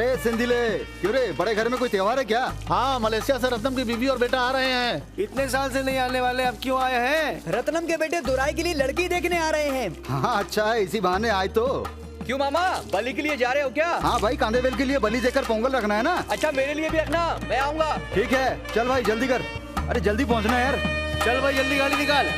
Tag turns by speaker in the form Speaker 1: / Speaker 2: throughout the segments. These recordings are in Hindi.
Speaker 1: अरे सिंधिले, क्यों रे, बड़े घर में कोई त्योहार है क्या?
Speaker 2: हाँ, मलेशिया से रत्नम की बीवी और बेटा आ रहे हैं।
Speaker 3: इतने साल से नहीं आने वाले, अब क्यों आए हैं?
Speaker 4: रत्नम के बेटे दुराई के लिए लड़की देखने आ रहे हैं।
Speaker 1: हाँ अच्छा है, इसी बहाने आए तो।
Speaker 4: क्यों मामा, बलि के लिए जा रहे हो क्या?
Speaker 1: हाँ भाई, कांदेवेल के लिए बलि देकर पोंगल रखना है ना।
Speaker 4: अच्छा, मेरे लिए भी रखना, मैं आऊँगा।
Speaker 1: ठीक है, चल भाई जल्दी कर। अरे जल्दी पहुँचना है यार।
Speaker 3: चल भाई जल्दी गाड़ी निकाल।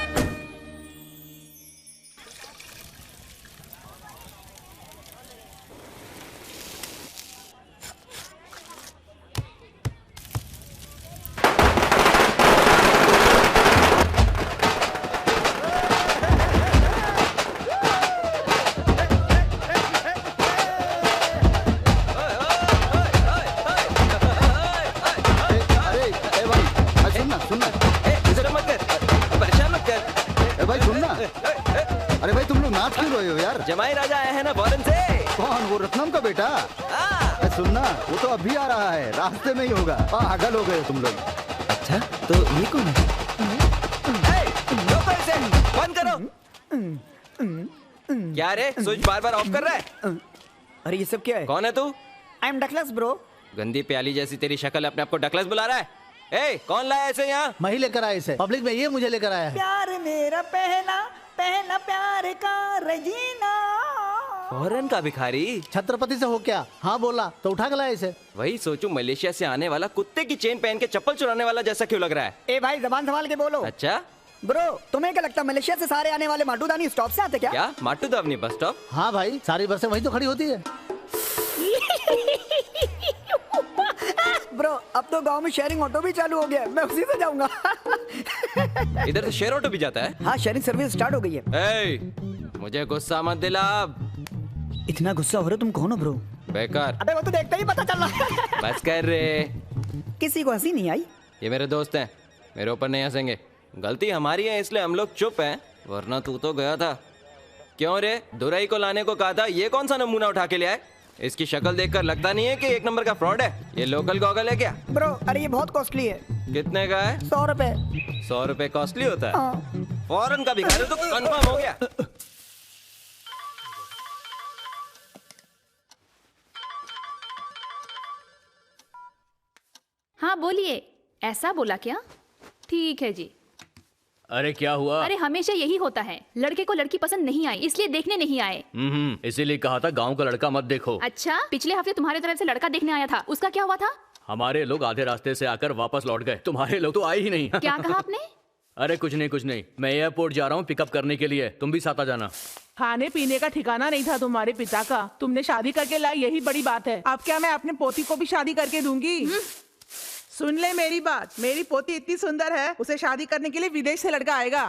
Speaker 1: अरे भाई तुम लोग नाच क्यों रहे हो यार?
Speaker 4: जमाई राजा आए हैं ना फॉरेन से।
Speaker 1: कौन, वो रत्नम का बेटा? सुनना, वो तो अभी आ रहा है, रास्ते में ही होगा। पागल हो गए तुम लोग।
Speaker 4: अच्छा, तो ये कौन है? बंद करो। क्या रे, स्विच बार बार ऑफ कर रहा है?
Speaker 5: अरे ये सब क्या है?
Speaker 4: कौन है तू?
Speaker 5: I am Douglas bro.
Speaker 4: गंदी प्याली जैसी तेरी शक्ल, अपने आप को डकलस बुला रहा है? ए, कौन लाया ऐसे यहाँ?
Speaker 2: मैं ही लेकर आया इसे, पब्लिक में ये मुझे लेकर आया है।
Speaker 5: प्यार मेरा पहला पहला प्यार का रजीना।
Speaker 4: फॉरेन का भिखारी?
Speaker 2: छत्रपति से हो क्या? हाँ बोला तो उठा के लाया इसे।
Speaker 4: वही सोचूं, मलेशिया से आने वाला कुत्ते की चेन पहन के चप्पल चुराने वाला जैसा क्यों लग रहा है?
Speaker 5: ए भाई, जबान संभाल के बोलो।
Speaker 4: अच्छा
Speaker 5: ब्रो, तुम्हें क्या लगता है मलेशिया से सारे आने वाले माटूदानी स्टॉप से आते क्या?
Speaker 4: क्या माटूदावनी बस स्टॉप?
Speaker 2: हाँ भाई, सारी बसें वही तो खड़ी होती है।
Speaker 5: ब्रो, अब तो गांव में शेयरिंग ऑटो भी चालू हो गया, मैं उसी से जाऊंगा।
Speaker 4: इधर तो शेयर ऑटो भी जाता है।
Speaker 5: हाँ, शेयरिंग सर्विस स्टार्ट हो गई है।
Speaker 4: ए, मुझे गुस्सा मत दिला।
Speaker 5: इतना गुस्सा हो रहा, तुम कौन हो ब्रो?
Speaker 4: बेकार।
Speaker 5: अबे वो तो देखते ही पता चल रहा।
Speaker 4: बस कर रे।
Speaker 5: किसी को हंसी नहीं आई?
Speaker 4: ये मेरे दोस्त हैं, मेरे ऊपर नहीं हंसेंगे। गलती हमारी है इसलिए हम लोग चुप हैं, वरना तू तो गया था। क्यों रे, दुराई को लाने को कहा था, ये कौन सा नमूना उठा के ले आए? इसकी शक्ल देखकर लगता नहीं है कि एक नंबर का फ्रॉड है। ये लोकल गॉगल है क्या?
Speaker 5: ब्रो, अरे ये बहुत कॉस्टली है।
Speaker 4: कितने का है?
Speaker 5: 100 रुपए।
Speaker 4: 100 रुपए कॉस्टली होता है?
Speaker 5: हाँ।
Speaker 4: फॉरेन का भिखारी तो कंफर्म हो गया।
Speaker 6: हाँ बोलिए, ऐसा बोला क्या? ठीक है जी।
Speaker 7: अरे क्या हुआ?
Speaker 6: अरे हमेशा यही होता है, लड़के को लड़की पसंद नहीं आई इसलिए देखने नहीं आए।
Speaker 7: इसीलिए कहा था गांव का लड़का मत देखो।
Speaker 6: अच्छा, पिछले हफ्ते तुम्हारे तरफ से लड़का देखने आया था, उसका क्या हुआ था?
Speaker 7: हमारे लोग आधे रास्ते से आकर वापस लौट गए, तुम्हारे लोग तो आए ही नहीं।
Speaker 6: क्या कहा आपने?
Speaker 7: अरे कुछ नहीं, मैं एयरपोर्ट जा रहा हूँ पिकअप करने के लिए, तुम भी साथ आ जाना।
Speaker 8: खाने पीने का ठिकाना नहीं था तुम्हारे पिता का, तुमने शादी करके लाई, यही बड़ी बात है। अब क्या मैं अपने पोती को भी शादी करके दूंगी? सुन ले मेरी बात, मेरी पोती इतनी सुंदर है, उसे शादी करने के लिए विदेश से लड़का आएगा।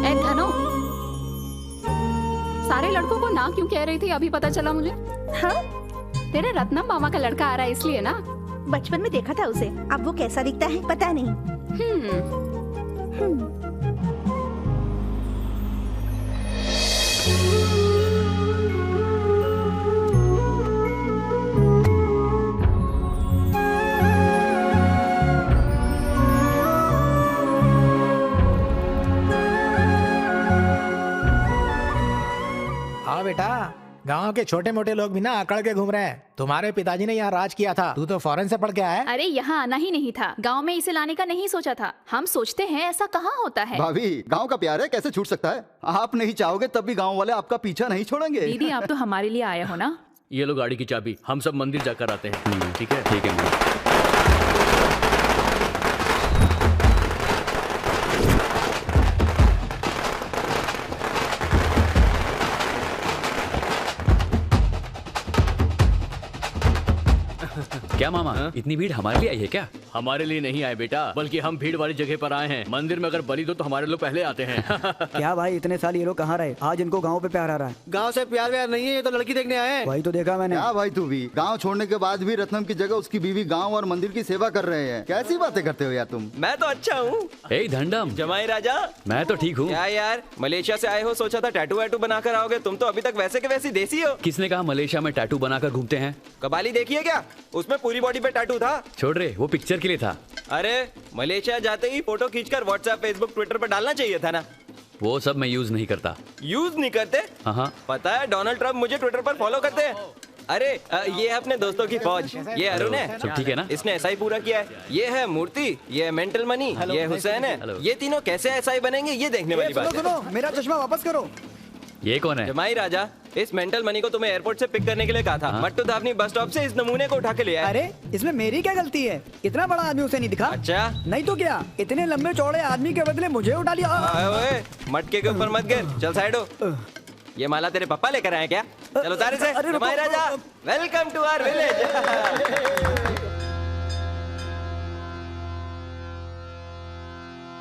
Speaker 6: ए धनो, सारे लड़कों को ना क्यों कह रही थी, अभी पता चला मुझे।
Speaker 9: हाँ?
Speaker 6: तेरे रत्नम मामा का लड़का आ रहा है इसलिए ना?
Speaker 9: बचपन में देखा था उसे, अब वो कैसा दिखता है पता नहीं।
Speaker 10: हाँ बेटा, गांव के छोटे मोटे लोग भी ना अकड़ के घूम रहे हैं। तुम्हारे पिताजी ने यहाँ राज किया था, तू तो फॉरेन से पढ़ के आया है।
Speaker 6: अरे यहाँ आना ही नहीं था, गांव में इसे लाने का नहीं सोचा था। हम सोचते हैं ऐसा कहाँ होता है।
Speaker 1: भाभी, गांव का प्यार है, कैसे छूट सकता है? आप नहीं चाहोगे तब भी गांव वाले आपका पीछा नहीं छोड़ेंगे।
Speaker 6: दीदी, आप तो हमारे लिए आए हो ना।
Speaker 7: ये लो गाड़ी की चाबी, हम सब मंदिर जाकर आते हैं। ठीक है? ठीक है।
Speaker 11: क्या मामा, इतनी भीड़ हमारे लिए आई है क्या?
Speaker 7: हमारे लिए नहीं आए बेटा, बल्कि हम भीड़ वाली जगह पर आए हैं। मंदिर में अगर बलि दो तो हमारे लोग पहले आते हैं।
Speaker 5: क्या भाई, इतने साल ये लोग कहाँ रहे, आज इनको गाँव पे प्यार आ रहा है।
Speaker 3: गाँव से प्यार व्यार नहीं है, ये तो लड़की देखने आए हैं।
Speaker 5: वही तो देखा मैंने।
Speaker 1: क्या भाई, तू भी गाँव छोड़ने के बाद भी रत्नम की जगह उसकी बीवी गाँव और मंदिर की सेवा कर रहे हैं। कैसी बातें करते हो यार तुम?
Speaker 4: मैं तो अच्छा हूँ।
Speaker 11: ए धंडम,
Speaker 4: जमाई राजा,
Speaker 11: मैं तो ठीक हूँ।
Speaker 4: क्या यार, मलेशिया से आए हो, सोचा था टैटू वैटू बनाकर आओगे, तुम तो अभी तक वैसे के वैसी देसी हो।
Speaker 11: किसने कहा मलेशिया में टैटू बनाकर घूमते हैं?
Speaker 4: कबाली देखी है क्या? उसमें पूरी बॉडी पे टैटू था।
Speaker 11: छोड़ रे, वो पिक्चर के लिए था।
Speaker 4: अरे मलेशिया जाते ही फोटो खींचकर व्हाट्सएप, फेसबुक, ट्विटर पर डालना चाहिए था ना।
Speaker 11: वो सब मैं यूज नहीं करता।
Speaker 4: यूज नहीं करते?
Speaker 11: हाँ।
Speaker 4: पता है डोनाल्ड ट्रम्प मुझे ट्विटर पर फॉलो करते हैं। अरे ये है अपने दोस्तों की फौज। ये अरुण है,
Speaker 11: सब ठीक है ना?
Speaker 4: इसने एसआई पूरा किया है। ये है मूर्ति, ये मेंटल मनी, ये हुसैन है। ये तीनों कैसे एसआई बनेंगे ये देखने वाली बात है।
Speaker 5: सुनो मेरा चश्मा वापस करो।
Speaker 11: ये कौन है?
Speaker 4: जमाई राजा, इस मेंटल मनी को तुम्हें एयरपोर्ट से पिक करने के लिए कहा था। मट्टू धावनी बस स्टॉप से इस नमूने को उठा के ले आया।
Speaker 5: अरे इसमें मेरी क्या गलती है? इतना बड़ा आदमी उसे नहीं दिखा?
Speaker 4: अच्छा
Speaker 5: नहीं तो क्या, इतने लंबे चौड़े आदमी के बदले मुझे उठा लिया।
Speaker 4: ओए, मटके के ऊपर मत गिर, चल साइड हो। ये माला तेरे पापा लेकर आए क्या? चलो तारे से। जमाई राजा, वेलकम टू आवर विलेज।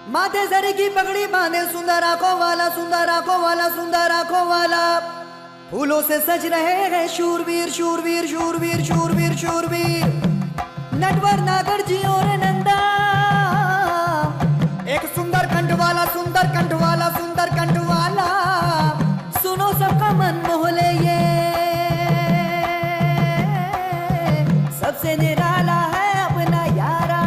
Speaker 5: माथे सर की पगड़ी बांधे सुंदर आंखों वाला, सुंदर आंखों वाला, सुंदर आंखों वाला, फूलों से सज रहे हैं शूरवीर शूरवीर शूरवीर शूरवीर शूरवीर, नटवर नागर जी और नंदा, एक सुंदर कंठ वाला, सुंदर कंठ वाला, सुंदर कंठ वाला, सुनो सबका मन मोह ले ये, सबसे निराला है अपना यारा।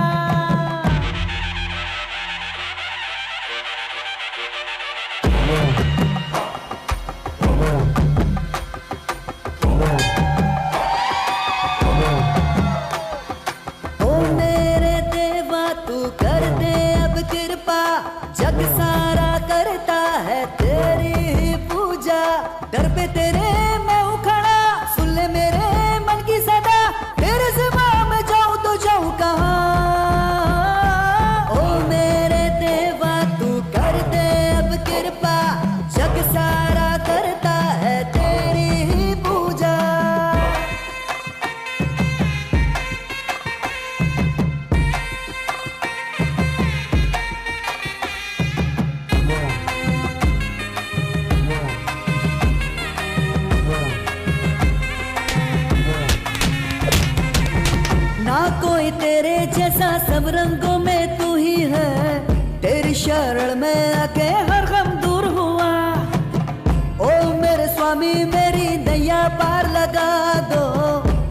Speaker 5: जग सारा करता है तेरी ही पूजा, दर पे तेरे मैं हूँ खड़ा, सुन ले मेरे मन की सदा, तेरे सिवा मैं जाऊँ तो जाऊँ कहाँ। ओ मेरे देवा तू कर दे अब कृपा, जग सारा करता है तेरी ही पूजा। ना कोई तेरे जैसा, सब रंगों में तू ही है, तेरी शरण में आके हर गम दूर हुआ। ओ मेरे स्वामी मेरी नैया पार लगा दो,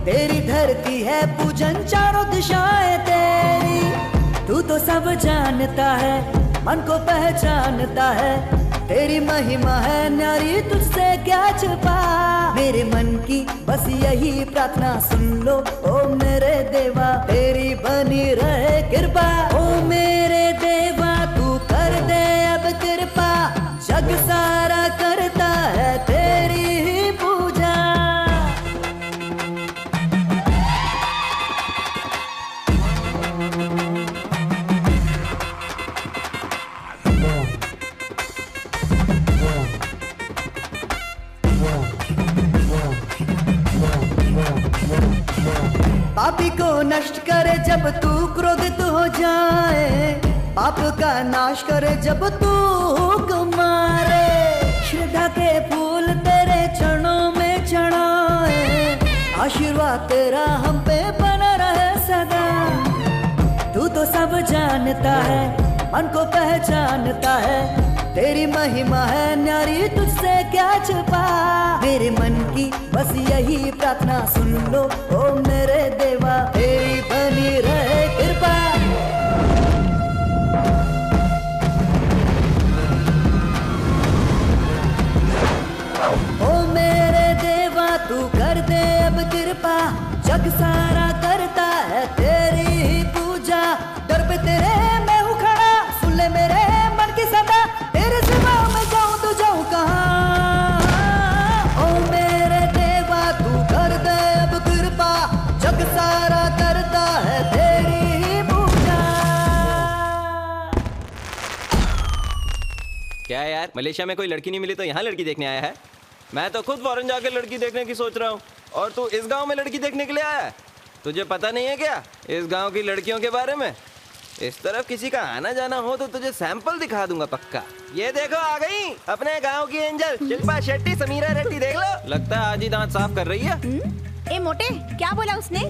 Speaker 5: तेरी धरती है पूजन चारों दिशाएं तेरी, तू तो सब जानता है मन को पहचानता है, तेरी महिमा है न्यारी तुझसे क्या छुपा। मेरे मन की बस यही प्रार्थना सुन लो ओ मेरे देवा, तेरी बनी रहे कृपा। ओ मेरे देवा तू कर दे अब कृपा, जग सारा करता है तेरी ही पूजा। पापी को नष्ट करे जब तू क्रोधित हो जाए, पाप का नाश करे जब तू हुक्म मारे, श्रद्धा के फूल तेरे चरणों में चढ़ाए, आशीर्वाद तेरा हम पे बना रहे सदा। तू तो सब जानता है मन को पहचानता है, तेरी महिमा है न्यारी तुझसे क्या छुपा। मेरे मन की बस यही प्रार्थना सुन लो ओ मेरे देवा, तेरी बनी रहे कृपा। ओ मेरे देवा तू कर दे अब कृपा, जग सारा करता है तेरी ही पूजा, दर पे तेरे मैं हूँ खड़ा, सुन ले मेरे मन की सदा, तेरे सिवा मैं जाऊँ तो जाऊँ कहाँ। ओ मेरे देवा तू कर दे अब कृपा, जग सारा करता है तेरी ही पूजा।
Speaker 4: क्या यार, मलेशिया में कोई लड़की नहीं मिली तो यहाँ लड़की देखने आया है? मैं तो खुद फॉरेन जाकर लड़की देखने की सोच रहा हूँ, और तू इस गांव में लड़की देखने के लिए आया है? तुझे पता नहीं है क्या इस गांव की लड़कियों के बारे में? इस तरफ किसी का आना जाना हो तो तुझे सैंपल दिखा दूंगा पक्का। ये देखो आ गई अपने गांव की एंजल शिल्पा शेट्टी, समीरा रेड्डी, देख लो। लगता है आज ही दांत साफ कर रही है।
Speaker 9: ए मोटे, क्या बोला उसने?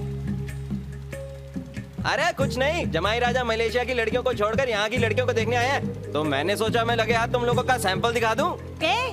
Speaker 4: अरे कुछ नहीं, जमाई राजा मलेशिया की लड़कियों को छोड़कर यहाँ की लड़कियों को देखने आया है, तो मैंने सोचा मैं लगे हाथ तुम लोगों का सैंपल दिखा दूं।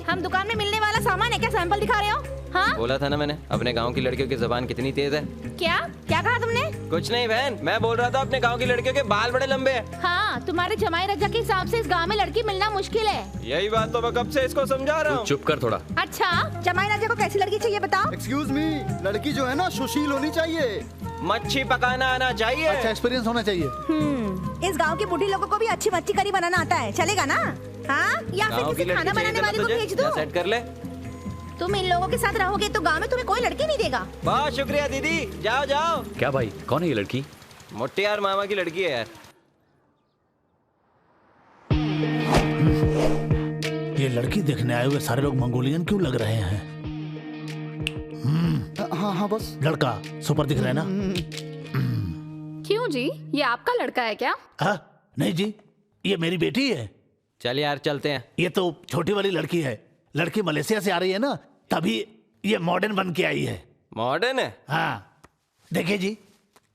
Speaker 9: हम दुकान में मिलने वाला सामान है क्या सैंपल दिखा रहे हो? हाँ?
Speaker 4: बोला था ना मैंने, अपने गांव की लड़कियों की जबान कितनी तेज है।
Speaker 9: क्या क्या कहा तुमने?
Speaker 4: कुछ नहीं बहन, मैं बोल रहा था अपने गांव की लड़कियों के बाल बड़े लंबे हैं।
Speaker 9: हाँ, तुम्हारे जमाई रजा के हिसाब से इस गांव में लड़की मिलना मुश्किल है।
Speaker 4: यही बात तो मैं कब से इसको समझा रहा हूँ।
Speaker 11: चुप कर थोड़ा।
Speaker 9: अच्छा, जमाई रजा को कैसी लड़की चाहिए बताओ?
Speaker 1: एक्सक्यूज मी, लड़की जो है ना सुशील होनी चाहिए।
Speaker 4: मच्छी पकाना आना चाहिए।
Speaker 2: अच्छा एक्सपीरियंस होना चाहिए।
Speaker 9: इस गांव के बूढ़ी लोगों को भी अच्छी मच्छी करी बनाना आता है, चलेगा ना? हाँ, या फिर
Speaker 4: गाँव की
Speaker 9: किसी
Speaker 4: लड़की
Speaker 9: खाना
Speaker 4: चाहिए
Speaker 9: बनाने
Speaker 4: तो
Speaker 9: वाले को
Speaker 4: तुझे,
Speaker 9: भेज
Speaker 4: जा
Speaker 9: दो।
Speaker 4: सेट कर ले।
Speaker 9: तुम इन लोगों के साथ रहोगे तो गांव में तुम्हें कोई लड़की नहीं देगा।
Speaker 4: बहुत शुक्रिया दीदी, जाओ जाओ।
Speaker 11: क्या भाई, कौन है ये लड़की?
Speaker 4: मुट्ठियार मामा की लड़की है यार।
Speaker 2: ये लड़की देखने आए हुए सारे लोग मंगोलियन क्यों लग रहे हैं?
Speaker 1: हाँ हाँ बस।
Speaker 2: लड़का सुपर दिख रहा है ना?
Speaker 6: क्यों जी, ये आपका लड़का है क्या?
Speaker 2: नहीं जी, ये मेरी बेटी है।
Speaker 4: चल यार चलते हैं।
Speaker 2: ये तो छोटी वाली लड़की है। लड़की मलेशिया से आ रही है ना, तभी ये मॉडर्न बन के आई है।
Speaker 4: मॉडर्न है?
Speaker 2: हाँ देखिए जी,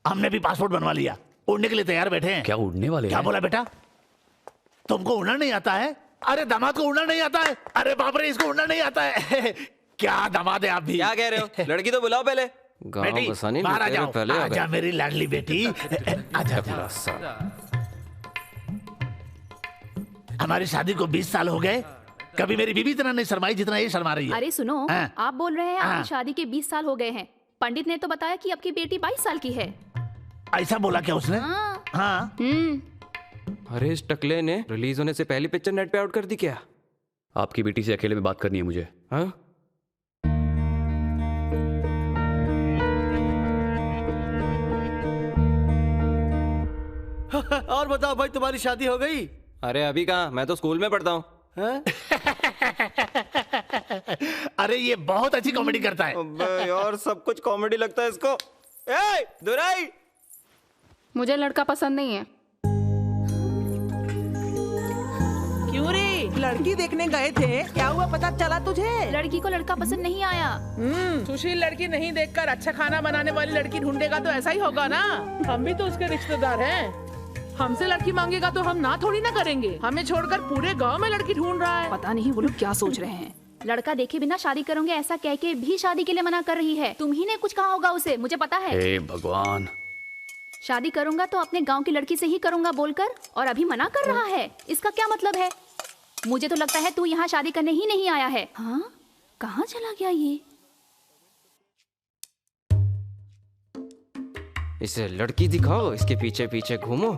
Speaker 2: हमने भी पासपोर्ट बनवा लिया, उड़ने के लिए तैयार बैठे हैं।
Speaker 11: क्या उड़ने वाले?
Speaker 2: क्या बोला बेटा? तुमको उड़ना नहीं आता है? अरे दामाद को उड़ना नहीं आता है? अरे बाप रे, इसको उड़ना नहीं आता है। क्या दामाद है आप भी?
Speaker 4: क्या कह रहे हो? लड़की तो बुलाओ पहले।
Speaker 2: बेटी बाहर आ जाओ। आजा मेरी लाडली बेटी, आजा। हमारी शादी को 20 साल हो गए, कभी मेरी बीवी इतना नहीं शर्माई जितना ये शर्मा रही है।
Speaker 6: अरे सुनो,
Speaker 2: हाँ।
Speaker 6: आप बोल रहे हैं
Speaker 2: हाँ।
Speaker 6: आपकी शादी के 20 साल हो गए हैं। पंडित ने तो बताया कि आपकी बेटी 22 साल की है।
Speaker 2: ऐसा बोला क्या उसने?
Speaker 6: हाँ।
Speaker 2: हाँ।
Speaker 4: अरे इस टकले ने रिलीज होने से पहली पिक्चर नेट पे आउट कर दी क्या?
Speaker 11: आपकी बेटी से अकेले में बात करनी है मुझे।
Speaker 4: हाँ?
Speaker 3: और बताओ भाई, तुम्हारी शादी हो गई?
Speaker 4: अरे अभी कहाँ, मैं तो स्कूल में पढ़ता हूँ।
Speaker 2: अरे ये बहुत अच्छी कॉमेडी करता है।
Speaker 4: यार सब कुछ कॉमेडी लगता है इसको। ए, दुराई!
Speaker 6: मुझे लड़का पसंद नहीं है।
Speaker 8: क्यों रे, लड़की देखने गए थे, क्या हुआ पता चला तुझे?
Speaker 6: लड़की को लड़का पसंद नहीं आया।
Speaker 8: सुशील लड़की नहीं देखकर अच्छा खाना बनाने वाली लड़की ढूंढेगा तो ऐसा ही होगा ना। हम भी तो उसके रिश्तेदार हैं। हमसे लड़की मांगेगा तो हम ना थोड़ी ना करेंगे। हमें छोड़कर पूरे गांव में लड़की ढूंढ रहा है।
Speaker 6: पता नहीं वो लोग क्या सोच रहे हैं। लड़का देखे बिना शादी करूंगे ऐसा कह के भी शादी के लिए मना कर रही है। तुम ही ने कुछ कहा होगा उसे, मुझे पता है।
Speaker 11: हे भगवान,
Speaker 6: शादी करूंगा तो अपने गांव की लड़की से ही करूंगा बोलकर, और अभी मना कर रहा है। इसका क्या मतलब है? मुझे तो लगता है तू यहाँ शादी करने ही नहीं आया है। हाँ, कहाँ चला गया ये?
Speaker 4: इसे लड़की दिखाओ, इसके पीछे पीछे घूमो।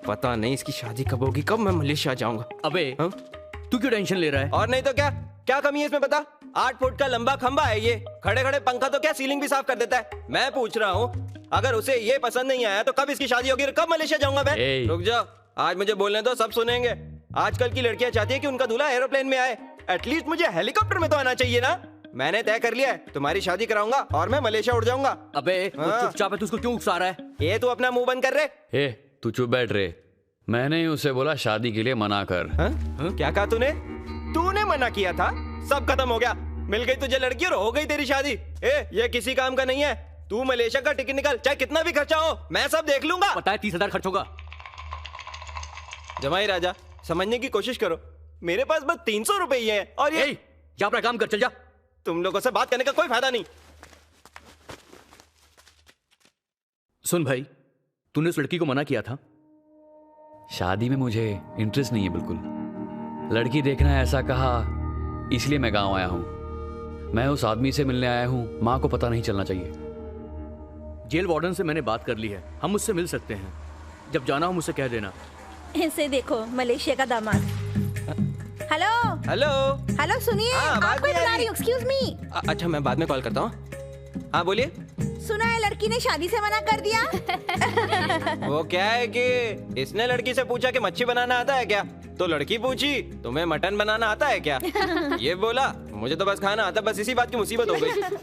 Speaker 4: पता नहीं इसकी शादी कब होगी, कब मैं मलेशिया जाऊंगा।
Speaker 7: अबे तू क्यों टेंशन ले रहा है?
Speaker 4: और नहीं तो क्या, क्या कमी है इसमें बता? 8 फुट का लंबा खंबा है ये, खड़े खड़े पंखा तो क्या सीलिंग भी साफ कर देता है। मैं पूछ रहा हूँ, अगर उसे ये पसंद नहीं आया तो कब इसकी शादी होगी, कब मलेशिया जाऊंगा मैं? रुक जाओ, आज मुझे बोलने दो, सब सुनेंगे। आजकल की लड़कियां चाहती है कि उनका दूल्हा एरोप्लेन में आए। एटलीस्ट मुझे हेलीकॉप्टर में तो आना चाहिए ना। मैंने तय कर लिया है, तुम्हारी शादी कराऊंगा और मैं मलेशिया उड़ जाऊंगा।
Speaker 7: अबे चुपचाप है, तू उसको क्यों उकसा रहा है?
Speaker 4: ये तू अपना मुंह बंद कर रहे।
Speaker 11: ए, तू चुप बैठ रे। मैंने ही उसे बोला शादी के लिए मना कर।
Speaker 4: क्या कहा तूने? तूने मना किया था? सब खत्म हो गया, मिल गई तुझे लड़की और हो गई तेरी शादी। ये किसी काम का नहीं है। तू मलेशिया का टिकट निकाल, चाहे कितना भी खर्चा हो, मैं सब देख लूंगा।
Speaker 7: पता है 30,000 खर्च होगा।
Speaker 4: जमाई राजा, समझने की कोशिश करो, मेरे पास बस 300 रुपए ही है। और ये
Speaker 7: जा अपना काम कर, चल जा।
Speaker 4: तुम लोगों से बात करने का कोई फायदा नहीं।
Speaker 7: सुन भाई, तूने उस लड़की को मना किया था।
Speaker 11: शादी में मुझे इंटरेस्ट नहीं है बिल्कुल। लड़की देखना है ऐसा कहा, इसलिए मैं गांव आया हूं। मैं उस आदमी से मिलने आया हूं, मां को पता नहीं चलना चाहिए।
Speaker 7: जेल वार्डन से मैंने बात कर ली है, हम उससे मिल सकते हैं। जब जाना हो मुझसे कह देना।
Speaker 9: इसे देखो, मलेशिया का दामाद। हेलो
Speaker 4: हेलो
Speaker 9: हेलो, सुनिए, आपको बुला रही हूँ। Excuse me.
Speaker 4: अच्छा, मैं बाद में कॉल करता हूँ। हाँ बोलिए।
Speaker 9: सुना है लड़की ने शादी से मना कर दिया।
Speaker 4: वो क्या है कि इसने लड़की से पूछा कि मच्छी बनाना आता है क्या, तो लड़की पूछी तुम्हें मटन बनाना आता है क्या। ये बोला मुझे तो बस खाना आता, बस इसी बात की मुसीबत हो गई।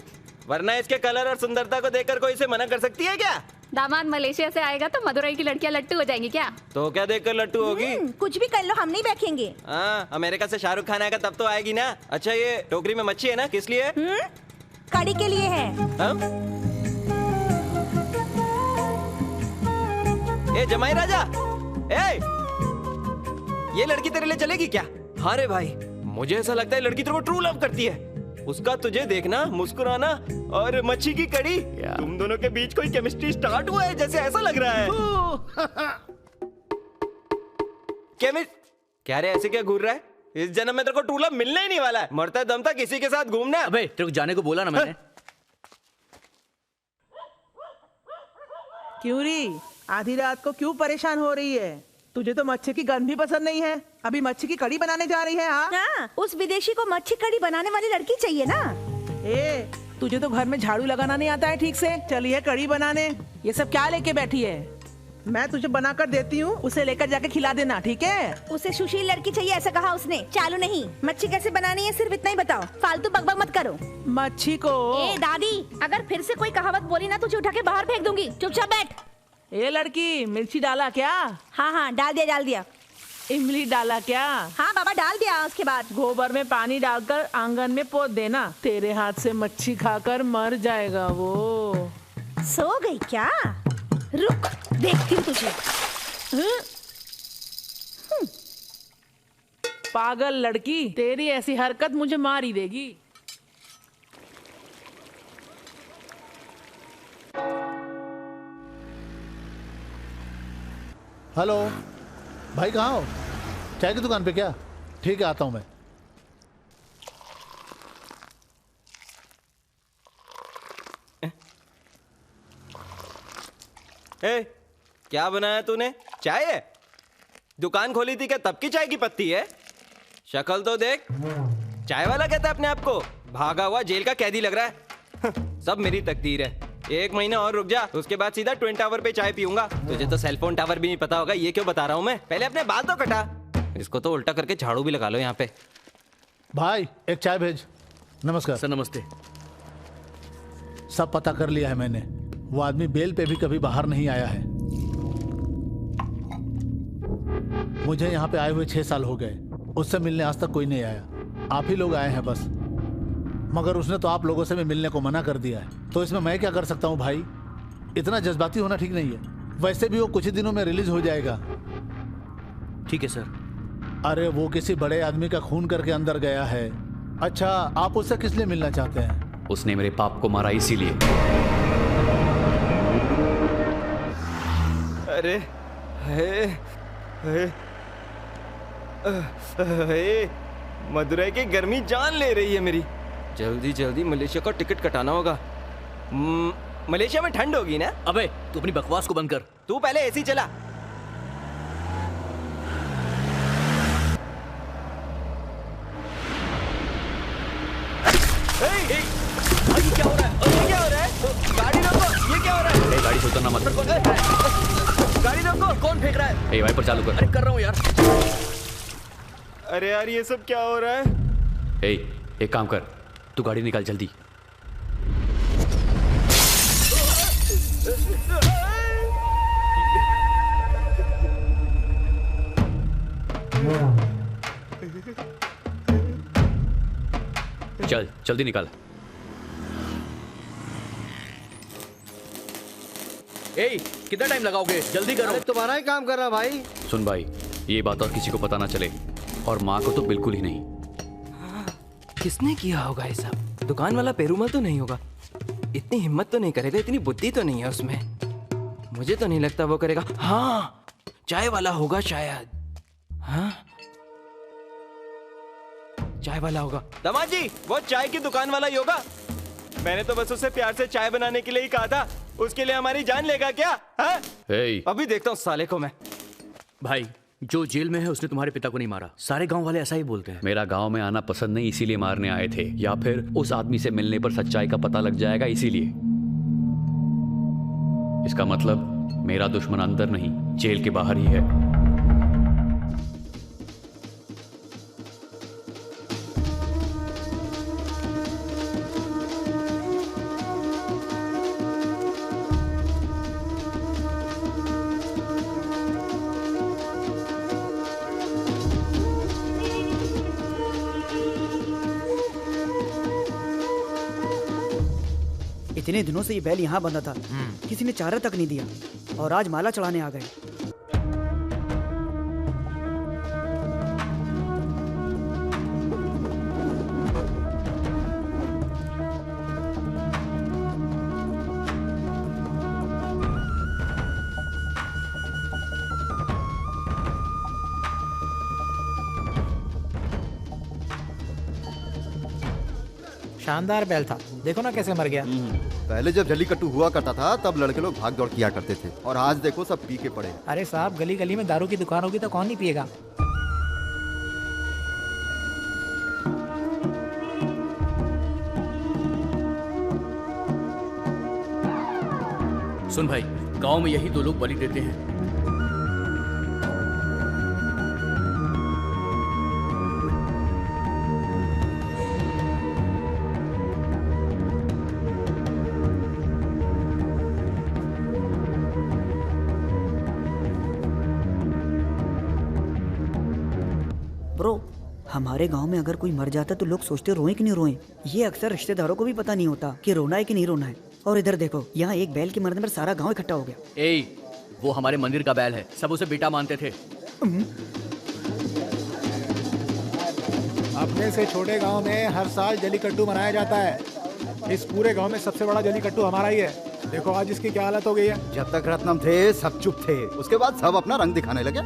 Speaker 4: वरना इसके कलर और सुंदरता को देखकर कोई इसे मना कर सकती है क्या?
Speaker 6: दामाद मलेशिया से आएगा तो मदुरई की लड़कियां लट्टू हो जाएंगी क्या?
Speaker 4: तो क्या देखकर लट्टू होगी?
Speaker 9: कुछ भी कर लो, हम नहीं बैठेंगे।
Speaker 4: हाँ, अमेरिका से शाहरुख खान आएगा तब तो आएगी ना। अच्छा, ये टोकरी में मच्छी है ना, किस लिए?
Speaker 9: कड़ी के लिए है।
Speaker 4: ए जमाई राजा, ये लड़की तेरे लिए चलेगी क्या? हाँ रे भाई, मुझे ऐसा लगता है लड़की तेरे को ट्रू लव करती है। उसका तुझे देखना, मुस्कुराना और मच्छी की कड़ी, तुम दोनों के बीच कोई केमिस्ट्री स्टार्ट हुआ है जैसे ऐसा लग रहा है। क्या रे, ऐसे क्या घूर रहा है? इस जन्म में तेरे को टूला मिलने ही नहीं वाला है। मरता दम तक किसी के साथ घूमना।
Speaker 7: अबे तेरे को जाने को बोला ना मैंने।
Speaker 8: क्यों री, आधी रात को क्यों परेशान हो रही है? तुझे तो मच्छी की गंध भी पसंद नहीं है, अभी मच्छी की कड़ी बनाने जा रही है।
Speaker 9: हाँ, उस विदेशी को मच्छी कड़ी बनाने वाली लड़की चाहिए ना।
Speaker 8: ए, तुझे तो घर में झाड़ू लगाना नहीं आता है ठीक से, चली है कड़ी बनाने। ये सब क्या लेके बैठी है? मैं तुझे बना कर देती हूँ, उसे लेकर जाके खिला देना, ठीक है?
Speaker 9: उसे सुशील लड़की चाहिए ऐसा कहा उसने। चालू नहीं, मच्छी कैसे बनानी है सिर्फ इतना ही बताओ, फालतू बकबक मत करो।
Speaker 8: मच्छी को
Speaker 6: ए दादी, अगर फिर से कोई कहावत बोली ना तुझे उठा के बाहर फेंक दूंगी। चुपचाप बैठ।
Speaker 8: ए लड़की, मिर्ची डाला क्या?
Speaker 9: हाँ हाँ डाल दिया।
Speaker 8: इमली डाला क्या?
Speaker 9: हाँ बाबा डाल दिया। उसके बाद
Speaker 8: गोबर में पानी डालकर आंगन में पोत देना, तेरे हाथ से मच्छी खाकर मर जाएगा वो।
Speaker 9: सो गई क्या? रुक देखती हूँ तुझे।
Speaker 8: पागल लड़की, तेरी ऐसी हरकत मुझे मार ही देगी।
Speaker 2: हेलो भाई, कहाँ हो? चाय की दुकान पे क्या? ठीक है, आता हूँ मैं।
Speaker 4: ए, क्या बनाया तूने? चाय है? दुकान खोली थी क्या तब की चाय की पत्ती है? शक्ल तो देख। चाय वाला कहता है अपने आप को, भागा हुआ जेल का कैदी लग रहा है। सब मेरी तकदीर है। 1 महीना और रुक जा, उसके बाद सीधा ट्विन टावर पे चाय पीऊंगा। तुझे तो सेलफोन टावर भी नहीं पता होगा, ये क्यों बता रहा हूँ मैं? पहले अपने बाल तो कटा। इसको तो उल्टा करके झाड़ू भी लगा लो यहाँ पे।
Speaker 2: भाई एक चाय भेज। नमस्कार
Speaker 7: सर। नमस्ते।
Speaker 2: सब पता कर लिया है मैंने, वो आदमी बेल पे भी कभी बाहर नहीं आया है। मुझे यहाँ पे आए हुए 6 साल हो गए, उससे मिलने आज तक कोई नहीं आया। आप ही लोग आए हैं बस, मगर उसने तो आप लोगों से भी मिलने को मना कर दिया है। तो इसमें मैं क्या कर सकता हूँ भाई? इतना जज्बाती होना ठीक नहीं है। वैसे भी वो कुछ ही दिनों में रिलीज हो जाएगा।
Speaker 7: ठीक है सर।
Speaker 2: अरे वो किसी बड़े आदमी का खून करके अंदर गया है। अच्छा, आप उससे किस लिए मिलना चाहते हैं?
Speaker 11: उसने मेरे पाप को मारा इसीलिए।
Speaker 4: अरे हे, हे, हे, मदुरई की गर्मी जान ले रही है मेरी। जल्दी जल्दी मलेशिया का टिकट कटाना होगा। मलेशिया में ठंड होगी ना?
Speaker 7: अबे तू अपनी बकवास को बंद कर।
Speaker 4: तू पहले एसी चला। ये क्या हो रहा है? ये क्या हो रहा है? गाड़ी रोको। ये क्या हो रहा है?
Speaker 11: गाड़ी से उतरना मत।
Speaker 4: गाड़ी रोको।
Speaker 7: कौन फेंक रहा है?
Speaker 11: वाइपर चालू कर।
Speaker 7: अरे कर रहा हूँ यार।
Speaker 4: अरे यार, ये सब क्या हो रहा है?
Speaker 11: एक काम कर, तू गाड़ी निकाल जल्दी। चल जल्दी निकाल।
Speaker 7: कितना टाइम लगाओगे? जल्दी करो।
Speaker 3: तुम्हारा ही काम कर रहा भाई।
Speaker 11: सुन भाई, ये बात और किसी को पता ना चले, और माँ को तो बिल्कुल ही नहीं।
Speaker 4: किसने किया होगा ये सब? दुकान वाला पेरूमल तो नहीं होगा। इतनी हिम्मत तो नहीं करेगा, इतनी बुद्धि तो नहीं है उसमें। मुझे तो नहीं लगता वो करेगा। हाँ, चाय वाला होगा शायद। हाँ, चाय वाला होगा। दामाद जी, वो चाय की दुकान वाला ही होगा। मैंने तो बस उसे प्यार से चाय बनाने के लिए ही कहा था। उसके लिए हमारी जान लेगा क्या? हाँ? अभी देखता हूँ साले को मैं।
Speaker 7: भाई, जो जेल में है उसने तुम्हारे पिता को नहीं मारा। सारे गांव वाले ऐसा ही बोलते हैं।
Speaker 11: मेरा गांव में आना पसंद नहीं, इसीलिए मारने आए थे, या फिर उस आदमी से मिलने पर सच्चाई का पता लग जाएगा इसीलिए। इसका मतलब मेरा दुश्मन अंदर नहीं, जेल के बाहर ही है।
Speaker 12: इतने दिनों से ये बैल यहाँ बंधा था, किसी ने चारा तक नहीं दिया, और आज माला चढ़ाने आ गए।
Speaker 10: शानदार बैल था, देखो ना कैसे मर गया।
Speaker 1: पहले जब जल्लीकट्टू हुआ करता था तब लड़के लोग भाग दौड़ किया करते थे, और आज देखो सब पी के पड़े हैं।
Speaker 10: अरे साहब, गली गली में दारू की दुकान होगी तो कौन नहीं पिएगा।
Speaker 7: सुन भाई, गांव में यही 2 लोग बलि देते हैं।
Speaker 12: ब्रो, हमारे गांव में अगर कोई मर जाता तो लोग सोचते रोए कि नहीं रोए। ये अक्सर रिश्तेदारों को भी पता नहीं होता कि रोना है कि नहीं रोना है। और इधर देखो, यहाँ एक बैल के मरने पर सारा गांव इकट्ठा हो गया।
Speaker 7: ए, वो हमारे मंदिर का बैल है, सब उसे बेटा मानते थे।
Speaker 10: अपने से छोटे गांव में हर साल जल्लीकट्टू मनाया जाता है। इस पूरे गांव में सबसे बड़ा जल्लीकट्टू हमारा ही है। देखो आज इसकी क्या हालत हो गई है।
Speaker 1: जब तक रत्नम थे सब चुप थे, उसके बाद सब अपना रंग दिखाने लगे।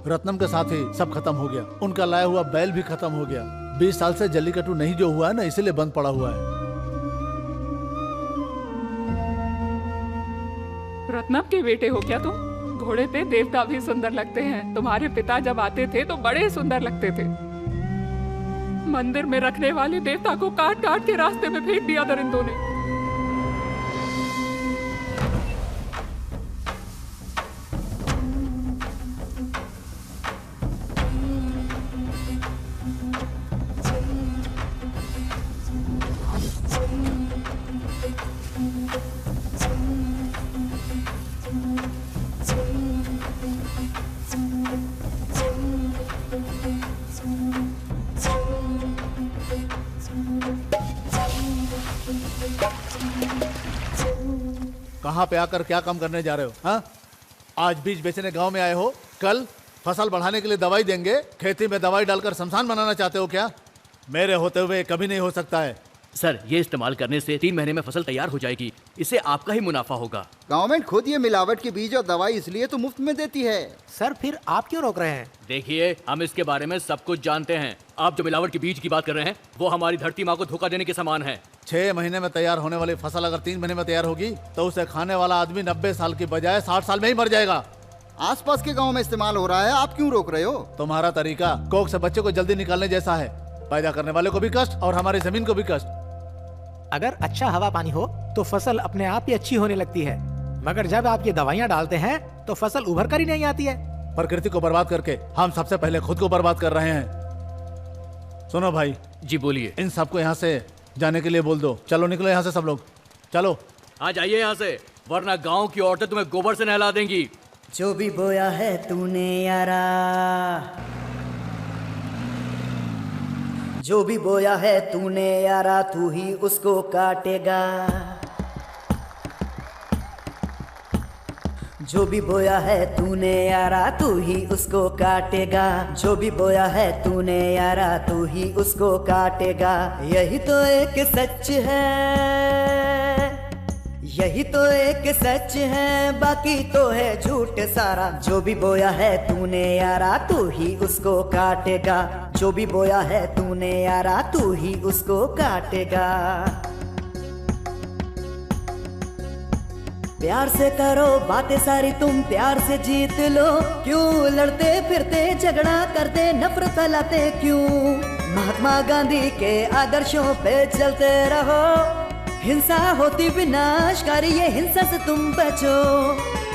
Speaker 2: रत्नम के साथ ही सब खत्म हो गया। उनका लाया हुआ बैल भी खत्म हो गया। 20 साल से जल्लीकट्टू नहीं जो हुआ है ना, इसीलिए बंद पड़ा हुआ है।
Speaker 13: रत्नम के बेटे हो क्या तुम? घोड़े पे देवता भी सुंदर लगते हैं। तुम्हारे पिता जब आते थे तो बड़े सुंदर लगते थे। मंदिर में रखने वाले देवता को काट काट के रास्ते में फेंक दिया दरिंदों ने।
Speaker 2: कहाँ पे आकर क्या काम करने जा रहे हो? हाँ, आज बीज बेचने गांव में आए हो, कल फसल बढ़ाने के लिए दवाई देंगे। खेती में दवाई डालकर शमशान बनाना चाहते हो क्या? मेरे होते हुए कभी नहीं हो सकता है।
Speaker 7: सर, ये इस्तेमाल करने से 3 महीने में फसल तैयार हो जाएगी। इससे आपका ही मुनाफा होगा।
Speaker 1: गवर्नमेंट खुद ये मिलावट के बीज और दवाई इसलिए तो मुफ्त में देती है।
Speaker 10: सर, फिर आप क्यों रोक रहे हैं?
Speaker 7: देखिए, हम इसके बारे में सब कुछ जानते हैं। आप जो मिलावट के बीज की बात कर रहे हैं, वो हमारी धरती माँ को धोखा देने के समान है।
Speaker 2: 6 महीने में तैयार होने वाली फसल अगर 3 महीने में तैयार होगी तो उसे खाने वाला आदमी 90 साल की बजाय 60 साल में ही मर जाएगा।
Speaker 1: आसपास के गांव में इस्तेमाल हो रहा है, आप क्यों रोक रहे हो?
Speaker 2: तुम्हारा तरीका कोख से बच्चे को जल्दी निकालने जैसा है। पैदा करने वाले को भी कष्ट और हमारी जमीन को भी कष्ट।
Speaker 10: अगर अच्छा हवा पानी हो तो फसल अपने आप ही अच्छी होने लगती है, मगर जब आप ये दवाइयाँ डालते हैं तो फसल उभर कर ही नहीं आती है।
Speaker 2: प्रकृति को बर्बाद करके हम सबसे पहले खुद को बर्बाद कर रहे हैं। सुनो भाई।
Speaker 7: जी बोलिए।
Speaker 2: इन सबको यहाँ से जाने के लिए बोल दो। चलो निकलो यहाँ से सब लोग, चलो।
Speaker 7: आ जाइए यहाँ से, वरना गांव की औरतें तुम्हें गोबर से नहला देंगी।
Speaker 5: जो भी बोया है तूने यारा, जो भी बोया है तूने यारा, तू ही उसको काटेगा। जो भी बोया है तूने यारा, तू ही उसको काटेगा। जो भी बोया है तूने यारा, तू ही उसको काटेगा। यही तो एक सच है, यही तो एक सच है, बाकी तो है झूठ सारा। जो भी बोया है तूने यारा, तू ही उसको काटेगा। जो भी बोया है तूने यारा, तू ही उसको काटेगा। प्यार से करो बातें सारी, तुम प्यार से जीत लो। क्यों लड़ते फिरते झगड़ा करते नफरत फैलाते क्यों? महात्मा गांधी के आदर्शों पे चलते रहो। हिंसा होती विनाशकारी, ये हिंसा से तुम बचो।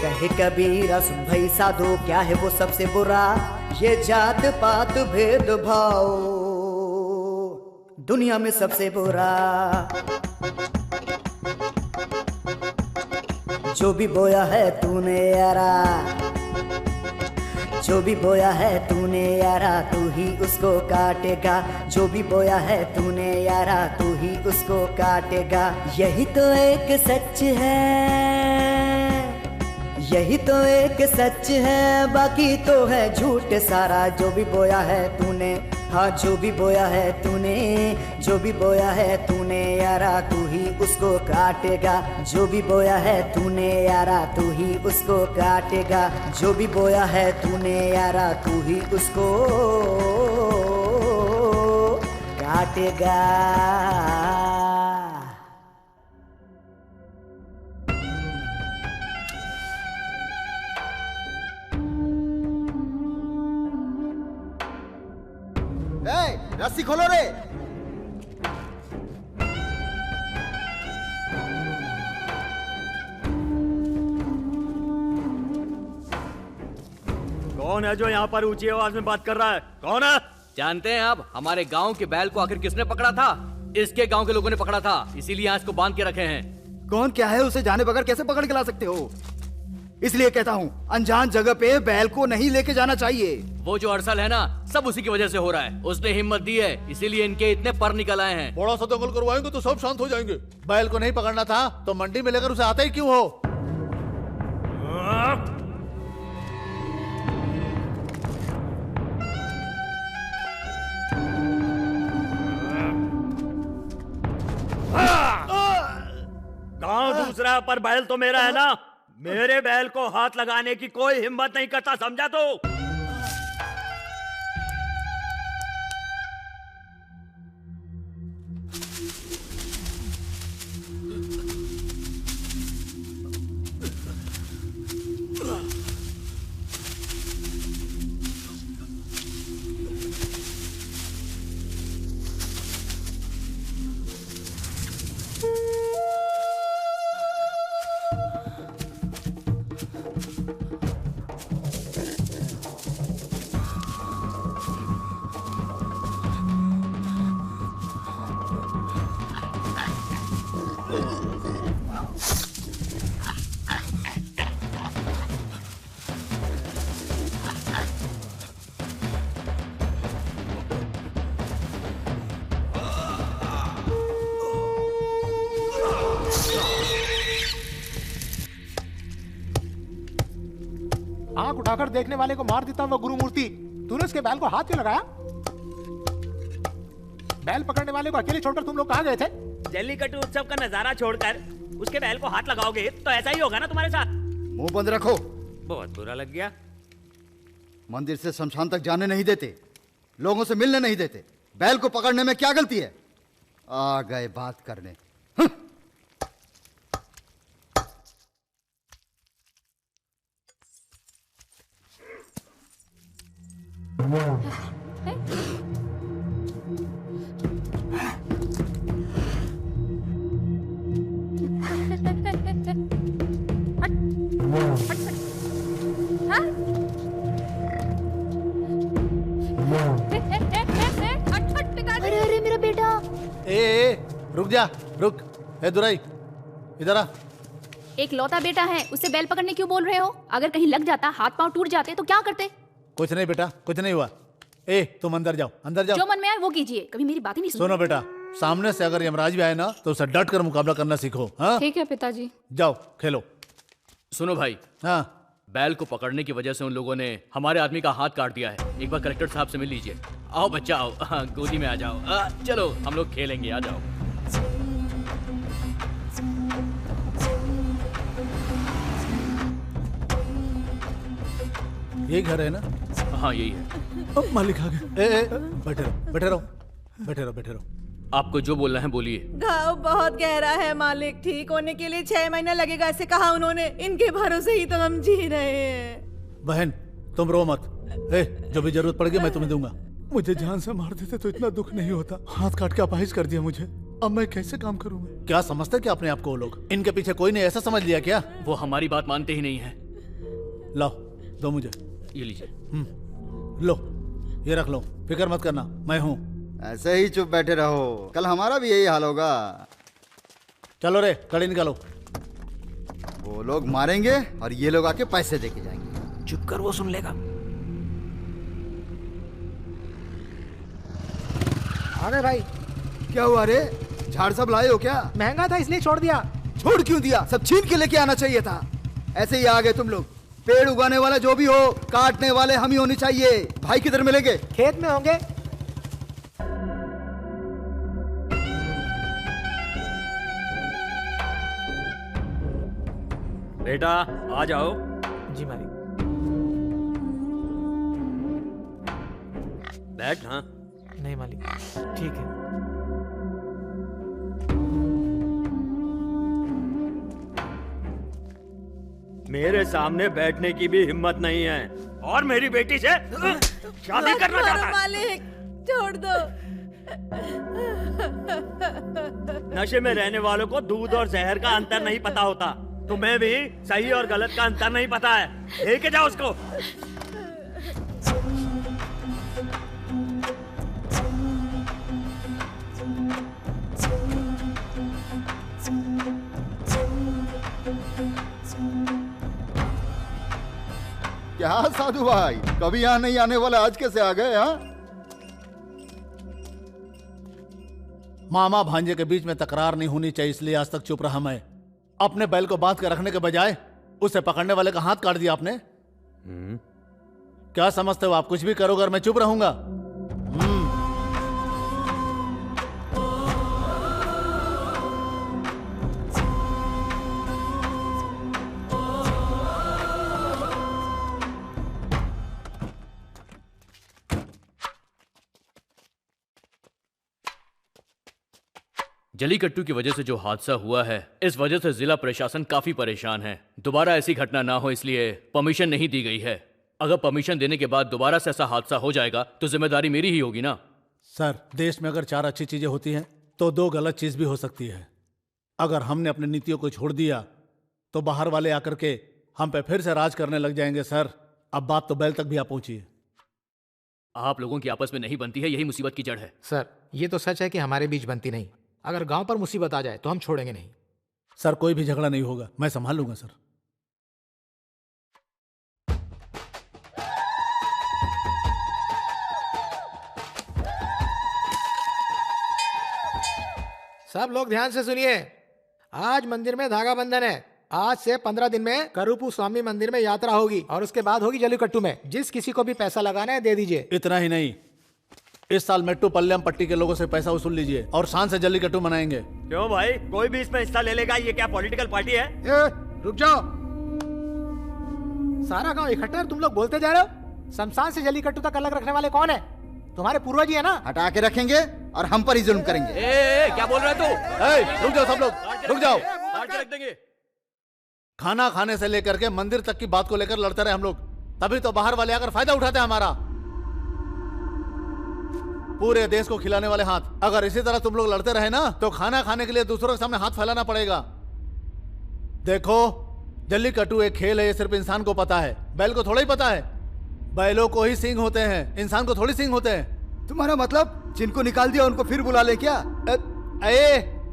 Speaker 5: कहे कबीरा सुन भाई साधो, क्या है वो सबसे बुरा? ये जात पात भेदभाव दुनिया में सबसे बुरा। जो भी बोया है तूने यारा, जो भी बोया है तूने यारा, तू ही उसको काटेगा। जो भी बोया है तूने यारा, तू ही उसको काटेगा। यही तो एक सच है, यही तो एक सच है, बाकी तो है झूठ सारा। जो भी बोया है तूने, हाँ जो भी बोया है तूने, जो भी बोया है तूने यारा, तू ही उसको काटेगा। जो भी बोया है तूने यारा, तू ही उसको काटेगा। जो भी बोया है तूने यारा, तू ही उसको काटेगा।
Speaker 1: रस्सी खोलो रे।
Speaker 7: कौन है जो यहाँ पर ऊंची आवाज में बात कर रहा है? कौन है? जानते हैं आप हमारे गांव के बैल को आखिर किसने पकड़ा था? इसके गांव के लोगों ने पकड़ा था, इसीलिए यहाँ इसको बांध के रखे हैं।
Speaker 1: कौन क्या है? उसे जाने बगैर कैसे पकड़ के ला सकते हो? इसलिए कहता हूँ अनजान जगह पे बैल को नहीं लेके जाना चाहिए।
Speaker 7: वो जो अरसल है ना, सब उसी की वजह से हो रहा है। उसने हिम्मत दी है, इसीलिए इनके इतने पर निकल आए हैं।
Speaker 2: बड़ा सा दंगल करवाएंगे तो सब शांत हो जाएंगे। बैल को नहीं पकड़ना था तो मंडी में लेकर उसे आते ही क्यों हो?
Speaker 7: गांव दूसरा पर बैल तो मेरा है ना। मेरे बैल को हाथ लगाने की कोई हिम्मत नहीं करता, समझा? तो
Speaker 10: आंख उठाकर देखने वाले को मार देता हुआ गुरु मूर्ति, तूने उसके बैल को हाथ क्यों लगाया? बैल पकड़ने वाले को अकेले छोड़कर तुम लोग कहाँ गए थे?
Speaker 7: जल्लीकट्टू उत्सव का नजारा छोड़कर उसके बैल को हाथ लगाओगे तो ऐसा ही होगा ना तुम्हारे साथ।
Speaker 1: मुंह बंद रखो।
Speaker 7: बहुत बुरा लग गया।
Speaker 1: मंदिर से शमशान तक जाने नहीं देते, लोगों से मिलने नहीं देते। बैल को पकड़ने में क्या गलती है? आ गए बात करने।
Speaker 6: अरे अरे मेरा बेटा।
Speaker 2: ए रुक जा, रुक। ए दुराई, इधर आ।
Speaker 6: एक लौता बेटा है, उससे बैल पकड़ने क्यों बोल रहे हो? अगर कहीं लग जाता, हाथ पांव टूट जाते तो क्या करते?
Speaker 2: कुछ नहीं बेटा, कुछ नहीं हुआ। ए तुम अंदर जाओ, अंदर जाओ।
Speaker 6: जो मन में आए वो कीजिए, कभी मेरी बात ही नहीं
Speaker 2: सुनो बेटा, सामने से अगर यमराज भी आए ना तो उसे डट कर मुकाबला करना सीखो। हाँ
Speaker 13: ठीक है पिताजी।
Speaker 2: जाओ खेलो।
Speaker 7: सुनो भाई,
Speaker 2: हाँ
Speaker 7: बैल को पकड़ने की वजह से उन लोगों ने हमारे आदमी का हाथ काट दिया है। एक बार कलेक्टर साहब से मिल लीजिए। आओ बच्चा आओ, गोदी में आ जाओ। चलो हम लोग खेलेंगे, आ जाओ।
Speaker 2: ये घर है ना?
Speaker 7: हाँ यही है।
Speaker 2: अब मालिक आ गए। बैठे रहो, बैठे रहो, बैठे रहो, बैठे रहो।
Speaker 7: आपको जो बोलना है बोलिए।
Speaker 8: घाव बहुत गहरा है मालिक, ठीक होने के लिए 6 महीना लगेगा ऐसे कहा उन्होंने। इनके भरोसे ही तो हम जी रहे हैं।
Speaker 2: बहन तुम रो मत। जब भी जरूरत पड़ेगी मैं तुम्हें दूंगा। मुझे जान से मार देते तो इतना दुख नहीं होता। हाथ काट के अपाहिज कर दिया मुझे, अब मैं कैसे काम करूंगा? क्या समझते क्या अपने आप को वो लोग? इनके पीछे कोई नहीं ऐसा समझ लिया क्या?
Speaker 7: वो हमारी बात मानते ही नहीं है।
Speaker 2: लाओ दो मुझे।
Speaker 7: ये लीजिए।
Speaker 2: लो ये रख लो, फिक्र मत करना, मैं हूँ।
Speaker 1: ऐसे ही चुप बैठे रहो, कल हमारा भी यही हाल होगा।
Speaker 2: चलो रे कड़ी निकालो।
Speaker 1: वो लोग मारेंगे और ये लोग आके पैसे देके जाएंगे।
Speaker 10: चुप कर, वो सुन लेगा। आ गए भाई।
Speaker 1: क्या हुआ रे? झाड़ सब लाए हो क्या?
Speaker 10: महंगा था इसलिए छोड़ दिया।
Speaker 1: छोड़ क्यों दिया? सब छीन के लेके आना चाहिए था। ऐसे ही आ गए तुम लोग। पेड़ उगाने वाला जो भी हो, काटने वाले हम ही होने चाहिए। भाई किधर मिलेंगे?
Speaker 10: खेत में होंगे।
Speaker 7: बेटा आ जाओ।
Speaker 10: जी मालिक।
Speaker 7: बैठ। हाँ
Speaker 10: नहीं मालिक। ठीक है।
Speaker 14: मेरे सामने बैठने की भी हिम्मत नहीं है और मेरी बेटी से शादी करना चाहता है।
Speaker 9: मालिक छोड़ दो।
Speaker 14: नशे में रहने वालों को दूध और जहर का अंतर नहीं पता होता। तुम्हें भी सही और गलत का अंतर नहीं पता है। लेके जाओ उसको।
Speaker 1: क्या साधु भाई, कभी यहाँ नहीं आने वाले आज कैसे आ गए? हाँ,
Speaker 2: मामा भांजे के बीच में तकरार नहीं होनी चाहिए, इसलिए आज तक चुप रहा मैं। अपने बैल को बांध कर रखने के बजाय उसे पकड़ने वाले का हाथ काट दिया आपने। क्या समझते हो आप, कुछ भी करोगे और मैं चुप रहूंगा?
Speaker 7: जलीकट्टू की वजह से जो हादसा हुआ है, इस वजह से जिला प्रशासन काफी परेशान है। दोबारा ऐसी घटना ना हो इसलिए परमिशन नहीं दी गई है। अगर परमिशन देने के बाद दोबारा से ऐसा हादसा हो जाएगा तो जिम्मेदारी मेरी ही होगी ना।
Speaker 2: सर, देश में अगर 4 अच्छी चीजें होती हैं तो 2 गलत चीज भी हो सकती है। अगर हमने अपनी नीतियों को छोड़ दिया तो बाहर वाले आकर के हम पे फिर से राज करने लग जाएंगे। सर, अब बात तो बैल तक भी आ पहुंची है।
Speaker 7: आप लोगों की आपस में नहीं बनती है, यही मुसीबत की जड़ है।
Speaker 10: सर, ये तो सच है कि हमारे बीच बनती नहीं। अगर गांव पर मुसीबत आ जाए तो हम छोड़ेंगे नहीं।
Speaker 2: सर, कोई भी झगड़ा नहीं होगा, मैं संभाल लूंगा सर।
Speaker 10: सब लोग ध्यान से सुनिए। आज मंदिर में धागा बंधन है। आज से 15 दिन में करूपू स्वामी मंदिर में यात्रा होगी और उसके बाद होगी जलीकट्टू में। जिस किसी को भी पैसा लगाना है दे दीजिए।
Speaker 2: इतना ही नहीं, इस साल मेट्टूपल्लम पट्टी के लोगों से पैसा वसूल लीजिए और शान से जल्लीकट्टू मनाएंगे।
Speaker 14: क्यों भाई, कोई भी इसमें हिस्सा ले लेगा? ये क्या पॉलिटिकल पार्टी है?
Speaker 10: रुक जाओ। सारा गांव इकट्ठा है, तुम लोग बोलते जा रहे हो। शमशान से जलीकट्टू तक अलग रखने वाले कौन है? तुम्हारे पूर्वज ही है ना।
Speaker 1: हटा के रखेंगे और हम पर ही जुल्म करेंगे।
Speaker 7: क्या बोल रहे तू?
Speaker 2: रुक जाओ सब लोग, रुक जाओ।
Speaker 7: रख देंगे।
Speaker 2: खाना खाने से लेकर के मंदिर तक की बात को लेकर लड़ते रहे हम लोग, तभी तो बाहर वाले आकर फायदा उठाते हैं हमारा। पूरे देश को खिलाने वाले हाथ, अगर इसी तरह तुम लोग लड़ते रहे ना तो खाना खाने के लिए दूसरों के सामने हाथ फैलाना पड़ेगा। देखो, जल्लीकट्टू एक खेल है, ये सिर्फ इंसान को पता है, बैल को थोड़ा ही पता है। बैलों को ही सींग होते हैं, इंसान को थोड़ी सींग होते हैं।
Speaker 1: तुम्हारा मतलब जिनको निकाल दिया उनको फिर बुला ले क्या?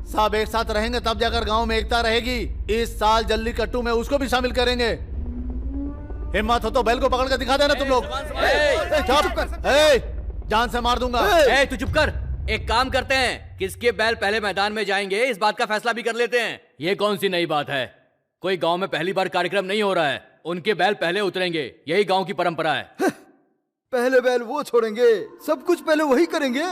Speaker 2: सब एक साथ रहेंगे तब जाकर गांव में एकता रहेगी। इस साल जल्लीकट्टू में उसको भी शामिल करेंगे। हिम्मत हो तो बैल को पकड़ कर दिखा देना तुम लोग। जान से मार दूंगा।
Speaker 7: तू चुप कर। एक काम करते हैं, किसके बैल पहले मैदान में जाएंगे इस बात का फैसला भी कर लेते हैं। ये कौन सी नई बात है? कोई गांव में पहली बार कार्यक्रम नहीं हो रहा है, उनके बैल पहले उतरेंगे, यही गांव की परंपरा है।
Speaker 1: पहले बैल वो छोड़ेंगे, सब कुछ पहले वही करेंगे,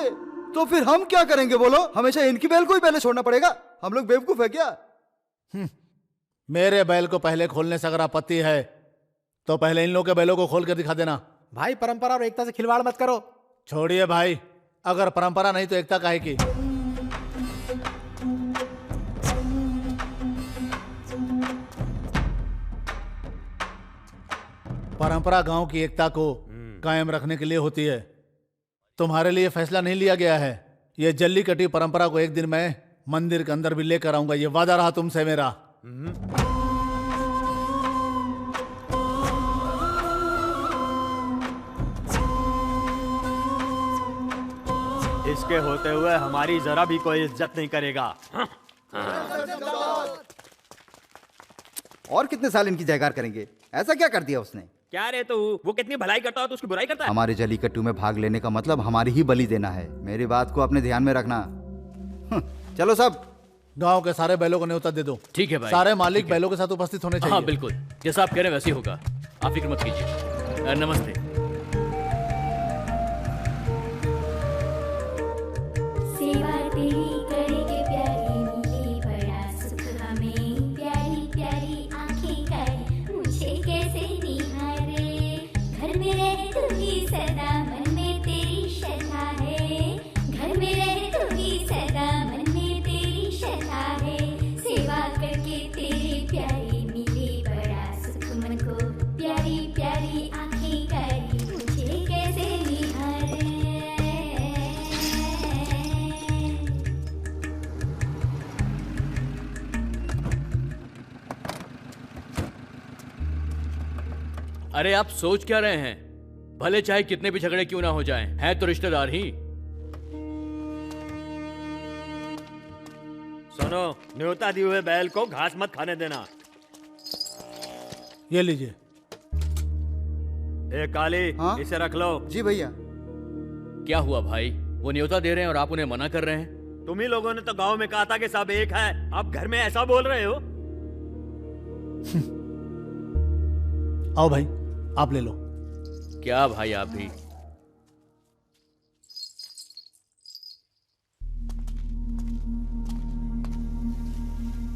Speaker 1: तो फिर हम क्या करेंगे बोलो? हमेशा इनकी बैल को ही पहले छोड़ना पड़ेगा? हम लोग बेवकूफ है क्या?
Speaker 2: मेरे बैल को पहले खोलने से अगर आपत्ति है तो पहले इन लोगों के बैलों को खोल कर दिखा देना।
Speaker 10: भाई, परंपरा और एकता से खिलवाड़ मत करो।
Speaker 2: छोड़िए भाई, अगर परंपरा नहीं तो एकता काहे की? परंपरा गांव की एकता को कायम रखने के लिए होती है। तुम्हारे लिए फैसला नहीं लिया गया है। ये जल्लीकट्टी परंपरा को एक दिन मैं मंदिर के अंदर भी लेकर आऊंगा, ये वादा रहा तुमसे मेरा।
Speaker 14: इसके होते हुए हमारी जरा भी कोई इज्जत नहीं करेगा।
Speaker 1: और कितने साल इनकी जयकार करेंगे? ऐसा क्या कर दिया उसने?
Speaker 14: क्या रे तू, वो कितनी भलाई करता हो तो उसकी बुराई करता है?
Speaker 1: हमारे जलीकट्टू में भाग लेने का मतलब हमारी ही बलि देना है। मेरी बात को अपने ध्यान में रखना। चलो सब,
Speaker 2: गांव के सारे बैलों को न्योता दे दो।
Speaker 7: ठीक है भाई।
Speaker 2: सारे मालिक बैलों के साथ उपस्थित होने चाहिए।
Speaker 7: हाँ बिल्कुल, जैसा आप कह रहे हैं वैसे ही होगा, आप फिक्र मत कीजिए। नमस्ते।
Speaker 15: सेवा तेरी करेंगे प्यारी, मिली बड़ा सुख हमें, प्यारी प्यारी आंखें कर मुझे कैसे निहारे, घर में रह तू ही सदा, मन में तेरी श्रद्धा है,
Speaker 7: अरे आप सोच क्या रहे हैं? भले चाहे कितने भी झगड़े क्यों ना हो जाएं, हैं तो रिश्तेदार ही।
Speaker 14: सुनो, न्योता दिए हुए बैल को घास मत खाने देना।
Speaker 2: ये लीजिए।
Speaker 14: ए काली, इसे रख लो।
Speaker 1: जी भैया।
Speaker 7: क्या हुआ भाई? वो न्योता दे रहे हैं और आप उन्हें मना कर रहे हैं?
Speaker 14: तुम ही लोगों ने तो गांव में कहा था कि सब एक है, अब घर में ऐसा बोल रहे हो?
Speaker 2: आओ भाई, आप ले लो।
Speaker 7: क्या भाई आप भी?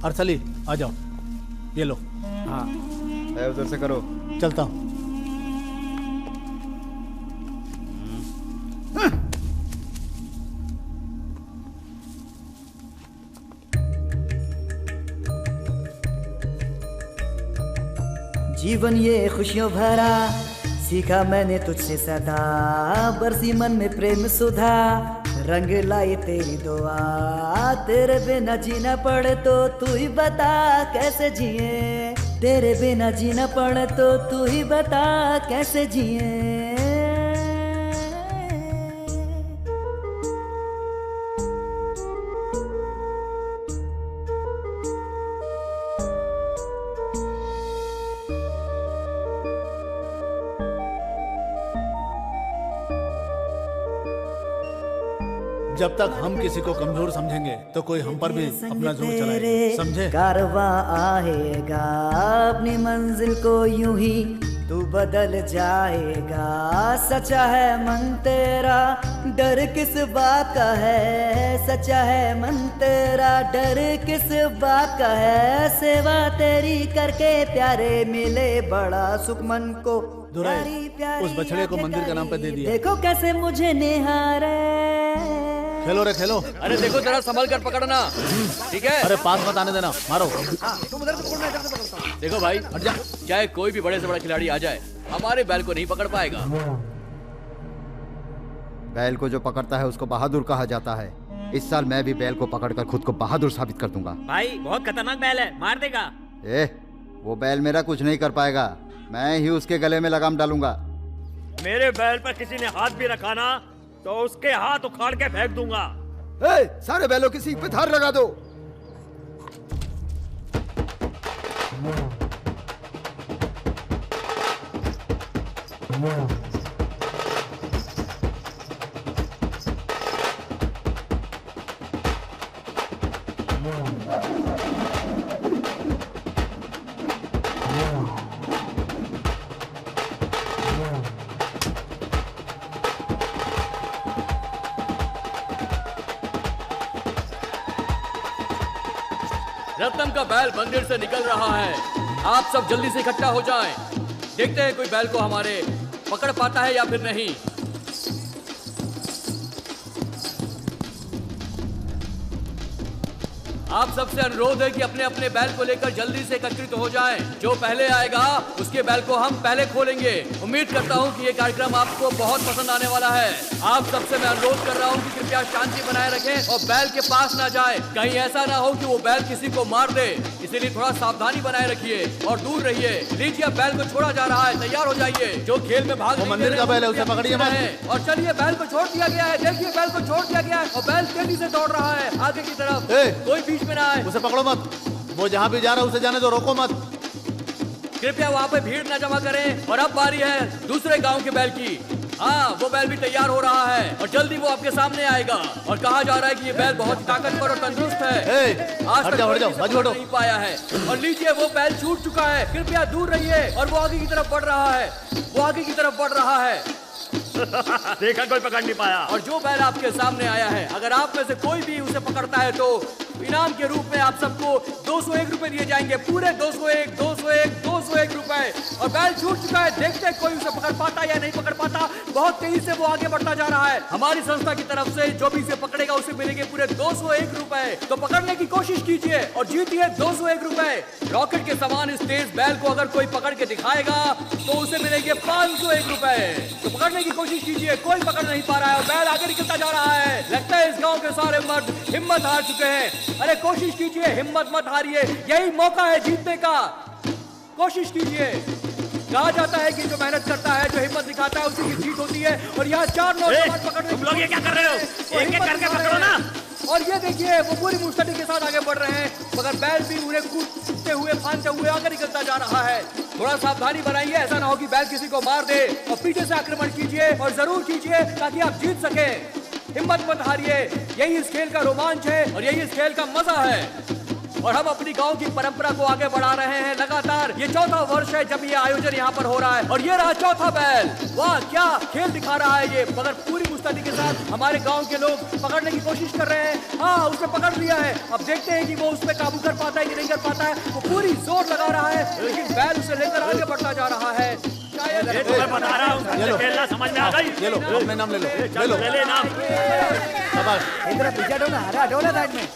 Speaker 2: अरसली आ जाओ, ये लो।
Speaker 1: हाँ उधर से करो।
Speaker 2: चलता हूँ।
Speaker 5: जीवन ये खुशियों भरा, सीखा मैंने तुझसे सदा, बरसी मन में प्रेम सुधा, रंग लाई तेरी दुआ, तेरे बिना जीना पड़े तो तू ही बता कैसे जिए, तेरे बिना जीना पड़े तो तू ही बता कैसे जिए।
Speaker 2: जब तक हम किसी को कमजोर समझेंगे तो कोई हम पर भी अपना जोर चलाएगा, समझे?
Speaker 5: कारवा आएगा अपनी मंजिल को यूं ही तू बदल जाएगा, सच्चा है मन तेरा डर किस बात का है, सच्चा है मन तेरा डर किस बात का है, सेवा तेरी करके प्यारे मिले बड़ा सुख मन को।
Speaker 2: उस बछड़े को मंदिर का नाम पे दे दिया।
Speaker 5: देखो कैसे मुझे निहारे।
Speaker 2: खेलो रे खेलो।
Speaker 7: अरे देखो जरा संभल कर पकड़ना, ठीक है?
Speaker 2: अरे पास मत आने देना, मारो।
Speaker 7: तुम उधर से पकड़ना, इधर से पकड़ता। देखो भाई, हट जा। चाहे कोई भी बड़े से बड़ा खिलाड़ी आ जाए, हमारे बैल को नहीं पकड़ पाएगा।
Speaker 1: बैल को जो पकड़ता है उसको बहादुर कहा जाता है। इस साल मैं भी बैल को पकड़कर खुद को बहादुर साबित कर दूंगा।
Speaker 14: भाई बहुत खतरनाक बैल है, मार देगा।
Speaker 1: वो बैल मेरा कुछ नहीं कर पाएगा, मैं ही उसके गले में लगाम डालूंगा।
Speaker 14: मेरे बैल पर किसी ने हाथ भी रखा ना तो उसके हाथ उखाड़ के फेंक दूंगा।
Speaker 1: सारे बैलों की सींग पे धार लगा दो।
Speaker 7: रत्नम का बैल मंदिर से निकल रहा है, आप सब जल्दी से इकट्ठा हो जाएं। देखते हैं कोई बैल को हमारे पकड़ पाता है या फिर नहीं। आप सबसे अनुरोध है कि अपने अपने बैल को लेकर जल्दी से एकत्रित हो जाएं। जो पहले आएगा उसके बैल को हम पहले खोलेंगे। उम्मीद करता हूं कि ये कार्यक्रम आपको बहुत पसंद आने वाला है। आप सबसे मैं अनुरोध कर रहा हूं कि कृपया शांति बनाए रखें और बैल के पास ना जाएं। कहीं ऐसा ना हो कि वो बैल किसी को मार दे, इसीलिए थोड़ा सावधानी बनाए रखिए और दूर रहिए। लीजिए, बैल को छोड़ा जा रहा है, तैयार हो जाइए। जो खेल में भाग
Speaker 2: मंदिर का बैल है, उसे पकड़िए मत।
Speaker 7: और चलिए, बैल को छोड़ दिया गया है। देखिए, बैल को छोड़ दिया गया है और बैल तेजी से दौड़ रहा है आगे की तरफ। कोई बीच में ना आए।
Speaker 2: उसे पकड़ो मत, वो जहाँ भी जा रहा है उसे जाने दो, रोको मत।
Speaker 7: कृपया वहाँ पे भीड़ न जमा करें। और अब बारी है दूसरे गांव के बैल की। हाँ, वो बैल भी तैयार हो रहा है और जल्दी वो आपके सामने आएगा। और कहा जा रहा है कि ये बैल बहुत ताकतवर और तंदुरुस्त है। आज तक नहीं पाया है। और लीजिए, वो बैल छूट चुका है। कृपया दूर रहिए। और वो आगे की तरफ बढ़ रहा है, वो आगे की तरफ बढ़ रहा है।
Speaker 14: देखा, कोई पकड़ नहीं पाया।
Speaker 7: और जो बैल आपके सामने आया है, अगर आप में से कोई भी उसे पकड़ता है तो इनाम के रूप में आप सबको 201 रुपए दिए जाएंगे। पूरे 201 रुपए। और बैल छूट चुका है। देखते हैं कोई उसे पकड़ पाता या नहीं पकड़ पाता। बहुत तेजी से वो आगे बढ़ता जा रहा है। हमारी संस्था की तरफ से जो भी इसे पकड़ेगा उसे मिलेंगे पूरे 201 रुपए। तो पकड़ने की कोशिश कीजिए और जीतिए 201 रुपए। रॉकेट के समान इस तेज बैल को अगर कोई पकड़ के दिखाएगा तो उसे मिलेंगे 501 रुपए। तो पकड़ने की कोशिश कीजिए। कोई पकड़ नहीं पा रहा है और बैल आगे निकलता जा रहा है। लगता है इस गांव के सारे मर्द हिम्मत हार चुके हैं। अरे कोशिश कीजिए, हिम्मत मत हारिए। यही मौका है जीतने का। कोशिश कीजिए। कहा जाता है कि जो मेहनत करता है, जो हिम्मत दिखाता है, उसी की जीत होती है। और यहाँ 4 नौजवान पकड़ने,
Speaker 14: तुम लोग ये क्या कर रहे हो? एक एक करके पकड़ो ना।
Speaker 7: और ये देखिए वो पूरी मुस्तैदी के साथ आगे बढ़ रहे हैं, मगर बैल भी उन्हें कूदते हुए, फांदते हुए आगे निकलता जा रहा है। थोड़ा सावधानी बनाइए, ऐसा ना हो कि बैल किसी को मार दे। और पीछे से आक्रमण कीजिए और जरूर कीजिए ताकि आप जीत सके। हिम्मत मत हारिए, यही इस खेल का रोमांच है और यही इस खेल का मजा है। और हम अपनी गांव की परंपरा को आगे बढ़ा रहे हैं लगातार। ये 4था वर्ष है जब ये आयोजन यहाँ पर हो रहा है और ये रहा 4था बैल। वाह क्या खेल दिखा रहा है ये, मगर पूरी मुस्तैदी के साथ हमारे गांव के लोग पकड़ने की कोशिश कर रहे हैं। हाँ, उसने पकड़ लिया है। अब देखते हैं कि वो उस पर काबू कर पाता है कि नहीं कर पाता है। वो पूरी जोर लगा रहा है, लेकिन बैल उसे लेकर आगे बढ़ता जा रहा है। शायद
Speaker 14: ये तो मैं बता रहा हूँ, खेलना समझ में आ गई।
Speaker 2: ये लो, अपने नाम ले लो, ले लो।
Speaker 14: ले नाम।
Speaker 12: इधर पीछे हटो ना, हटो ना साइड में।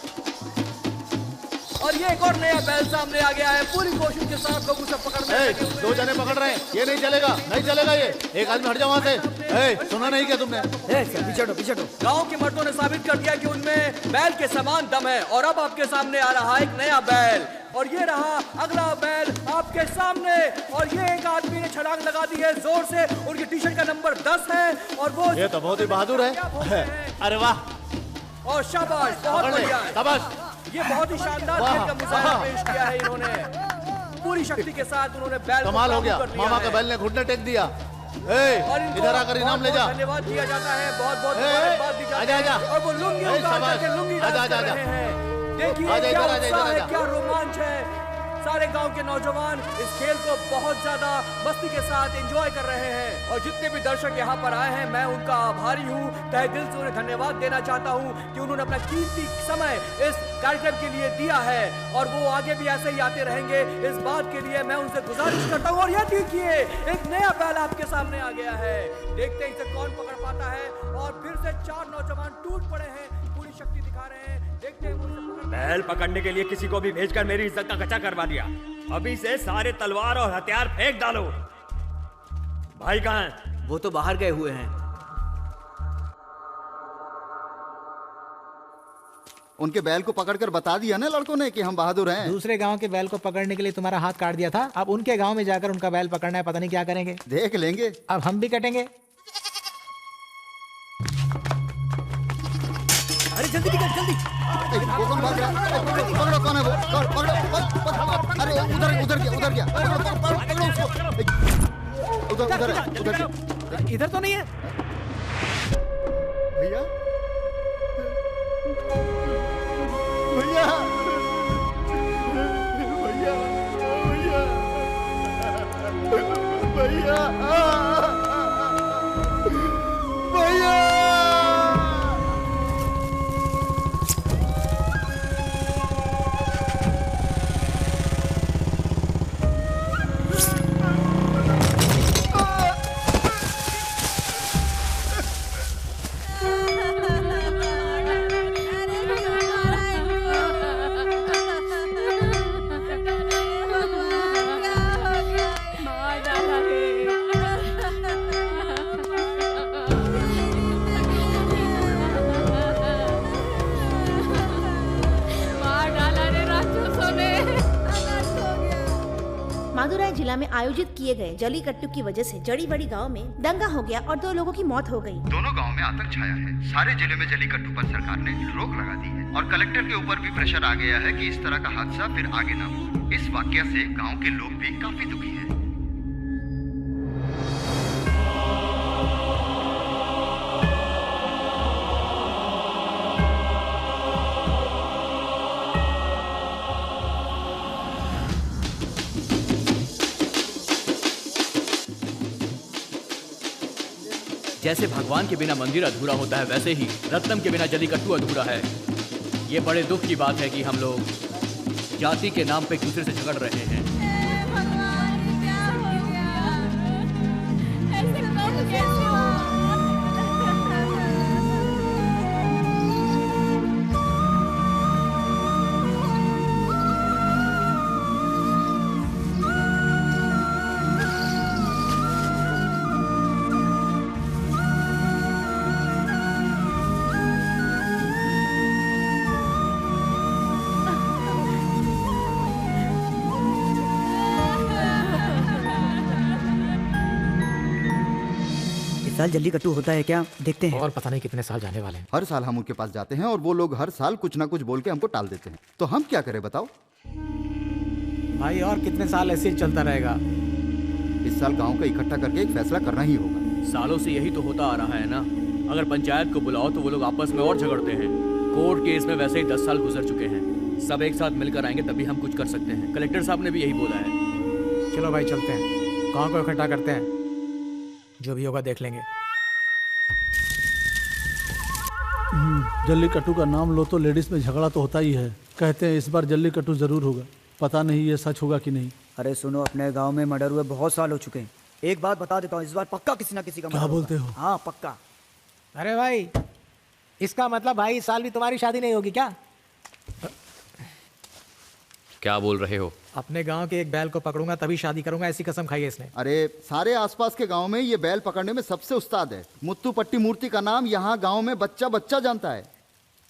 Speaker 7: और ये एक और नया बैल सामने आ गया है। पूरी कोशिश के साथ लोग उसे पकड़ने लगे हुए हैं।
Speaker 2: 2 जने पकड़ रहे हैं, ये नहीं चलेगा, नहीं चलेगा ये। एक आदमी हट जाओ वहाँ से। सुना नहीं क्या तुमने?
Speaker 12: पीछे हटो।
Speaker 7: गांव के मर्दों ने साबित कर दिया कि उनमें बैल के समान दम है। और अब आपके सामने आ रहा है एक नया बैल। और ये रहा अगला बैल आपके सामने। और ये एक आदमी ने छलांग लगा दी है जोर से। उनकी टी शर्ट का नंबर 10 है और वो
Speaker 2: ये तो बहुत ही बहादुर है। अरे वाह,
Speaker 7: और शाबाश, बहुत बढ़िया,
Speaker 2: शाबाश।
Speaker 7: ये बहुत ही शानदार खेल का मुजाहरा पेश किया है इन्होंने। पूरी शक्ति के साथ उन्होंने बैल को
Speaker 2: कमाल हो गया।
Speaker 7: काबू कर लिया
Speaker 2: मामा
Speaker 7: है।
Speaker 2: के बैल ने घुटने टेक दिया।
Speaker 7: और इनको
Speaker 2: इधर आकर इनाम ले जा।
Speaker 7: धन्यवाद दिया जाता है, बहुत बहुत मुबारकबाद दी जाती है। और वो लुंगी उतार करके लुंगी डांस कर रहे हैं। देखिए क्या उत्साह है, क्या रोमांच है। सारे गांव के नौजवान इस खेल को बहुत ज्यादा मस्ती के साथ एंजॉय कर रहे हैं। और जितने भी दर्शक यहाँ पर आए हैं, मैं उनका आभारी हूँ। तहे दिल से उन्हें धन्यवाद देना चाहता हूँ कि उन्होंने अपना कीमती समय इस कार्यक्रम के लिए दिया है। और वो आगे भी ऐसे ही आते रहेंगे। इस बात के लिए मैं उनसे गुजारिश करता हूँ। और यह देखिए एक नया बैल आपके सामने आ गया है। देखते हैं इसे कौन पकड़ पाता है। और फिर से 4 नौजवान टूट पड़े हैं, पूरी शक्ति दिखा रहे हैं। देखते हैं
Speaker 14: बैल पकड़ने के लिए किसी को भी भेजकर मेरी इज्जत का कच्चा करवा दिया। अभी से सारे तलवार और हथियार फेंक डालो। भाई कहाँ हैं?
Speaker 7: वो तो बाहर गए हुए हैं।
Speaker 1: उनके बैल को पकड़कर बता दिया ना लड़कों ने कि हम बहादुर हैं।
Speaker 10: दूसरे गांव के बैल को पकड़ने के लिए तुम्हारा हाथ काट दिया था। अब उनके गांव में जाकर उनका बैल पकड़ना है, पता नहीं क्या करेंगे।
Speaker 1: देख लेंगे।
Speaker 10: अब हम भी कटेंगे।
Speaker 12: अरे जल्दी निकल, जल्दी।
Speaker 1: वो कौन भाग रहा है? पकड़ो, कौन है वो? पकड़ो। अरे उधर गया। पकड़ो उसको। उधर
Speaker 12: इधर तो नहीं है
Speaker 1: भैया।
Speaker 9: मादुराई जिला में आयोजित किए गए जलीकट्टू की वजह से जड़ी बड़ी गांव में दंगा हो गया और 2 लोगों की मौत हो गई।
Speaker 1: दोनों गांव में आतंक छाया है। सारे जिले में जलीकट्टू पर सरकार ने रोक लगा दी है और कलेक्टर के ऊपर भी प्रेशर आ गया है कि इस तरह का हादसा फिर आगे न हो। इस वाकया से गांव के लोग भी काफी दुखी हैं।
Speaker 7: जैसे भगवान के बिना मंदिर अधूरा होता है, वैसे ही रत्नम के बिना जलीकट्टू अधूरा है। ये बड़े दुख की बात है कि हम लोग जाति के नाम पे एक दूसरे से झगड़ रहे हैं।
Speaker 12: साल जल्लीकट्टू होता है क्या? देखते हैं।
Speaker 10: और पता नहीं कितने साल जाने वाले हैं।
Speaker 1: हर साल हम उनके पास जाते हैं और वो लोग हर साल कुछ ना कुछ बोल के हमको टाल देते हैं, तो हम क्या करें बताओ?
Speaker 10: भाई और कितने साल ऐसे ही चलता रहेगा?
Speaker 1: इस साल गांव को इकट्ठा करके एक फैसला करना ही होगा।
Speaker 7: सालों से यही तो होता आ रहा है ना। अगर पंचायत को बुलाओ तो वो लोग आपस में और झगड़ते हैं। कोर्ट केस में वैसे ही 10 साल गुजर चुके हैं। सब एक साथ मिलकर आएंगे तभी हम कुछ कर सकते हैं। कलेक्टर साहब ने भी यही बोला है।
Speaker 10: चलो भाई चलते हैं, गांव को इकट्ठा करते हैं, जो भी होगा देख लेंगे।
Speaker 2: जल्लीकट्टू का नाम लो तो लेडीज में झगड़ा तो होता ही है। कहते हैं इस बार जल्लीकट्टू जरूर होगा, पता नहीं ये सच होगा कि नहीं।
Speaker 12: अरे सुनो, अपने गांव में मर्डर हुए बहुत साल हो चुके हैं। एक बात बता देता हूँ, इस बार पक्का किसी ना किसी का
Speaker 2: क्या बोलते हो?
Speaker 12: हाँ पक्का।
Speaker 10: अरे भाई, इसका मतलब भाई इस साल भी तुम्हारी शादी नहीं होगी क्या?
Speaker 11: क्या बोल रहे हो?
Speaker 10: अपने गांव के एक बैल को पकड़ूंगा तभी शादी करूंगा, ऐसी कसम खाई है इसने।
Speaker 1: अरे सारे आसपास के गांव में ये बैल पकड़ने में सबसे उस्ताद है। मुत्तू पट्टी मूर्ति का नाम यहाँ गांव में बच्चा बच्चा जानता है।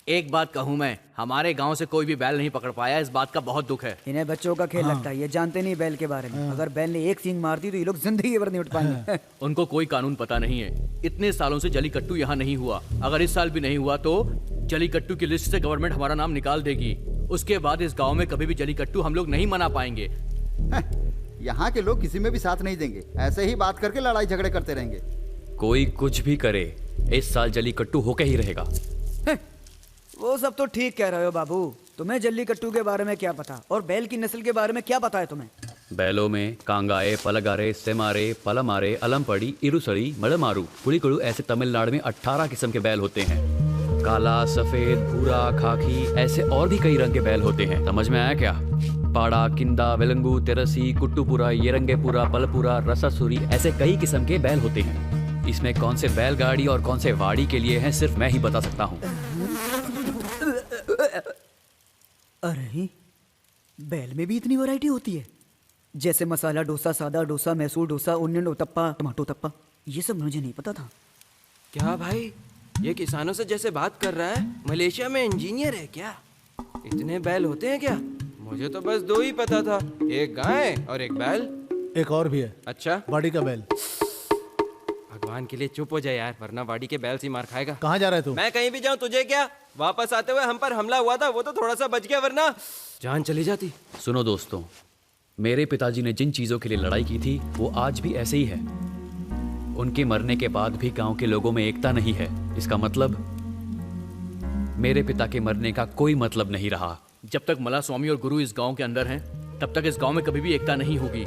Speaker 7: एक बात कहूँ मैं, हमारे गांव से कोई भी बैल नहीं पकड़ पाया, इस बात का बहुत दुख है।
Speaker 12: इन्हें बच्चों का खेल लगता है, ये जानते नहीं बैल के बारे में। अगर बैल ने एक सींग मार दी तो ये लोग जिंदगी भर नहीं उठ पाएंगे।
Speaker 7: उनको कोई कानून पता नहीं है। इतने सालों से जलीकट्टू यहाँ नहीं हुआ। अगर इस साल भी नहीं हुआ तो जलीकट्टू की लिस्ट से गवर्नमेंट हमारा नाम निकाल देगी। उसके बाद इस गांव में कभी भी जलीकट्टू हम लोग नहीं मना पाएंगे।
Speaker 1: यहाँ के लोग किसी में भी साथ नहीं देंगे, ऐसे ही बात करके लड़ाई झगड़े करते रहेंगे।
Speaker 11: कोई कुछ भी करे, इस साल जलीकट्टू होके ही रहेगा।
Speaker 12: वो सब तो ठीक कह रहे हो बाबू, तुम्हें जल्लीकट्टू के बारे में क्या पता, और बैल की नस्ल के बारे में क्या पता है तुम्हें?
Speaker 11: बैलों में कांगाए, पलगारे, सेमारे, पलमारे, अलमपड़ी, इरुसड़ी, मड़मारू, पुड़ीकड़ू ऐसे तमिलनाडु में 18 किस्म के बैल होते हैं। काला, सफेद, भूरा, खाकी ऐसे और भी कई रंग के बैल होते हैं। समझ में आया क्या? पाड़ा, किंदा, वेलंगू, तेरसी, कुट्टूपुरा, येरंगेपुरा, पलपुरा, रसासुरी ऐसे कई किस्म के बैल होते हैं। इसमें कौन से बैलगाड़ी और कौन से वाड़ी के लिए हैं सिर्फ मैं ही बता सकता हूँ।
Speaker 12: अरे बैल में भी इतनी वैरायटी होती है? जैसे मसाला डोसा, सादा डोसा, मैसूर डोसा, ओनियन उत्तप्पा, टमाटो उत्तप्पा, ये सब मुझे नहीं पता था।
Speaker 4: क्या भाई, ये किसानों से जैसे बात कर रहा है? मलेशिया में इंजीनियर है क्या? इतने बैल होते हैं क्या? मुझे तो बस 2 ही पता था, एक गाय और एक बैल।
Speaker 2: एक और भी है।
Speaker 4: अच्छा,
Speaker 2: बाड़ी का बैल।
Speaker 4: भगवान के लिए चुप हो जाए यार, वरना बाड़ी के बैल से मार खाएगा।
Speaker 2: कहाँ जा रहा है तू?
Speaker 4: मैं कहीं भी जाऊँ तुझे क्या? वापस आते हुए हम पर हमला हुआ था, वो तो थोड़ा सा बच गया, वरना जान चली जाती।
Speaker 11: सुनो दोस्तों, मेरे पिताजी ने जिन चीजों के लिए लड़ाई की थी वो आज भी ऐसे ही है। उनके मरने के बाद भी गांव के लोगों में एकता नहीं है। इसका मतलब मेरे पिता के मरने का कोई मतलब नहीं रहा।
Speaker 7: जब तक मला स्वामी और गुरु इस गांव के अंदर हैं, तब तक इस गांव में कभी भी एकता नहीं होगी।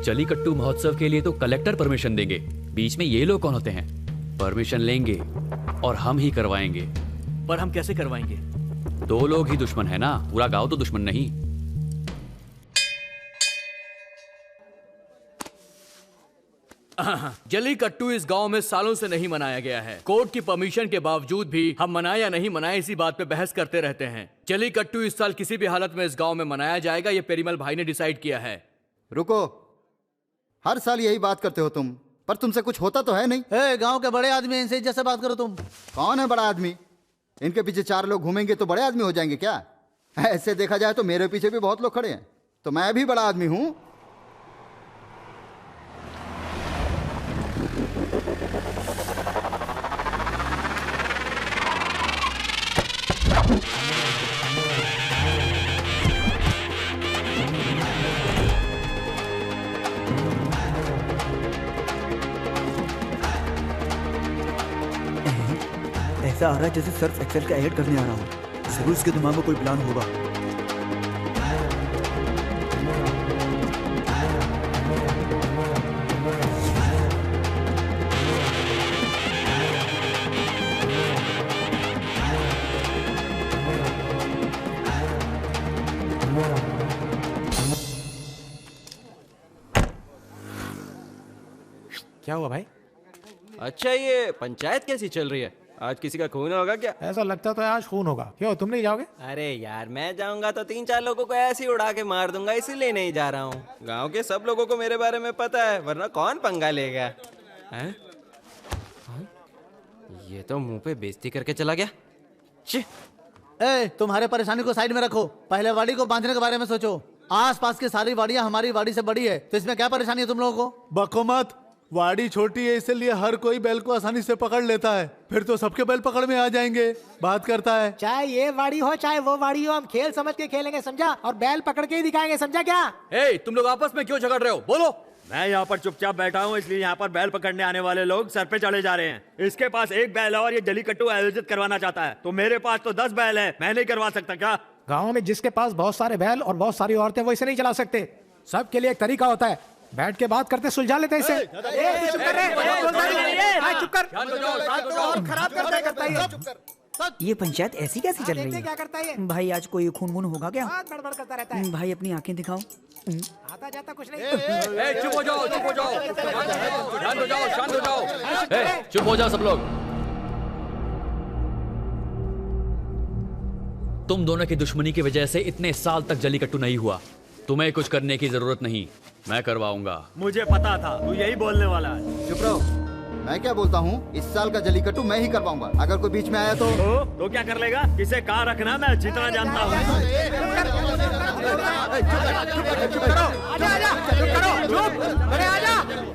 Speaker 11: जलीकट्टू महोत्सव के लिए तो कलेक्टर परमिशन देंगे, बीच में ये लोग कौन होते हैं? परमिशन लेंगे और हम ही करवाएंगे।
Speaker 7: पर हम कैसे करवाएंगे?
Speaker 11: 2 लोग ही दुश्मन है ना, पूरा गांव तो दुश्मन नहीं।
Speaker 7: जलीकट्टू इस गांव में सालों से नहीं मनाया गया है। कोर्ट की परमिशन के बावजूद भी हम मनाए या नहीं मनाए इसी बात पे बहस करते रहते हैं। जलीकट्टू इस साल किसी भी हालत में इस गांव में मनाया जाएगा, ये पेरीमल भाई ने डिसाइड किया है।
Speaker 1: रुको, हर साल यही बात करते हो तुम, पर तुमसे कुछ होता तो है नहीं।
Speaker 2: गांव के बड़े आदमी हैं, इनसे जैसे बात करो तुम।
Speaker 1: कौन है बड़ा आदमी? इनके पीछे 4 लोग घूमेंगे तो बड़े आदमी हो जाएंगे क्या? ऐसे देखा जाए तो मेरे पीछे भी बहुत लोग खड़े हैं, तो मैं भी बड़ा आदमी हूं।
Speaker 12: ऐसा आ रहा है जैसे सर्फ एक्सेल का ऐड करने आ रहा हूँ। जरूर इसके दिमाग में कोई प्लान होगा।
Speaker 10: क्या हुआ भाई?
Speaker 4: अच्छा, ये पंचायत कैसी चल रही है? आज किसी का खून होगा क्या?
Speaker 10: ऐसा लगता तो है आज खून होगा। क्यों, तुम नहीं जाओगे?
Speaker 4: अरे यार, मैं जाऊंगा तो 3-4 लोगों को ऐसे ही उड़ा के मार दूंगा, इसीलिए नहीं जा रहा हूँ। गांव के सब लोगों को मेरे बारे में पता है, वरना कौन पंगा लेगा? हैं? ये तो मुंह पे बेइज्जती करके चला गया।
Speaker 2: तुम्हारे परेशानी को साइड में रखो, पहले वाड़ी को बांधने के बारे में सोचो। आस पास की सारी वाड़ियाँ हमारी वाड़ी से बड़ी है, तो इसमें क्या परेशानी है तुम लोगों को? बको मत, वाड़ी छोटी है इसलिए हर कोई बैल को आसानी से पकड़ लेता है, फिर तो सबके बैल पकड़ में आ जाएंगे। बात करता है।
Speaker 10: चाहे ये वाड़ी हो चाहे वो वाड़ी हो, हम खेल समझ के खेलेंगे, समझा? और बैल पकड़ के ही दिखाएंगे, समझा क्या?
Speaker 7: तुम लोग आपस में क्यों झगड़ रहे हो? बोलो।
Speaker 14: मैं यहाँ पर चुपचाप बैठा हूँ, इसलिए यहाँ पर बैल पकड़ने आने वाले लोग सर पे चढ़े जा रहे हैं। इसके पास एक बैल है और ये जलीकट्टू आयोजित करवाना चाहता है, तो मेरे पास तो 10 बैल है, मैं नहीं करवा सकता क्या?
Speaker 10: गाँव में जिसके पास बहुत सारे बैल और बहुत सारी औरतें, वो इसे नहीं चला सकते। सबके लिए एक तरीका होता है, बैठ के बात करते सुलझा लेते हैं इसे। खराब करता है।
Speaker 12: ये पंचायत ऐसी कैसी चल रही है?
Speaker 10: क्या करता है?
Speaker 12: भाई आज कोई खून वून होगा क्या?
Speaker 10: गड़बड़ करता रहता है।
Speaker 12: भाई अपनी आंखें दिखाओ।
Speaker 10: आता जाता कुछ नहीं।
Speaker 7: चुप हो जाओ, चुप हो जाओ, शांत हो जाओ, शांत हो जाओ। चुप हो जाओ सब लोग। तुम दोनों की दुश्मनी की वजह से इतने साल तक जलीकट्टू नहीं हुआ। तुम्हें कुछ करने की जरूरत नहीं, मैं करवाऊंगा।
Speaker 14: मुझे पता था तू यही बोलने वाला है।
Speaker 1: चुप रहो, मैं क्या बोलता हूँ, इस साल का जलीकट्टू मैं ही करवाऊंगा। अगर कोई बीच में आया तो
Speaker 14: क्या कर लेगा? किसे कहाँ रखना मैं जितना जानता हूँ।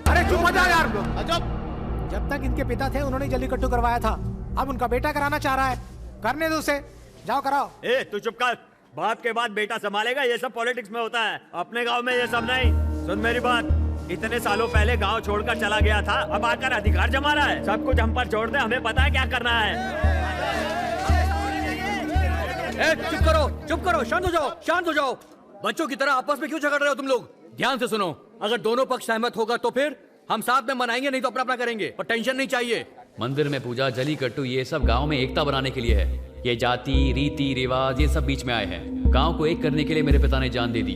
Speaker 10: अरे चुप हो जा यार। जब तक इनके पिता थे उन्होंने जलीकट्टू करवाया था, अब उनका बेटा कराना चाह रहा है, करने दो उसे, जाओ कराओ।
Speaker 14: तू चुप कर, बाप के बाद बेटा संभालेगा, ये सब पॉलिटिक्स में होता है, अपने गांव में ये सब नहीं। सुन मेरी बात, इतने सालों पहले गांव छोड़कर चला गया था, अब आकर अधिकार जमा रहा है। सब कुछ हम पर छोड़ दे, हमें पता है क्या करना है।
Speaker 7: चुप करो, शांत हो जाओ, शांत हो जाओ। बच्चों की तरह आपस में क्यों झगड़ रहे हो तुम लोग? ध्यान से सुनो, अगर दोनों पक्ष सहमत होगा तो फिर हम साथ में मनाएंगे, नहीं तो अपना अपना करेंगे, और टेंशन नहीं चाहिए। मंदिर में पूजा, जलीकट्टू, ये सब गांव में एकता बनाने के लिए है। ये जाति, रीति रिवाज ये सब बीच में आए हैं। गांव को एक करने के लिए मेरे पिता ने जान दे दी।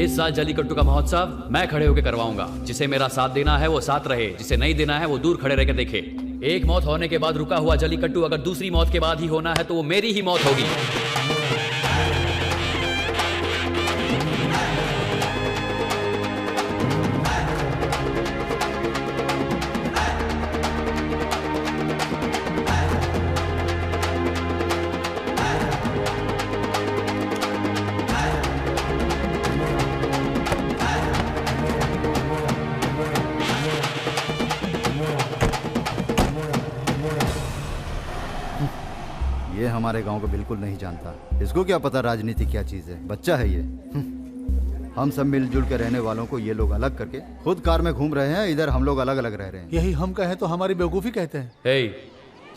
Speaker 7: इस साल जलीकट्टू का महोत्सव मैं खड़े होकर करवाऊंगा। जिसे मेरा साथ देना है वो साथ रहे, जिसे नहीं देना है वो दूर खड़े रहकर देखे। एक मौत होने के बाद रुका हुआ जलीकट्टू अगर दूसरी मौत के बाद ही होना है तो वो मेरी ही मौत होगी।
Speaker 1: ये हमारे गांव को बिल्कुल नहीं जानता, इसको क्या पता राजनीति क्या चीज है, बच्चा है ये। हम सब मिलजुल के रहने वालों को ये लोग अलग करके खुद कार में घूम रहे हैं, इधर हम लोग अलग अलग रह रहे हैं।
Speaker 2: यही हम कहें तो हमारी बेवकूफी कहते हैं।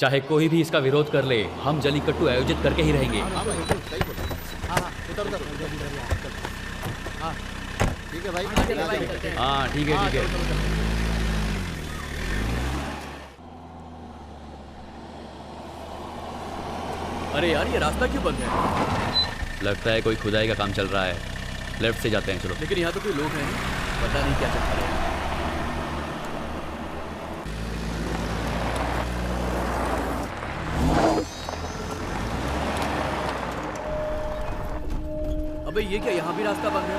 Speaker 11: चाहे कोई भी इसका विरोध कर ले, हम जलीकट्टू आयोजित करके ही रहेंगे।
Speaker 1: ठीक है भाई,
Speaker 11: हाँ ठीक है।
Speaker 7: अरे यार, ये रास्ता क्यों बंद है?
Speaker 11: लगता है कोई खुदाई का काम चल रहा है। लेफ्ट से जाते हैं, चलो।
Speaker 7: लेकिन यहाँ तो कोई लोग हैं, पता नहीं क्या चल रहा है। अबे ये क्या, यहाँ भी रास्ता बंद है?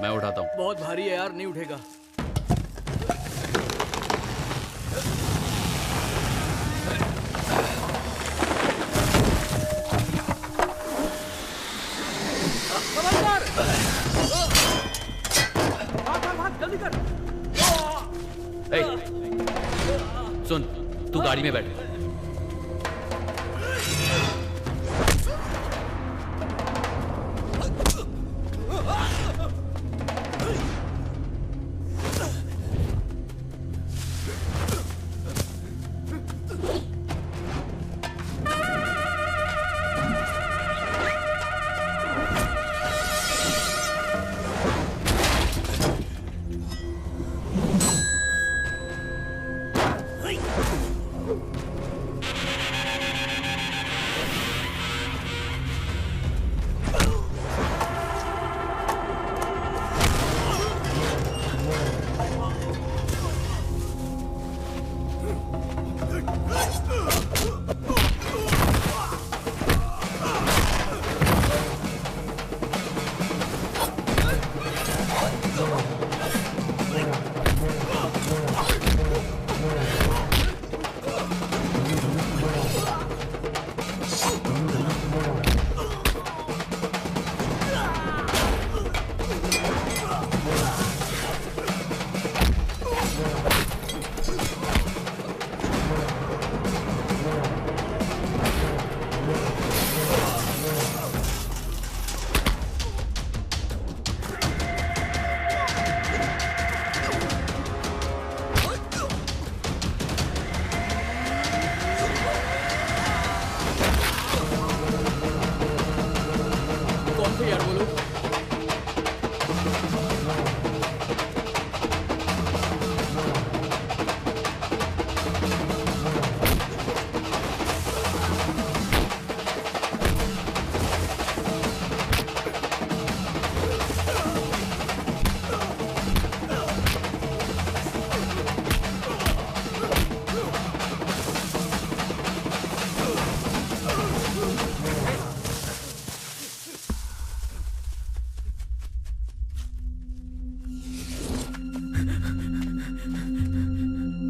Speaker 11: मैं उठाता हूँ।
Speaker 7: बहुत भारी है यार, नहीं उठेगा। जल्दी कर।
Speaker 11: सुन, तू गाड़ी में बैठ।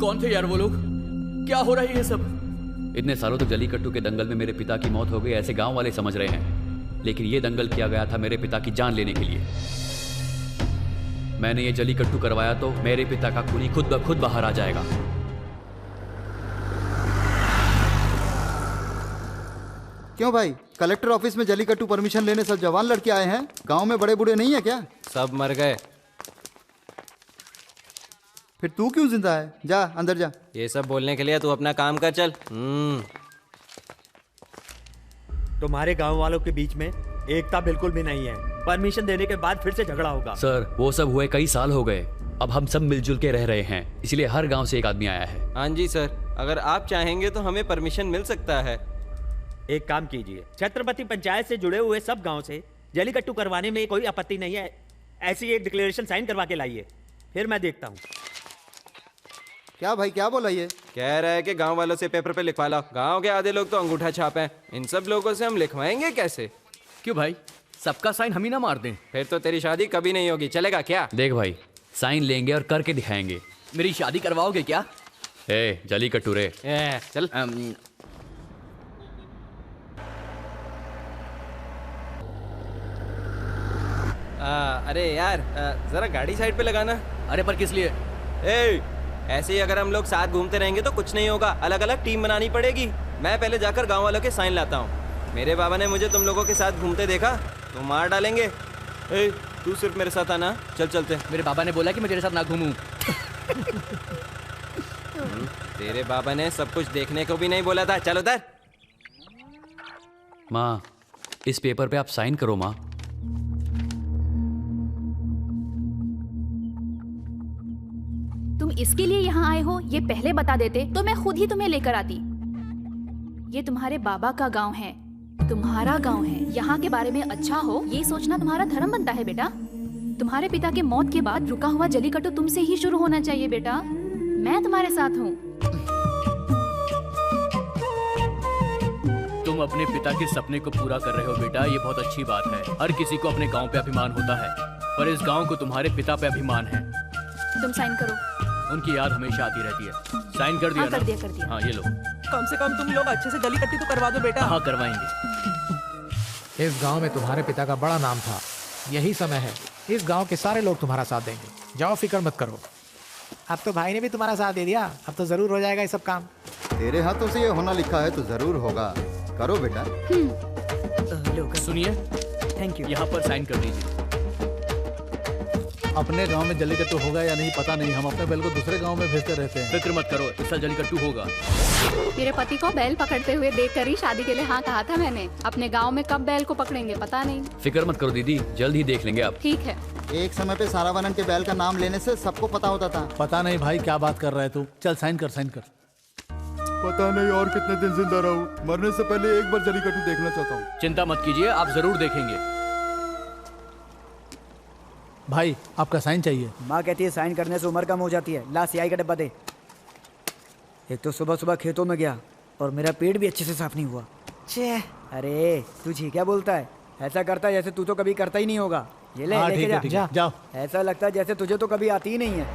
Speaker 7: कौन थे यार वो लोग? क्या हो रहा है ये सब?
Speaker 11: इतने सालों तक जलीकट्टू के दंगल में मेरे पिता की मौत हो गई ऐसे गांव वाले समझ रहे हैं, लेकिन ये दंगल किया गया था मेरे पिता की जान लेने के लिए। मैंने ये जलीकट्टू करवाया तो मेरे पिता का खूनी खुद ब खुद बाहर आ जाएगा।
Speaker 1: क्यों भाई, कलेक्टर ऑफिस में जलीकट्टू परमिशन लेने सब जवान लड़के आए हैं? गांव में बड़े बूढ़े नहीं है क्या?
Speaker 4: सब मर गए।
Speaker 1: फिर तू क्यों जिंदा है? जा अंदर जा।
Speaker 4: ये सब बोलने के लिए तू अपना काम कर चल।
Speaker 14: तुम्हारे गांव वालों के बीच में एकता बिल्कुल भी नहीं है। परमिशन देने के बाद फिर से झगड़ा होगा।
Speaker 11: सर वो सब हुए कई साल हो गए, अब हम सब मिलजुल के रह रहे हैं, इसलिए हर गांव से एक आदमी आया है।
Speaker 4: हाँ जी सर, अगर आप चाहेंगे तो हमें परमिशन मिल सकता है।
Speaker 14: एक काम कीजिए, छत्रपति पंचायत से जुड़े हुए सब गांव से जलीकट्टू करवाने में कोई आपत्ति नहीं है, ऐसी एक डिक्लेरेशन साइन करवा के लाइए, फिर मैं देखता हूँ।
Speaker 1: क्या भाई, क्या बोला ये?
Speaker 4: कह रहा है कि गांव वालों से पेपर पे लिखवा लो। गांव के आधे लोग तो अंगूठा छाप हैं, इन सब लोगों से हम लिखवाएंगे कैसे?
Speaker 7: क्यों भाई, सबका साइन हम ही ना मार दें?
Speaker 4: फिर तो तेरी शादी कभी नहीं होगी, चलेगा क्या?
Speaker 11: देख भाई, साइन लेंगे और करके दिखाएंगे।
Speaker 7: मेरी शादी करवाओगे क्या?
Speaker 11: ए जलीकट्टू रे,
Speaker 4: चल। अरे यार, जरा गाड़ी साइड पे लगाना।
Speaker 7: अरे पर किस लिए?
Speaker 4: ऐसे ही अगर हम लोग साथ घूमते रहेंगे तो कुछ नहीं होगा, अलग अलग टीम बनानी पड़ेगी। मैं पहले जाकर गांव वालों के साइन लाता हूँ। मेरे बाबा ने मुझे तुम लोगों के साथ घूमते देखा तो मार डालेंगे। तू सिर्फ मेरे साथ आना, चल चलते।
Speaker 7: मेरे बाबा ने बोला कि मैं तेरे साथ ना घूमूं।
Speaker 4: तेरे बाबा ने सब कुछ देखने को भी नहीं बोला था, चल उधर।
Speaker 11: माँ इस पेपर पे आप साइन करो माँ।
Speaker 6: तुम इसके लिए यहाँ आए हो ये पहले बता देते तो मैं खुद ही तुम्हें लेकर आती। ये तुम्हारे बाबा का गांव है, तुम्हारा गांव है। यहाँ के बारे में अच्छा हो ये सोचना तुम्हारा धर्म बनता है बेटा। तुम्हारे पिता के मौत के बाद रुका हुआ जलीकट्टू तुमसे ही शुरू होना चाहिए बेटा। मैं तुम्हारे साथ हूँ।
Speaker 7: तुम अपने पिता के सपने को पूरा कर रहे हो बेटा, ये बहुत अच्छी बात है। हर किसी को अपने गांव पे अभिमान होता है, पर इस गांव को तुम्हारे पिता पे अभिमान है।
Speaker 6: तुम साइन करो।
Speaker 7: उनकी याद हमेशा आती रहती है। साइन कर दिया
Speaker 6: हाँ,
Speaker 7: ना?
Speaker 6: कर दिया, कर दिया।
Speaker 7: हाँ ये लो।
Speaker 8: कम से कम तुम लोग अच्छे से जलीकट्टी तो करवा दो बेटा।
Speaker 7: हाँ करवाएंगे।
Speaker 10: इस गांव में तुम्हारे पिता का बड़ा नाम था, यही समय है, इस गांव के सारे लोग तुम्हारा साथ देंगे। जाओ फिक्र मत करो। अब तो भाई ने भी तुम्हारा साथ दे दिया, अब तो जरूर हो जाएगा ये सब काम।
Speaker 1: तेरे हाथों से ये होना लिखा है तो जरूर होगा। करो बेटा।
Speaker 7: सुनिए,
Speaker 12: थैंक यू।
Speaker 7: यहाँ पर साइन कर दीजिए।
Speaker 2: अपने गांव में जलीकट्टू होगा या नहीं पता नहीं, हम अपने बैल को दूसरे गांव में भेजते रहते हैं।
Speaker 7: फिक्र मत करो, इस साल जलीकट्टू होगा।
Speaker 6: मेरे पति को बैल पकड़ते हुए देखकर ही शादी के लिए हाँ कहा था मैंने। अपने गांव में कब बैल को पकड़ेंगे पता नहीं।
Speaker 11: फिक्र मत करो दीदी, जल्द ही देख लेंगे आप।
Speaker 6: ठीक है।
Speaker 1: एक समय पे सारावनन के बैल का नाम लेने से सबको पता होता था।
Speaker 2: पता नहीं भाई क्या बात कर रहा है तू। चल साइन कर, साइन कर।
Speaker 1: पता नहीं और कितने दिन जिंदा रहूं, मरने से पहले एक बार जलीकट्टू देखना चाहता हूँ।
Speaker 7: चिंता मत कीजिए, आप जरूर देखेंगे।
Speaker 2: भाई आपका साइन चाहिए।
Speaker 12: माँ कहती है साइन करने से उम्र कम हो जाती है। ला सियाई का डब्बा दे। एक तो सुबह सुबह खेतों में गया और मेरा पेट भी अच्छे से साफ नहीं हुआ। छे, अरे तू ठीक क्या बोलता है? ऐसा करता है जैसे तू तो कभी करता ही नहीं होगा। ये ले,
Speaker 2: हाँ,
Speaker 12: लेके
Speaker 2: ठीक है, ठीक है,
Speaker 12: जा।
Speaker 2: जाओ।
Speaker 12: ऐसा लगता है जैसे तुझे तो कभी आती ही नहीं है।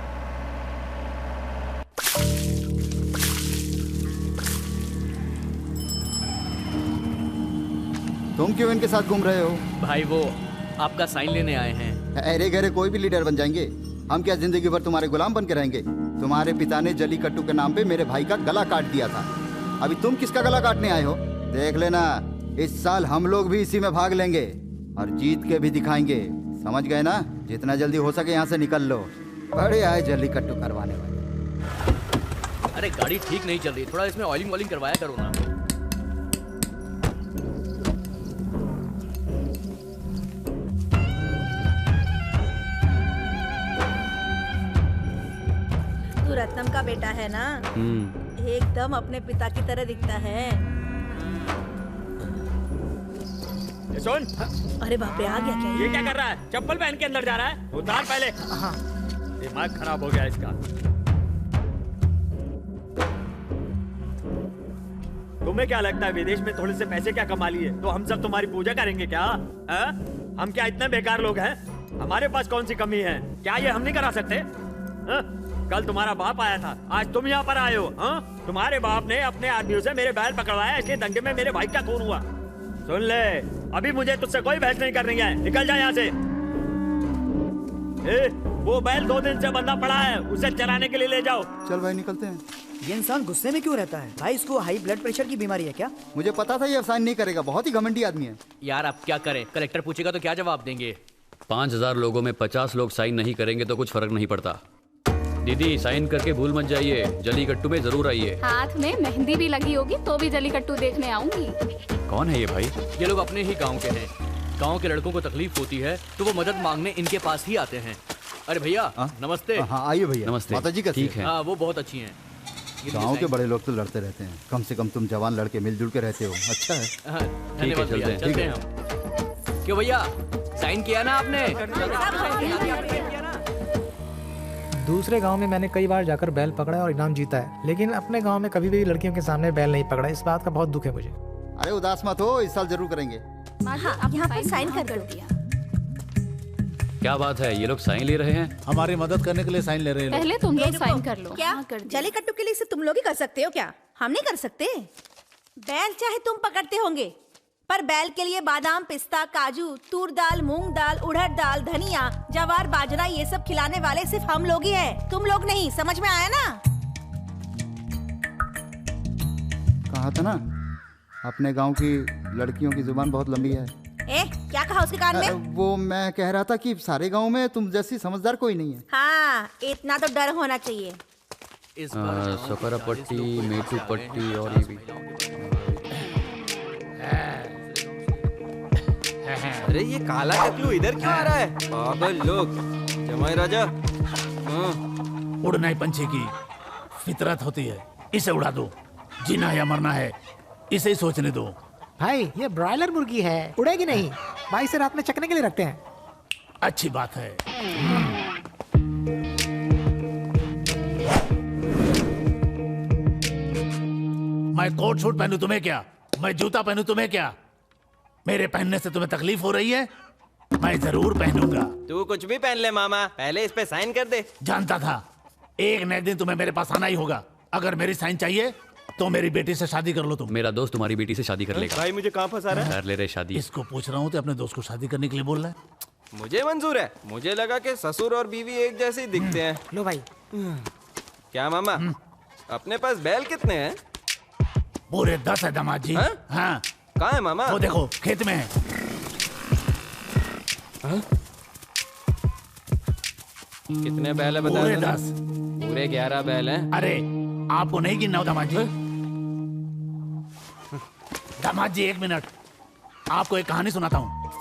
Speaker 1: तुम क्यों इनके साथ घूम रहे हो?
Speaker 7: भाई वो आपका साइन लेने आए हैं।
Speaker 1: अरे गहरे कोई भी लीडर बन जाएंगे, हम क्या जिंदगी भर तुम्हारे गुलाम बन के रहेंगे? तुम्हारे पिता ने जलीकट्टू के नाम पे मेरे भाई का गला काट दिया था, अभी तुम किसका गला काटने आए हो? देख लेना, इस साल हम लोग भी इसी में भाग लेंगे और जीत के भी दिखाएंगे, समझ गए ना? जितना जल्दी हो सके यहाँ से निकल लो। बड़े आए जलीकट्टू करवाने वाले।
Speaker 7: अरे गाड़ी ठीक नहीं चल रही, थोड़ा इसमें ऑयलिंग वॉलिंग करवाया करो ना।
Speaker 9: तू रत्नम का बेटा है ना? एकदम अपने पिता की तरह दिखता है।
Speaker 14: ये सुन।
Speaker 9: अरे बाप रे, आ गया क्या
Speaker 14: ये क्या कर रहा है? चप्पल पहन के अंदर जा रहा है? उतार पहले। दिमाग खराब हो गया इसका। तुम्हें क्या लगता है विदेश में थोड़े से पैसे क्या कमा लिए तो हम सब तुम्हारी पूजा करेंगे क्या? है? हम क्या इतने बेकार लोग हैं? हमारे पास कौन सी कमी है? क्या ये हम नहीं करा सकते? है? कल तुम्हारा बाप आया था, आज तुम यहाँ पर आए हो। हाँ? तुम्हारे बाप ने अपने आदमियों से मेरे बैल पकड़वाया, इसलिए दंगे में मेरे भाई का खून हुआ। सुन ले, अभी मुझे तुझसे कोई बहस नहीं करनी है, निकल जा यहाँ से। वो बैल 2 दिन से बंधा पड़ा है, उसे चराने के लिए ले जाओ।
Speaker 1: चल भाई निकलते हैं।
Speaker 12: ये इंसान गुस्से में क्यों रहता है भाई? इसको हाई ब्लड प्रेशर की बीमारी है क्या?
Speaker 1: मुझे पता था ये साइन नहीं करेगा, बहुत ही घमंडी आदमी है।
Speaker 7: यार आप क्या करें, कलेक्टर पूछेगा तो क्या जवाब देंगे?
Speaker 11: 5000 लोगों में 50 लोग साइन नहीं करेंगे तो कुछ फर्क नहीं पड़ता। दीदी साइन करके भूल मत जाइए, जलीकट्टू में जरूर आइए।
Speaker 6: हाथ में मेहंदी भी लगी होगी तो भी जलीकट्टू देखने आऊंगी।
Speaker 11: कौन है ये भाई?
Speaker 7: ये लोग अपने ही गांव के हैं। गांव के लड़कों को तकलीफ होती है तो वो मदद मांगने इनके पास ही आते हैं। अरे भैया नमस्ते।
Speaker 1: हाँ आइए भैया।
Speaker 11: नमस्ते।
Speaker 1: माता जी कैसे?
Speaker 11: ठीक है।
Speaker 7: हाँ वो बहुत अच्छी हैं।
Speaker 1: गाँव के बड़े लोग तो लड़ते रहते हैं, कम से कम तुम जवान लड़के मिलजुल के रहते हो, अच्छा है।
Speaker 7: धन्यवाद भैया, चलते हैं हम। क्यों भैया साइन किया ना आपने?
Speaker 10: दूसरे गांव में मैंने कई बार जाकर बैल पकड़ा और इनाम जीता है, लेकिन अपने गांव में कभी भी लड़कियों के सामने बैल नहीं पकड़ा। इस बात का बहुत दुख है मुझे।
Speaker 1: अरे उदास मत हो, इस साल जरूर करेंगे।
Speaker 9: हाँ, यहाँ पर साइन कर दिया।
Speaker 11: क्या बात है, ये लोग साइन ले रहे हैं?
Speaker 2: हमारी मदद करने के लिए साइन ले रहे हैं।
Speaker 6: पहले तुम लोग साइन कर लो।
Speaker 9: क्या जलीकट्टू के लिए सिर्फ तुम लोग ही कर सकते हो क्या? हम नहीं कर सकते? बैल चाहे तुम पकड़ते होंगे, पर बैल के लिए बादाम, पिस्ता, काजू, तूर दाल, मूंग दाल, उड़द दाल, धनिया, जवार, बाजरा ये सब खिलाने वाले सिर्फ हम लोग ही हैं, तुम लोग नहीं। समझ में आया ना?
Speaker 1: कहा था ना, अपने गांव की लड़कियों की जुबान बहुत लंबी है।
Speaker 9: क्या कहा उसके कान में?
Speaker 1: वो मैं कह रहा था कि सारे गांव में तुम जैसी समझदार कोई नहीं है।
Speaker 9: हाँ, इतना तो डर होना चाहिए।
Speaker 11: सकरा पट्टी, मेटू पट्टी और ये भी।
Speaker 4: अरे ये काला टकलू इधर क्यों आ रहा है? पागल लोग। जमाई राजा।
Speaker 2: उड़ना ही पंछी की फितरत होती है, इसे उड़ा दो। जीना या मरना है, इसे ही सोचने दो।
Speaker 10: भाई ये ब्रॉयलर मुर्गी है, उड़ेगी नहीं भाई, इसे रात में चकने के लिए रखते हैं।
Speaker 2: अच्छी बात है। मैं कोट शूट पहनूं तुम्हें क्या? मैं जूता पहनूं तुम्हें क्या? मेरे पहनने से तुम्हें तकलीफ हो रही है? मैं जरूर पहनूंगा।
Speaker 4: तू कुछ भी पहन ले मामा, पहले इस पे साइन कर दे।
Speaker 2: जानता था एक न एक दिन तुम्हें मेरे पास आना ही होगा। अगर मेरी साइन चाहिए तो मेरी बेटी से शादी कर लो तुम।
Speaker 11: मेरा दोस्त तुम्हारी बेटी से शादी कर लेगा।
Speaker 4: भाई मुझे कहाँ फंसा रहा है?
Speaker 11: कर ले रहे शादी।
Speaker 2: इसको पूछ रहा हूँ तो अपने दोस्त को शादी करने के लिए बोल रहा है।
Speaker 4: मुझे मंजूर है। मुझे लगा कि ससुर और बीवी एक जैसे ही दिखते हैं।
Speaker 10: लो भाई।
Speaker 4: क्या मामा, अपने पास बैल कितने हैं?
Speaker 2: पूरे 10 है दामाद जी। हाँ।
Speaker 4: कहाँ है मामा?
Speaker 2: वो देखो खेत में है।
Speaker 4: कितने बैल है बता?
Speaker 2: पूरे 10।
Speaker 4: पूरे 11 बैल हैं।
Speaker 2: अरे आपको नहीं गिनना हो दामाद जी? दामाद जी 1 मिनट, आपको एक कहानी सुनाता हूँ।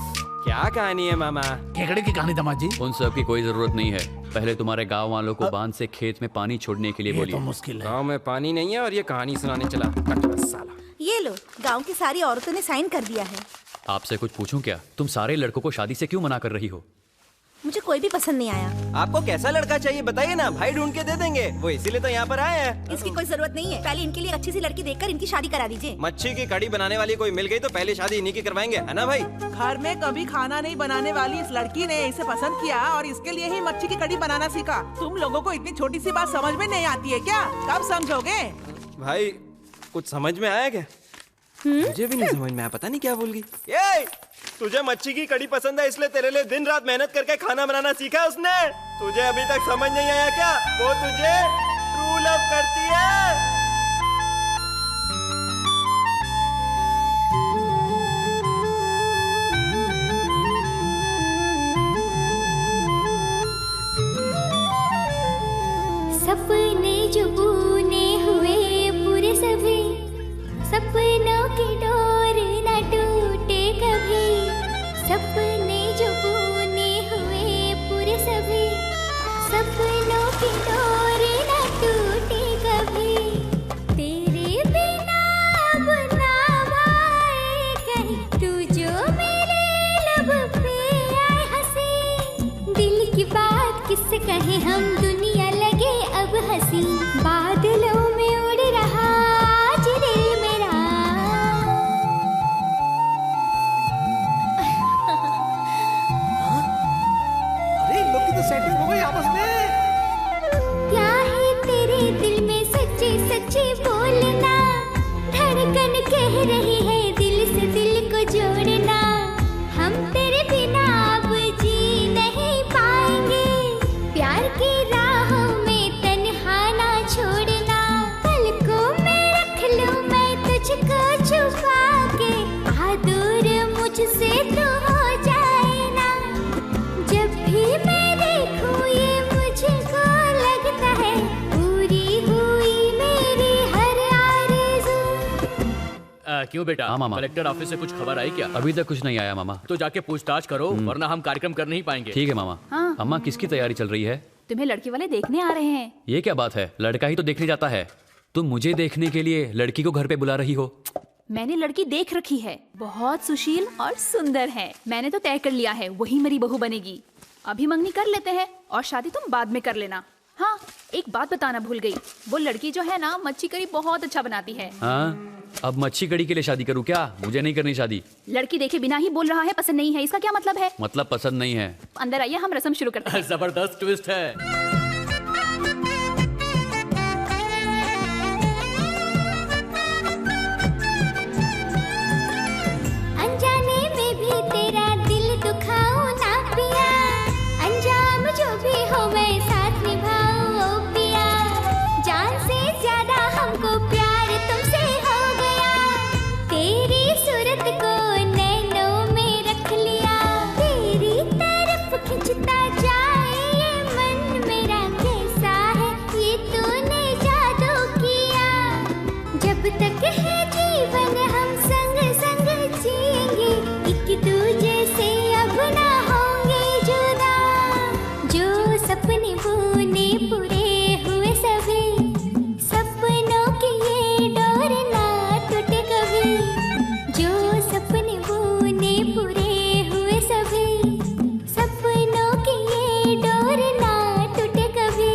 Speaker 4: क्या कहानी है मामा?
Speaker 2: केकड़े की कहानी दामाद जी।
Speaker 11: उन सब की कोई जरूरत नहीं है, पहले तुम्हारे गांव वालों को बांध से खेत में पानी छोड़ने के लिए बोलिए।
Speaker 2: तो मुश्किल है।
Speaker 4: गांव में पानी नहीं है और ये कहानी सुनाने चला। कटवा साला।
Speaker 9: ये लो, गांव की सारी औरतों ने साइन कर दिया है।
Speaker 11: आपसे कुछ पूछूं क्या? तुम सारे लड़कों को शादी से क्यों मना कर रही हो?
Speaker 9: मुझे कोई भी पसंद नहीं आया।
Speaker 4: आपको कैसा लड़का चाहिए बताइए ना, भाई ढूंढ के दे देंगे। वो इसीलिए तो यहाँ पर आए हैं।
Speaker 9: इसकी कोई जरूरत नहीं है। पहले इनके लिए अच्छी सी लड़की देखकर इनकी शादी करा दीजिए।
Speaker 4: मच्छी की कड़ी बनाने वाली कोई मिल गई तो पहले शादी इन्हीं की करवाएंगे, है ना भाई?
Speaker 8: घर में कभी खाना नहीं बनाने वाली इस लड़की ने इसे पसंद किया और इसके लिए ही मच्छी की कड़ी बनाना सीखा। तुम लोगों को इतनी छोटी सी बात समझ में नहीं आती है क्या? कब समझोगे?
Speaker 4: भाई कुछ समझ में आया क्या? मुझे भी नहीं समझ में आया, पता नहीं क्या बोल गई। ये तुझे मच्छी की कड़ी पसंद है इसलिए तेरे लिए दिन रात मेहनत करके खाना बनाना सीखा है उसने। तुझे अभी तक समझ नहीं आया क्या? वो तुझे ट्रू लव करती है।
Speaker 15: सपने जो बुने हुए पूरे सभी, सपनों की डोर न टूटे कभी। सपने जो बुने हुए पूरे सभी, सपनों की डोर न टूटे कभी। तेरे बिना अब ना आए कहीं, तू जो मेरे लब पे आए हंसी। दिल की बात किससे कहे हम, दुनिया लगे अब हंसी। बादलों में उड़ रहा आज दिल मेरा।
Speaker 10: अरे इन लोग की तो सेटिंग हो गई आपस में।
Speaker 15: क्या है तेरे दिल में सच्चे सच्चे बोलना, धड़कन कह रही है दिल से दिल को जोड़ना। हम तेरे बिना अब जी नहीं पाएंगे, प्यार की राहों में तन्हा ना छोड़ना। पलकों में रख लूं मैं तुझको छुपा के, आ दूर मुझसे तो हो जाए ना। जब भी मैं देखूं ये मुझको लगता है, पूरी हुई मेरी हर आरज़ू।
Speaker 7: क्यों बेटा?
Speaker 11: हाँ मामा।
Speaker 7: कलेक्टर ऑफिस से कुछ खबर आई क्या?
Speaker 11: अभी तक कुछ नहीं आया मामा।
Speaker 7: तो जाके पूछताछ करो, वरना हम कार्यक्रम कर नहीं पाएंगे।
Speaker 11: ठीक है मामा।
Speaker 6: हाँ।
Speaker 11: अम्मा किसकी तैयारी चल रही है?
Speaker 6: तुम्हें लड़की वाले देखने आ रहे हैं।
Speaker 11: ये क्या बात है, लड़का ही तो देखने जाता है। तुम मुझे देखने के लिए लड़की को घर पे बुला रही हो?
Speaker 6: मैंने लड़की देख रखी है, बहुत सुशील और सुंदर है। मैंने तो तय कर लिया है वही मेरी बहू बनेगी। अभी मंगनी कर लेते हैं और शादी तुम बाद में कर लेना। हाँ, एक बात बताना भूल गई, वो लड़की जो है ना मच्छी करी बहुत अच्छा बनाती है।
Speaker 11: हाँ, अब मच्छी कड़ी के लिए शादी करूँ क्या? मुझे नहीं करनी शादी।
Speaker 6: लड़की देखे बिना ही बोल रहा है पसंद नहीं है, इसका क्या मतलब है?
Speaker 11: मतलब पसंद नहीं है।
Speaker 6: अंदर आइए, हम रस्म शुरू करते हैं।
Speaker 7: जबरदस्त ट्विस्ट है।
Speaker 15: अनजाने में भी तेरा दिल दुखाऊं ना पिया, अंजाम जो भी हो मैं साथ निभाऊं ओ पिया। जान से ज्यादा हमको प्यार तुमसे हो गया, तेरी सूरत को नैनों में रख लिया। तेरी तरफ खिंचता जाए ये मन मेरा, कैसा है ये तूने जादू किया। जब तक है जीवन हम संग संग जिएंगे, एक दूजे से अब ना होंगे जुदा। जो सपने बुने पूरे हुए सभी, सपनों की ये डोर ना टूटे कभी। जो सपने बुने पूरे हुए सभी, सपनों की ये डोर ना टूटे कभी।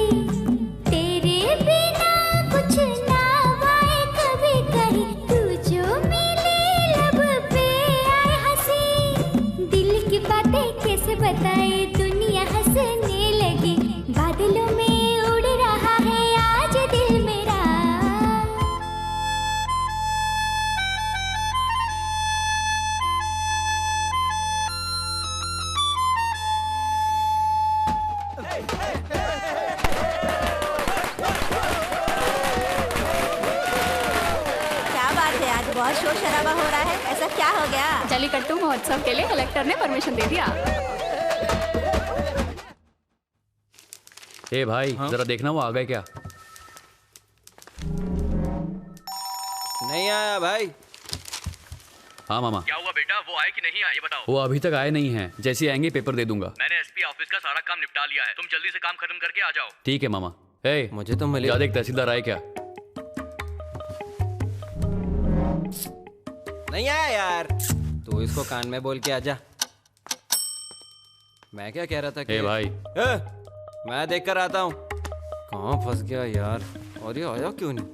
Speaker 15: तेरे बिना कुछ ना आए कभी कहीं, तू जो मिले लब पे आए हंसी। दिल की बातें कैसे बताए, दुनिया हंसने लगी। बादलों में उड़ रहा है आज दिल मेरा।
Speaker 9: क्या बात है, आज बहुत शोर शराबा हो रहा है, ऐसा क्या हो गया?
Speaker 6: जल्लीकट्टू महोत्सव के लिए कलेक्टर ने परमिशन दे दिया।
Speaker 11: ए भाई, जरा देखना वो आ गए क्या?
Speaker 4: नहीं आया भाई।
Speaker 11: हाँ मामा।
Speaker 7: क्या हुआ बेटा, वो आए कि नहीं आए ये बताओ।
Speaker 11: वो अभी तक आए नहीं हैं, जैसे ही आएंगे पेपर दे दूंगा।
Speaker 7: मैंने एसपी ऑफिस का सारा काम निपटा लिया है, तुम जल्दी से काम खत्म करके आ जाओ।
Speaker 11: ठीक है मामा। ए,
Speaker 4: मुझे तो मिले।
Speaker 11: जा देख तहसीलदार आए क्या?
Speaker 4: नहीं आया यार, तू इसको कान में बोल के आजा। मैं क्या कह रहा था
Speaker 11: ए भाई।
Speaker 4: मैं देख कर आता हूँ। कहाँ फंस गया यार, और ये आया क्यों नहीं?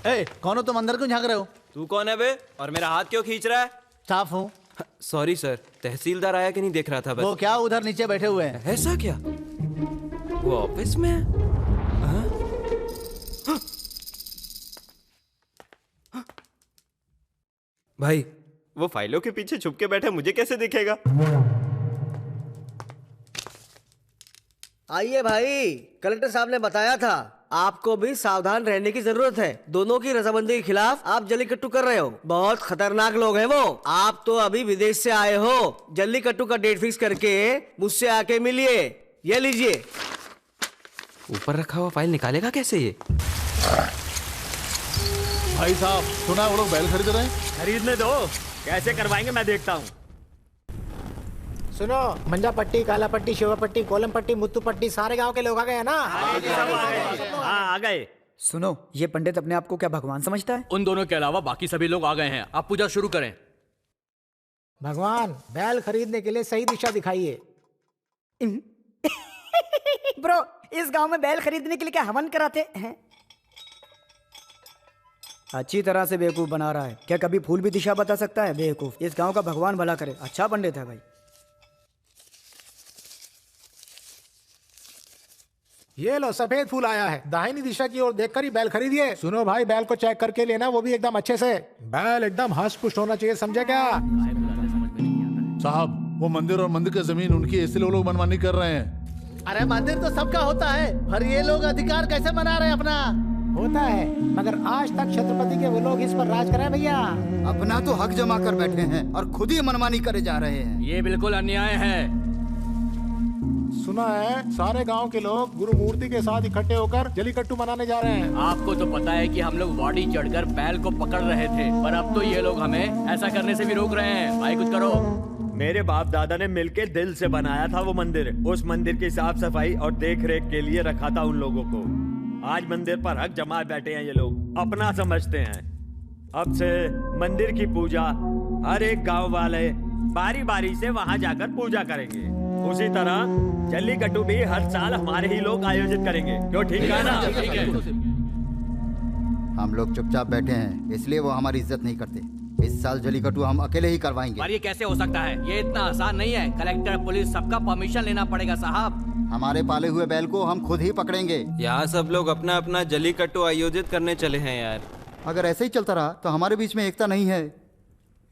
Speaker 2: ए, कौन हो तुम? अंदर क्यों झांक रहे हो?
Speaker 4: तू कौन है बे, और मेरा हाथ क्यों खींच रहा है?
Speaker 2: साफ हूँ।
Speaker 4: सॉरी सर, तहसीलदार आया कि नहीं देख रहा था बस।
Speaker 2: वो क्या उधर नीचे बैठे हुए हैं?
Speaker 4: ऐसा क्या? वो ऑफिस में है? हाँ? भाई, वो फाइलों के पीछे छुप के बैठे, मुझे कैसे दिखेगा?
Speaker 3: आइए भाई, कलेक्टर साहब ने बताया था आपको भी सावधान रहने की जरूरत है। दोनों की रजामंदी के खिलाफ आप जल्लीकट्टू कर रहे हो। बहुत खतरनाक लोग हैं वो। आप तो अभी विदेश से आए हो। जल्लीकट्टू का डेट फिक्स करके मुझसे आके मिलिए। ये लीजिए।
Speaker 4: ऊपर रखा हुआ फाइल निकालेगा कैसे ये?
Speaker 2: भाई साहब, सुना वो लोग बैल खरीद रहे हैं?
Speaker 14: खरीदने दो, कैसे करवाएंगे मैं देखता हूँ।
Speaker 10: सुनो, मंजा पट्टी, काला पट्टी, शिवा पट्टी, कोलम पट्टी, मुत्तू पट्टी, सारे गांव के लोग आ गए हैं ना?
Speaker 14: हाँ, आ गए।
Speaker 12: सुनो, ये पंडित अपने आप को क्या भगवान समझता है?
Speaker 7: उन दोनों के अलावा बाकी सभी लोग आ गए हैं। आप पूजा शुरू करें।
Speaker 10: भगवान, बैल खरीदने के लिए सही दिशा दिखाइए।
Speaker 12: ब्रो, इस गांव में बैल खरीदने के लिए क्या हवन कराते हैं? अच्छी तरह से बेवकूफ बना रहा है। क्या कभी फूल भी दिशा बता सकता है? बेवकूफ। इस गांव का भगवान भला करे। अच्छा पंडित है भाई।
Speaker 10: ये लो, सफेद फूल आया है। दाहिनी दिशा की ओर देखकर ही बैल खरीदिए। सुनो भाई, बैल को चेक करके लेना, वो भी एकदम अच्छे से। बैल एकदम हष्ट पुष्ट होना चाहिए, समझे क्या?
Speaker 2: साहब, वो मंदिर और मंदिर की जमीन उनकी, इसलिए वो लोग मनमानी कर रहे हैं। अरे मंदिर तो सबका होता है, पर ये लोग अधिकार कैसे मना रहे हैं अपना?
Speaker 10: होता है, मगर आज तक छत्रपति के वो लोग इस पर राज करें भैया।
Speaker 1: अपना तो हक जमा कर बैठे हैं और खुद ही मनमानी करे जा रहे हैं।
Speaker 7: ये बिल्कुल अन्याय है।
Speaker 10: सुना है सारे गांव के लोग गुरु मूर्ति के साथ इकट्ठे होकर जल्लीकट्टू मनाने जा रहे हैं।
Speaker 7: आपको तो पता है कि हम लोग वाड़ी चढ़कर बैल को पकड़ रहे थे, पर अब तो ये लोग हमें ऐसा करने से भी रोक रहे हैं। भाई कुछ करो।
Speaker 14: मेरे बाप दादा ने मिलके दिल से बनाया था वो मंदिर। उस मंदिर की साफ सफाई और देख रेख के लिए रखा था उन लोगों को। आज मंदिर पर हक जमा बैठे हैं ये लोग, अपना समझते हैं। अब से मंदिर की पूजा हर एक गांव वाले बारी बारी से वहां जाकर पूजा करेंगे। उसी तरह जल्लीकट्टू भी हर साल हमारे ही लोग आयोजित करेंगे। क्यों, ठीक है ना?
Speaker 7: ठीक है।
Speaker 1: हम लोग चुपचाप बैठे हैं, इसलिए वो हमारी इज्जत नहीं करते। इस साल जल्लीकट्टू हम अकेले ही करवाएंगे।
Speaker 7: पर ये कैसे हो सकता है? ये इतना आसान नहीं है। कलेक्टर, पुलिस, सबका परमिशन लेना पड़ेगा साहब।
Speaker 1: हमारे पाले हुए बैल को हम खुद ही पकड़ेंगे।
Speaker 4: यहाँ सब लोग अपना अपना जल्लीकट्टू आयोजित करने चले हैं यार।
Speaker 1: अगर ऐसे ही चलता रहा तो हमारे बीच में एकता नहीं है।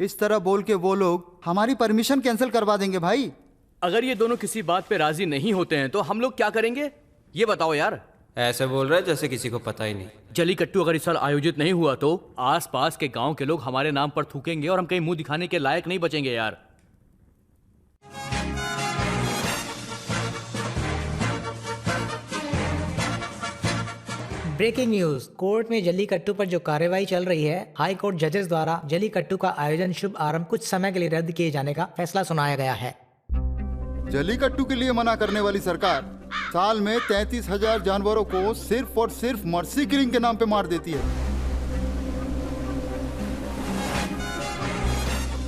Speaker 1: इस तरह बोल के वो लोग हमारी परमिशन कैंसिल करवा देंगे भाई।
Speaker 7: अगर ये दोनों किसी बात पे राजी नहीं होते हैं तो हम लोग क्या करेंगे, ये बताओ यार।
Speaker 4: ऐसे बोल रहे जैसे किसी को पता ही नहीं।
Speaker 7: जल्लीकट्टू अगर इस साल आयोजित नहीं हुआ तो आसपास के गांव के लोग हमारे नाम पर थूकेंगे और हम कहीं मुंह दिखाने के लायक नहीं बचेंगे यार।
Speaker 10: ब्रेकिंग न्यूज, कोर्ट में जल्लीकट्टू पर जो कार्रवाई चल रही है, हाई कोर्ट जजेस द्वारा जल्लीकट्टू का आयोजन शुभ आरंभ कुछ समय के लिए रद्द किए जाने का फैसला सुनाया गया है।
Speaker 1: जल्लीकट्टू के लिए मना करने वाली सरकार साल में 33,000 जानवरों को सिर्फ और सिर्फ मर्सी किलिंग के नाम पे मार देती है।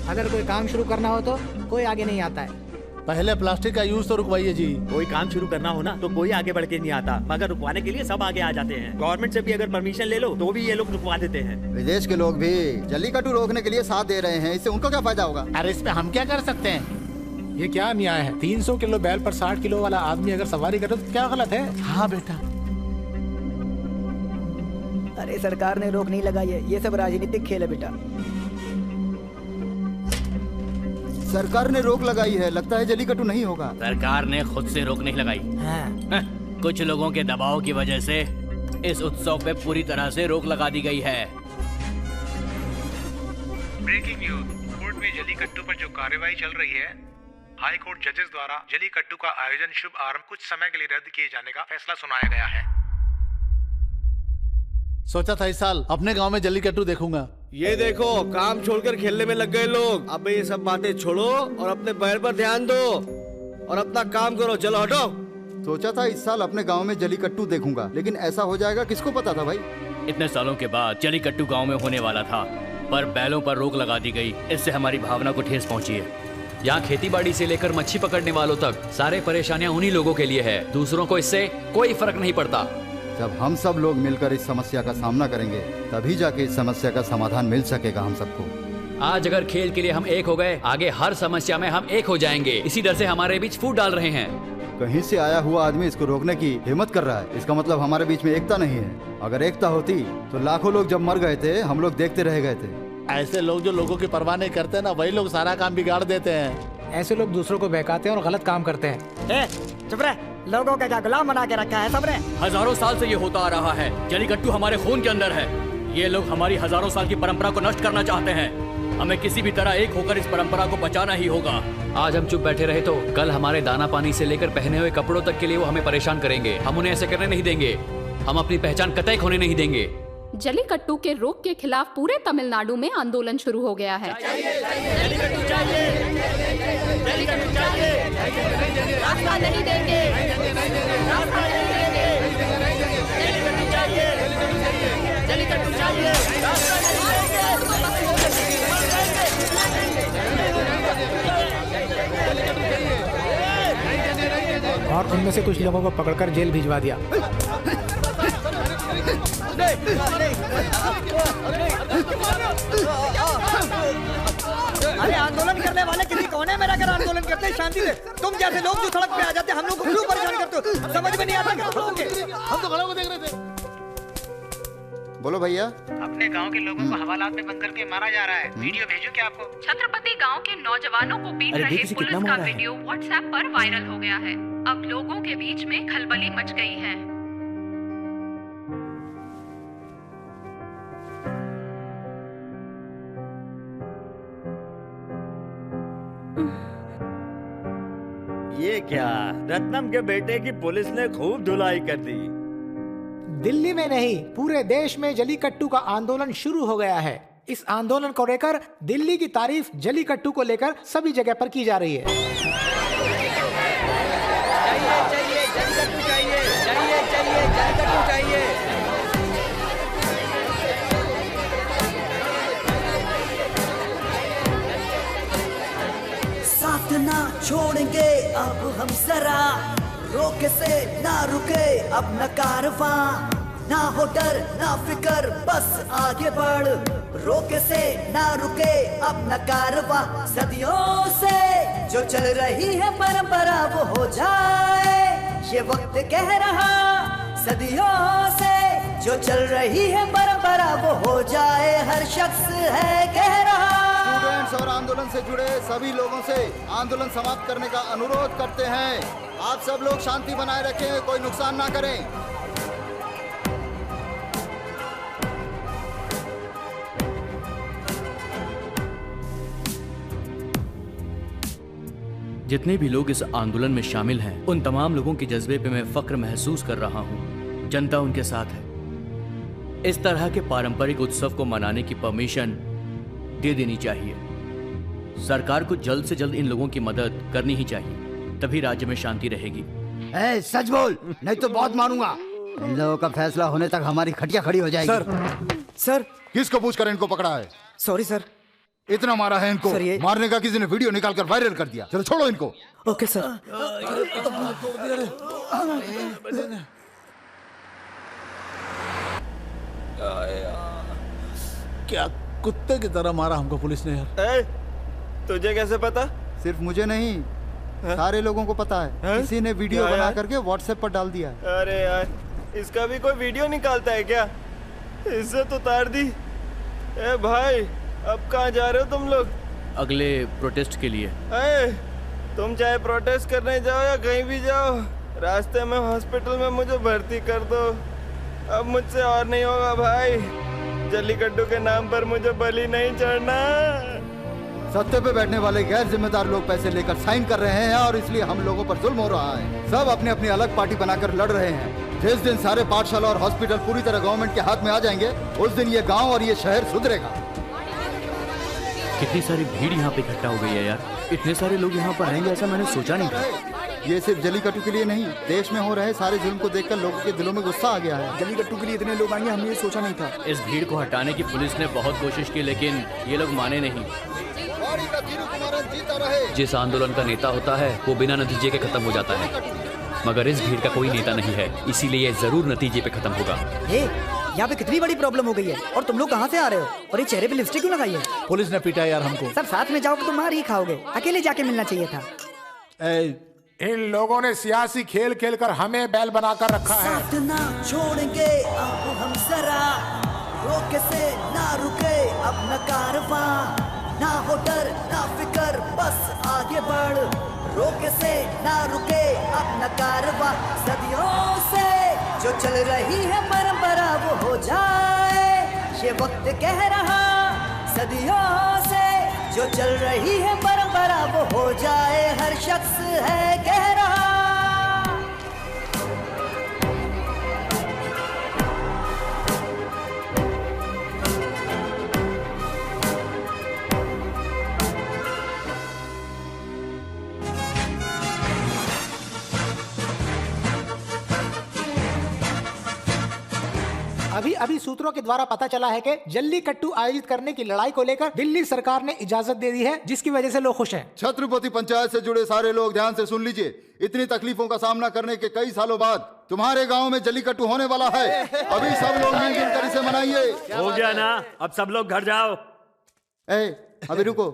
Speaker 10: अगर कोई काम शुरू करना हो तो कोई आगे नहीं आता है।
Speaker 2: पहले प्लास्टिक का यूज तो रुकवाइए जी।
Speaker 14: कोई काम शुरू करना हो ना तो कोई आगे बढ़ के नहीं आता, मगर रुकवाने के लिए सब आगे आ जाते हैं। गवर्नमेंट से भी अगर परमिशन ले लो तो भी ये लोग रुकवा देते हैं।
Speaker 1: विदेश के लोग भी जल्लीकट्टू रोकने के लिए साथ दे रहे हैं, इससे उनको क्या फायदा होगा?
Speaker 2: अरे इस पे हम क्या कर सकते हैं?
Speaker 10: ये क्या न्याय है? 300 किलो बैल पर 60 किलो वाला आदमी अगर सवारी करे तो क्या गलत है?
Speaker 2: हाँ बेटा।
Speaker 12: अरे सरकार ने रोक नहीं लगाई है, ये सब राजनीतिक खेल है बेटा।
Speaker 1: सरकार ने रोक लगाई है, लगता है जल्लीकट्टू नहीं होगा।
Speaker 7: सरकार ने खुद से रोक नहीं लगाई।
Speaker 12: हाँ।
Speaker 7: कुछ लोगों के दबाव की वजह से इस उत्सव पे पूरी तरह से रोक लगा दी गई है।
Speaker 10: ब्रेकिंग न्यूज, कोर्ट में जल्लीकट्टू पर जो कार्रवाई चल रही है, हाई कोर्ट जजेस द्वारा जल्लीकट्टू का आयोजन शुभ आरंभ कुछ समय के लिए रद्द किए जाने का फैसला सुनाया गया है।
Speaker 2: सोचा था इस साल अपने गांव में जल्लीकट्टू देखूंगा।
Speaker 3: ये देखो, काम छोड़कर खेलने में लग गए लोग। अब ये सब बातें छोड़ो और अपने पैर पर ध्यान दो और अपना काम करो। चलो हटो।
Speaker 1: सोचा था इस साल अपने गांव में जल्लीकट्टू देखूंगा, लेकिन ऐसा हो जाएगा किसको पता था भाई।
Speaker 7: इतने सालों के बाद जल्लीकट्टू गांव में होने वाला था, पर बैलों पर रोक लगा दी गई। इससे हमारी भावना को ठेस पहुंची है।
Speaker 11: यहाँ खेती बाड़ी से लेकर मच्छी पकड़ने वालों तक सारे परेशानियाँ उन्हीं लोगों के लिए है। दूसरों को इससे कोई फर्क नहीं पड़ता।
Speaker 1: जब हम सब लोग मिलकर इस समस्या का सामना करेंगे तभी जाके इस समस्या का समाधान मिल सकेगा हम सबको।
Speaker 11: आज अगर खेल के लिए हम एक हो गए, आगे हर समस्या में हम एक हो जाएंगे। इसी डर से हमारे बीच फूट डाल रहे हैं।
Speaker 1: कहीं से आया हुआ आदमी इसको रोकने की हिम्मत कर रहा है, इसका मतलब हमारे बीच में एकता नहीं है। अगर एकता होती तो लाखों लोग जब मर गए थे हम लोग देखते रह गए थे।
Speaker 2: ऐसे लोग जो लोगों की परवाह नहीं करते ना, वही लोग सारा काम बिगाड़ देते हैं।
Speaker 10: ऐसे लोग दूसरों को बहकाते हैं और गलत काम करते हैं।
Speaker 12: चुप रह, लोगों का क्या गुलाम बना के रखा है सबने।
Speaker 7: हजारों साल से ये होता आ रहा है। जलीकट्टू हमारे खून के अंदर है। ये लोग हमारी हजारों साल की परंपरा को नष्ट करना चाहते हैं। हमें किसी भी तरह एक होकर इस परंपरा को बचाना ही होगा।
Speaker 11: आज हम चुप बैठे रहे तो कल हमारे दाना पानी से लेकर पहने हुए कपड़ों तक के लिए वो हमें परेशान करेंगे। हम उन्हें ऐसे करने नहीं देंगे। हम अपनी पहचान कतई खोने नहीं देंगे।
Speaker 6: जलीकट्टू के रोक के खिलाफ पूरे तमिलनाडु में आंदोलन शुरू हो गया है। रास्ता नहीं देंगे, रास्ता नहीं देंगे। जलीकट्टू चाहिए, रास्ता नहीं देंगे।
Speaker 10: और उनमें से कुछ लोगों को पकड़कर जेल भिजवा दिया।
Speaker 12: अरे आंदोलन करने वाले किसी कोने में रहकर आंदोलन करते हैं शांति से। तुम जैसे लोग जो सड़क पे आ जाते हैं हम लोग को क्यों परेशान करते हो? समझ में नहीं आता क्या करोगे?
Speaker 2: हम तो खड़े होकर देख रहे थे।
Speaker 1: बोलो भैया।
Speaker 10: अपने गांव के लोगों को हवालात में बंद करके मारा जा रहा है। वीडियो भेजो क्या आपको?
Speaker 6: छत्रपति गांव के नौजवानों को पीट रहे पुलिस का वीडियो व्हाट्सएप पर वायरल हो गया है। अब लोगों के बीच में खलबली मच गई है।
Speaker 14: ये क्या, रत्नम के बेटे की पुलिस ने खूब धुलाई कर दी।
Speaker 10: दिल्ली में नहीं, पूरे देश में जलीकट्टू का आंदोलन शुरू हो गया है। इस आंदोलन को लेकर दिल्ली की तारीफ जलीकट्टू को लेकर सभी जगह पर की जा रही है।
Speaker 3: चाहिए जलीकट्टू चाहिए, जलीकट्टू चाहिए।
Speaker 5: साथ ना छोड़ेंगे अब हम जरा, रोके से ना रुके अब न कारवां, ना हो डर ना फिकर बस आगे बढ़, रोके से ना रुके अब न कारवां। सदियों से जो चल रही है परंपरा वो हो जाए, ये वक्त कह रहा। सदियों से जो चल रही है परंपरा वो हो जाए, हर शख्स है कह रहा।
Speaker 1: स्टूडेंट्स और आंदोलन से जुड़े सभी लोगों से आंदोलन समाप्त करने का अनुरोध करते हैं। आप सब लोग शांति बनाए रखें, कोई नुकसान ना करें।
Speaker 7: जितने भी लोग इस आंदोलन में शामिल हैं, उन तमाम लोगों के जज्बे पे मैं फक्र महसूस कर रहा हूँ। जनता उनके साथ है। इस तरह के पारंपरिक उत्सव को मनाने की परमिशन दे देनी चाहिए। सरकार को जल्द से जल्द इन लोगों की मदद करनी ही चाहिए, तभी राज्य में शांति रहेगी।
Speaker 1: सच बोल, नहीं तो बहुत मारूंगा। इन लोगों का फैसला होने तक हमारी खटिया खड़ी हो जाएगी।
Speaker 12: सर
Speaker 1: किसको पूछकर इनको पकड़ा है?
Speaker 12: Sorry sir.
Speaker 1: इतना मारा है इनको, मारने का किसी ने वीडियो निकाल कर वायरल कर दिया। चलो छोड़ो इनको।
Speaker 12: Okay sir.
Speaker 2: क्या कुत्ते की तरह मारा हमको पुलिस ने यार।
Speaker 4: तुझे कैसे पता?
Speaker 1: सिर्फ मुझे नहीं, सारे लोगों को पता है। किसी ने वीडियो बना करके व्हाट्सएप पर डाल दिया है।
Speaker 4: अरे यार, इसका भी कोई वीडियो निकालता है क्या? इज्जत उतार दी। ए भाई, अब कहाँ जा रहे हो तुम लोग?
Speaker 7: अगले प्रोटेस्ट के लिए।
Speaker 4: तुम चाहे प्रोटेस्ट करने जाओ या कहीं भी जाओ, रास्ते में हॉस्पिटल में मुझे भर्ती कर दो। अब मुझसे और नहीं होगा भाई। जलीकट्टू के नाम पर मुझे बलि नहीं चढ़ना।
Speaker 1: सत्ते पे बैठने वाले गैर जिम्मेदार लोग पैसे लेकर साइन कर रहे हैं और इसलिए हम लोगों पर जुल्म हो रहा है। सब अपनी अपनी अलग पार्टी बनाकर लड़ रहे हैं। जिस दिन सारे पाठशाला और हॉस्पिटल पूरी तरह गवर्नमेंट के हाथ में आ जाएंगे, उस दिन ये गांव और ये शहर सुधरेगा।
Speaker 7: कितनी सारी भीड़ यहाँ पे इकट्ठा हो गई है यार। इतने सारे लोग यहाँ पर आएंगे ऐसा मैंने सोचा नहीं था।
Speaker 1: ये सिर्फ जलीकट्टू के लिए नहीं, देश में हो रहे सारे जुल्म को देखकर लोगों के दिलों में गुस्सा आ गया है।
Speaker 16: जलीकट्टू के लिए इतने लोग आएंगे, हमने ये सोचा नहीं था।
Speaker 7: इस भीड़ को हटाने की पुलिस ने बहुत कोशिश की, लेकिन ये लोग माने नहीं।
Speaker 11: जिस आंदोलन का नेता होता है वो बिना नतीजे के खत्म हो जाता है, मगर इस भीड़ का कोई नेता नहीं है, इसीलिए जरूर नतीजे पे खत्म होगा।
Speaker 12: यहाँ पे कितनी बड़ी प्रॉब्लम हो गई है, और तुम लोग कहाँ से आ रहे हो, और ये चेहरे पे लिपस्टिक क्यों लगाई है?
Speaker 2: पुलिस ने पीटा यार हमको।
Speaker 12: सब साथ में जाओगे तो मार ही खाओगे, अकेले जाके मिलना चाहिए था।
Speaker 10: इन लोगों ने सियासी खेल खेल कर हमें बैल बनाकर रखा है।
Speaker 5: साथ ना छोड़ेंगे अब हम जरा, रोके से ना रुके अपना कारवां, ना हो डर ना फिकर बस आगे बढ़, रोके से ना रुके अपना कारवां। सदियों से जो चल रही है परंपरा वो हो जाए, ये वक्त कह रहा। सदियों से जो चल रही है परंपरा वो हो जाए, हर शख्स है कह रहा।
Speaker 10: अभी सूत्रों के द्वारा पता चला है कि जल्लीकट्टू आयोजित करने की लड़ाई को लेकर दिल्ली सरकार ने इजाजत दे दी है, जिसकी वजह से लोग खुश हैं।
Speaker 1: छत्रपति पंचायत से जुड़े सारे लोग ध्यान से सुन लीजिए। इतनी तकलीफों का सामना करने के कई सालों बाद तुम्हारे गांव में जल्लीकट्टू होने वाला है। अभी सब लोग मिलजुल कर इसे मनाइए।
Speaker 14: हो गया ना, अब सब लोग घर जाओ।
Speaker 1: अभी रुको,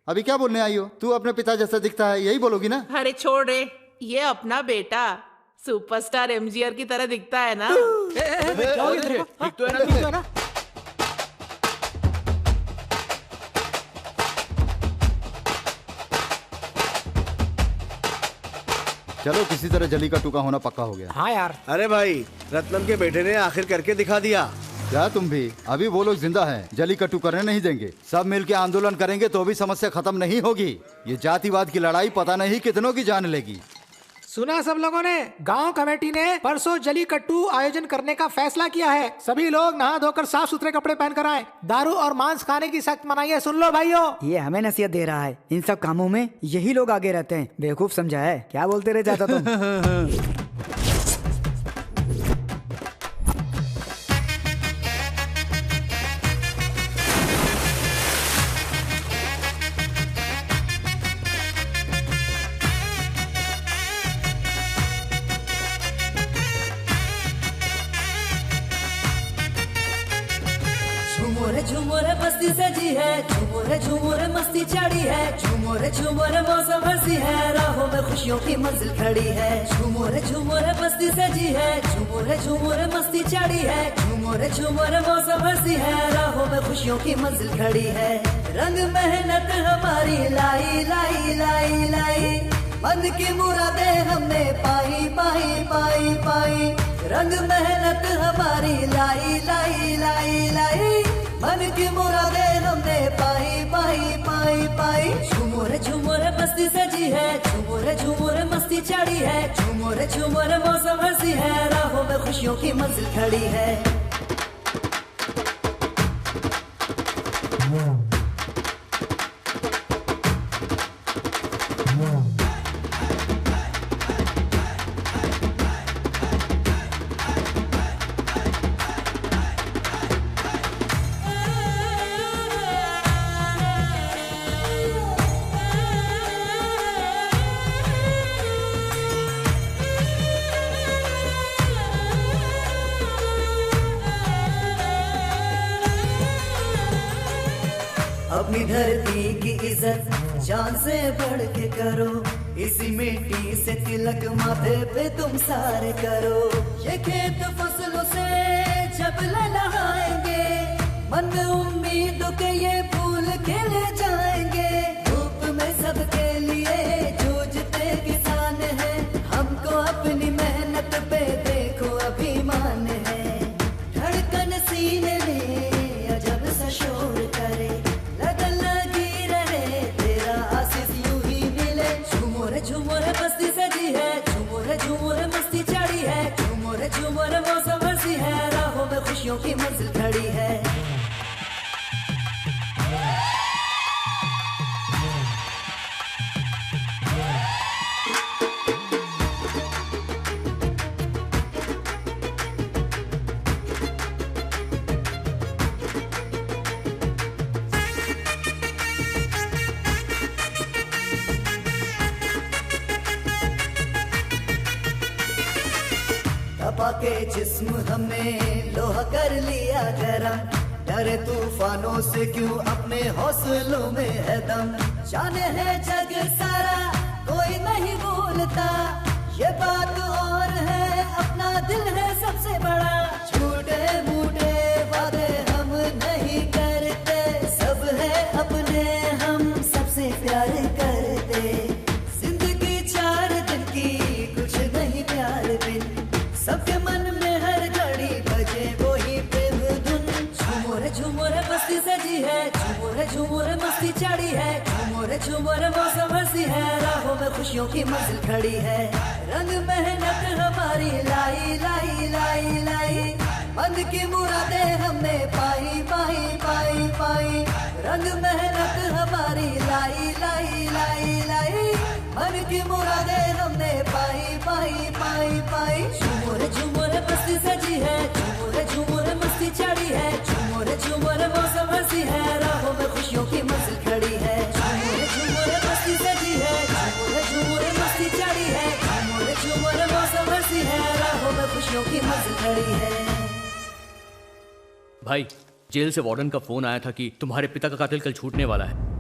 Speaker 1: अभी क्या बोलने आई हो? तू अपने पिता जैसा दिखता है, यही बोलोगी ना?
Speaker 8: अरे छोड़ रे, ये अपना बेटा सुपरस्टार एमजीआर की तरह दिखता है ना।
Speaker 7: ठीक तो है ना?
Speaker 1: चलो किसी तरह जल्लीकट्टू का होना पक्का हो गया।
Speaker 10: हाँ यार।
Speaker 3: अरे भाई, रत्नम के बेटे ने आखिर करके दिखा दिया।
Speaker 1: क्या तुम भी? अभी वो लोग जिंदा हैं, जल्लीकट्टू करने नहीं देंगे। सब मिलके आंदोलन करेंगे तो भी समस्या खत्म नहीं होगी। ये जातिवाद की लड़ाई पता नहीं कितनों की जान लेगी।
Speaker 10: सुना सब लोगों ने, गांव कमेटी ने परसों जल्लीकट्टू आयोजन करने का फैसला किया है। सभी लोग नहा धोकर साफ सुथरे कपड़े पहनकर आए। दारू और मांस खाने की सख्त मनाही है, सुन लो भाइयों।
Speaker 12: ये हमें नसीहत दे रहा है। इन सब कामों में यही लोग आगे रहते हैं। बेवकूफ समझा है, क्या बोलते रह जाता तुम।
Speaker 5: झूमोरे मस्ती सजी है, झूमोरे मस्ती चढ़ी है, झूमोरे मौसम हंसी है, राहों में खुशियों की मंजिल खड़ी है। झूमोरे मस्ती सजी है, झूमोरे मस्ती चढ़ी है, झूमोरे मौसम हंसी है, राहों में खुशियों की मंजिल खड़ी है। रंग मेहनत हमारी लाई लाई लाई लाई, मन की मुरादें हमने पाई पाई पाई पाई। रंग मेहनत हमारी लाई लाई लाई लाई, मन की मुरादें हमने पाई पाई पाई पाई। झूमोरे मस्ती सजी है, झूमोरे मस्ती चढ़ी है, झूमोरे मौसम हंसी है, राहों में खुशियों की मंजिल खड़ी है। अपनी धरती की इज्जत जान से बढ़ के करो, इसी मिट्टी से तिलक माथे पे तुम सारे करो। ये खेत फसलों से जब लहलाएंगे, मन में उम्मीदों के ये फूल खिल जाएंगे। धूप में सबके लिए जूझते किसान हैं, हमको अपनी मेहनत पे देखो अभिमान है। धड़कन सीने में अजब सा शोर करे, लगन लगी रहे तेरा आशीष यूं ही मिले। झूमोरे मस्ती सजी है, झूमोरे मस्ती चढ़ी है, झूमोरे मौसम हंसी है, राहों में खुशियों की मंजिल खड़ी है। पाके जिस्म हमने लोहा कर लिया गरम, डरे तूफानों से क्यों अपने हौसलों में है दम। जाने है जग सारा कोई नहीं भूलता, ये बात और है अपना दिल है सबसे बड़ा। झूठे मूठे वादे हम नहीं करते, सब है अपने हम सबसे प्यार करते। जिंदगी 4 दिन की कुछ नहीं प्यार बिन, सबके मन में हर घड़ी बजे वही प्रेम धुन। झूमर झूमर मस्ती सजी है, झूमर झूमर मस्ती चढ़ी है, झूमर झूमर मौसम हंसी है, राहों में खुशियों की मंजिल खड़ी है। रंग मेहनत हमारी लाई लाई लाई लाई, मन की मुरादें हमने पाई पाई पाई पाई। रंग मेहनत हमारी लाई लाई लाई लाई, मन की मुरादें हमने पाई पाई पाई पाई। झूमर झूमर मस्ती सजी है, झूमर झूमर मस्ती चढ़ी है, झूमर झूमर मौसम हंसी है, राहों में खुशियों की मंजिल खड़ी है। झूमर झूमर मस्ती सजी है, झूमर झूमर मस्ती चढ़ी है, झूमर झूमर मौसम हंसी है, राहों में खुशियों की मंजिल खड़ी है।
Speaker 7: भाई, जेल से वार्डन का फोन आया था कि तुम्हारे पिता का कातिल कल छूटने वाला है।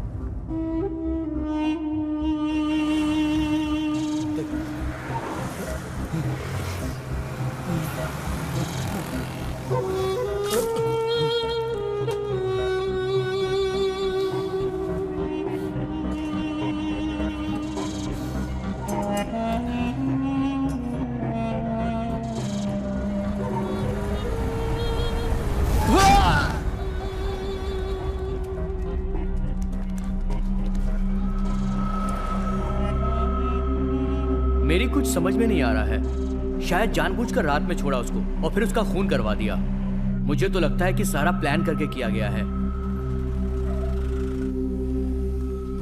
Speaker 7: मेरी कुछ समझ में नहीं आ रहा है। शायद जानबूझकर रात में छोड़ा उसको और फिर उसका खून करवा दिया। मुझे तो लगता है कि सारा प्लान करके किया गया है।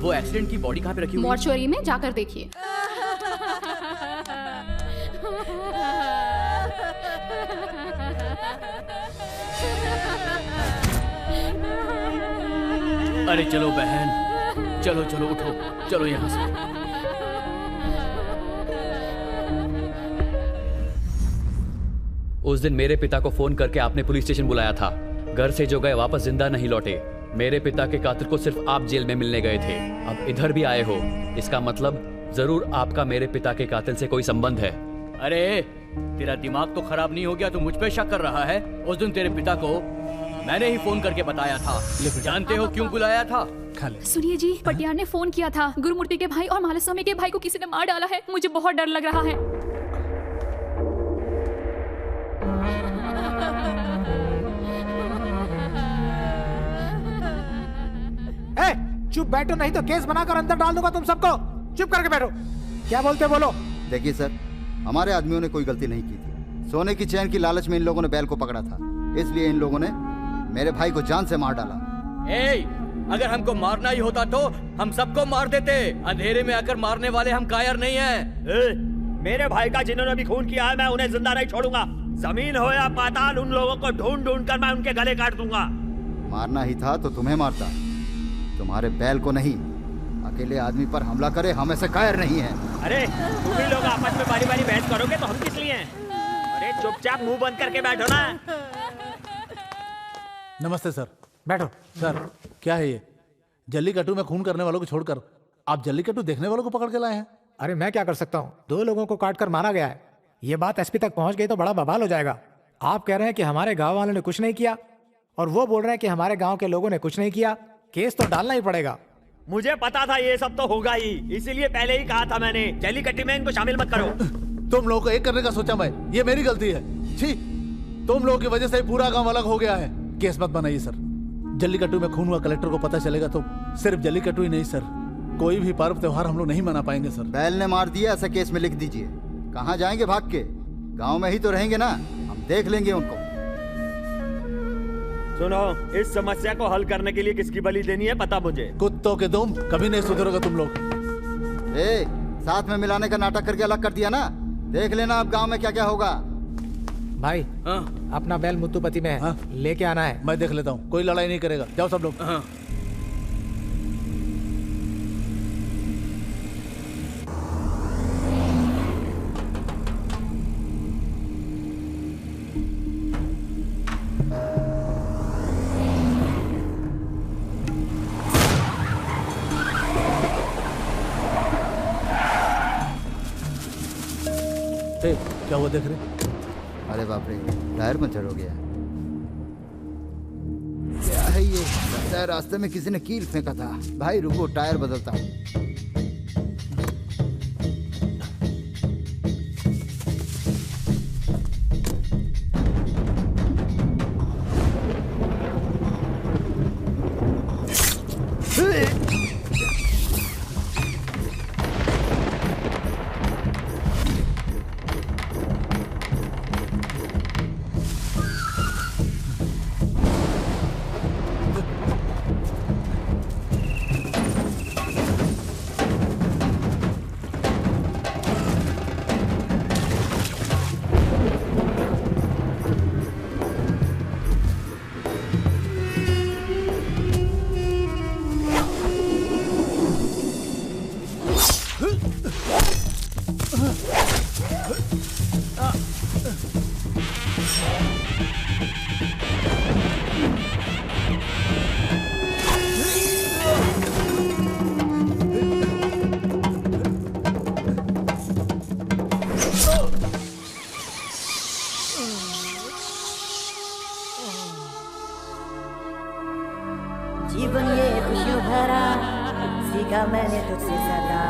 Speaker 7: वो एक्सीडेंट की बॉडी कहाँ पे रखी हुई है?
Speaker 6: मॉर्चुरी में जाकर देखिए।
Speaker 7: अरे चलो बहन, चलो चलो उठो, चलो यहाँ से।
Speaker 11: उस दिन मेरे पिता को फोन करके आपने पुलिस स्टेशन बुलाया था। घर से जो गए वापस जिंदा नहीं लौटे। मेरे पिता के कातिल को सिर्फ आप जेल में मिलने गए थे, अब इधर भी आए हो। इसका मतलब जरूर आपका मेरे पिता के कातिल से कोई संबंध है।
Speaker 7: अरे तेरा दिमाग तो खराब नहीं हो गया? तू मुझ पे शक कर रहा है? उस दिन तेरे पिता को मैंने ही फोन करके बताया था। जानते हो क्यों बुलाया था?
Speaker 6: सुनिए जी, पटियार ने फोन किया था। गुरुमूर्ति के भाई और मालस्वामी के भाई को किसी ने मार डाला है। मुझे बहुत डर लग रहा है।
Speaker 10: चुप बैठो, नहीं तो केस बनाकर अंदर डाल दूंगा तुम सबको। चुप करके बैठो। क्या बोलते बोलो।
Speaker 1: देखिए सर, हमारे आदमियों ने कोई गलती नहीं की थी। सोने की चैन की लालच में इन लोगों ने बैल को पकड़ा था, इसलिए इन लोगों ने मेरे भाई को जान से मार डाला।
Speaker 7: अगर हमको मारना ही होता तो हम सबको मार देते। अंधेरे में आकर मारने वाले हम कायर नहीं हैं।
Speaker 14: मेरे भाई का जिन्होंने भी खून किया है, मैं उन्हें जिंदा नहीं छोड़ूंगा। जमीन हो या पाताल, उन लोगों को ढूंढ ढूंढ कर मैं उनके गले काट दूंगा।
Speaker 1: मारना ही था तो तुम्हें मारता, तुम्हारे बैल को नहीं। अकेले आदमी पर हमला करे, हम ऐसे कायर नहीं हैं।
Speaker 14: अरे तुम ही लोग आपस में बारी बारी बहस करोगे तो हम किस लिए हैं? अरे चुपचाप मुंह बंद करके बैठो ना।
Speaker 2: नमस्ते सर। बैठो। सर क्या है ये? जल्लीकट्टू में खून करने वालों को छोड़कर आप जल्लीकट्टू देखने वालों को पकड़ के लाए हैं?
Speaker 10: अरे मैं क्या कर सकता हूँ? 2 लोगों को काट कर मारा गया है। ये बात एसपी तक पहुंच गई तो बड़ा बवाल हो जाएगा। आप कह रहे हैं कि हमारे गांव वालों ने कुछ नहीं किया और वो बोल रहे हैं कि हमारे गांव के लोगों ने कुछ नहीं किया। केस तो डालना ही पड़ेगा।
Speaker 14: मुझे पता था ये सब तो होगा ही, इसीलिए पहले ही कहा था मैंने, जल्लीकट्टी में इनको शामिल मत करो।
Speaker 2: तुम लोगों को एक करने का सोचा मैं, ये मेरी गलती है। छी, तुम लोगों की वजह से पूरा गांव अलग हो गया है। केस मत बनाइए सर। जल्लीकट्टू में खून हुआ कलेक्टर को पता चलेगा तो सिर्फ जल्लीकट्टू ही नहीं सर, कोई भी पर्व त्योहार हम लोग नहीं मना पाएंगे सर।
Speaker 1: बैल ने मार दिया ऐसा केस में लिख दीजिए। कहाँ जाएंगे भाग के? गांव में ही तो रहेंगे ना, हम देख लेंगे उनको।
Speaker 14: सुनो, इस समस्या को हल करने के लिए किसकी बलि देनी है पता मुझे।
Speaker 2: कुत्तों के दुम, कभी नहीं सुधरोगे तुम लोग।
Speaker 1: साथ में मिलाने का नाटक करके अलग कर दिया ना, देख लेना अब गांव में क्या क्या होगा।
Speaker 10: भाई अपना बैल मुत्तुपति में लेके आना है।
Speaker 2: मैं देख लेता हूँ, कोई लड़ाई नहीं करेगा। जाओ सब लोग। क्या हुआ देख रहे?
Speaker 1: अरे बाप रे, टायर पंचर हो गया। क्या है ये? लगता है रास्ते में किसी ने कील फेंका था। भाई रुको, टायर बदलता हूँ।
Speaker 5: जीवन ये खुशियों भरा, सीखा मैंने तुझसे सदा,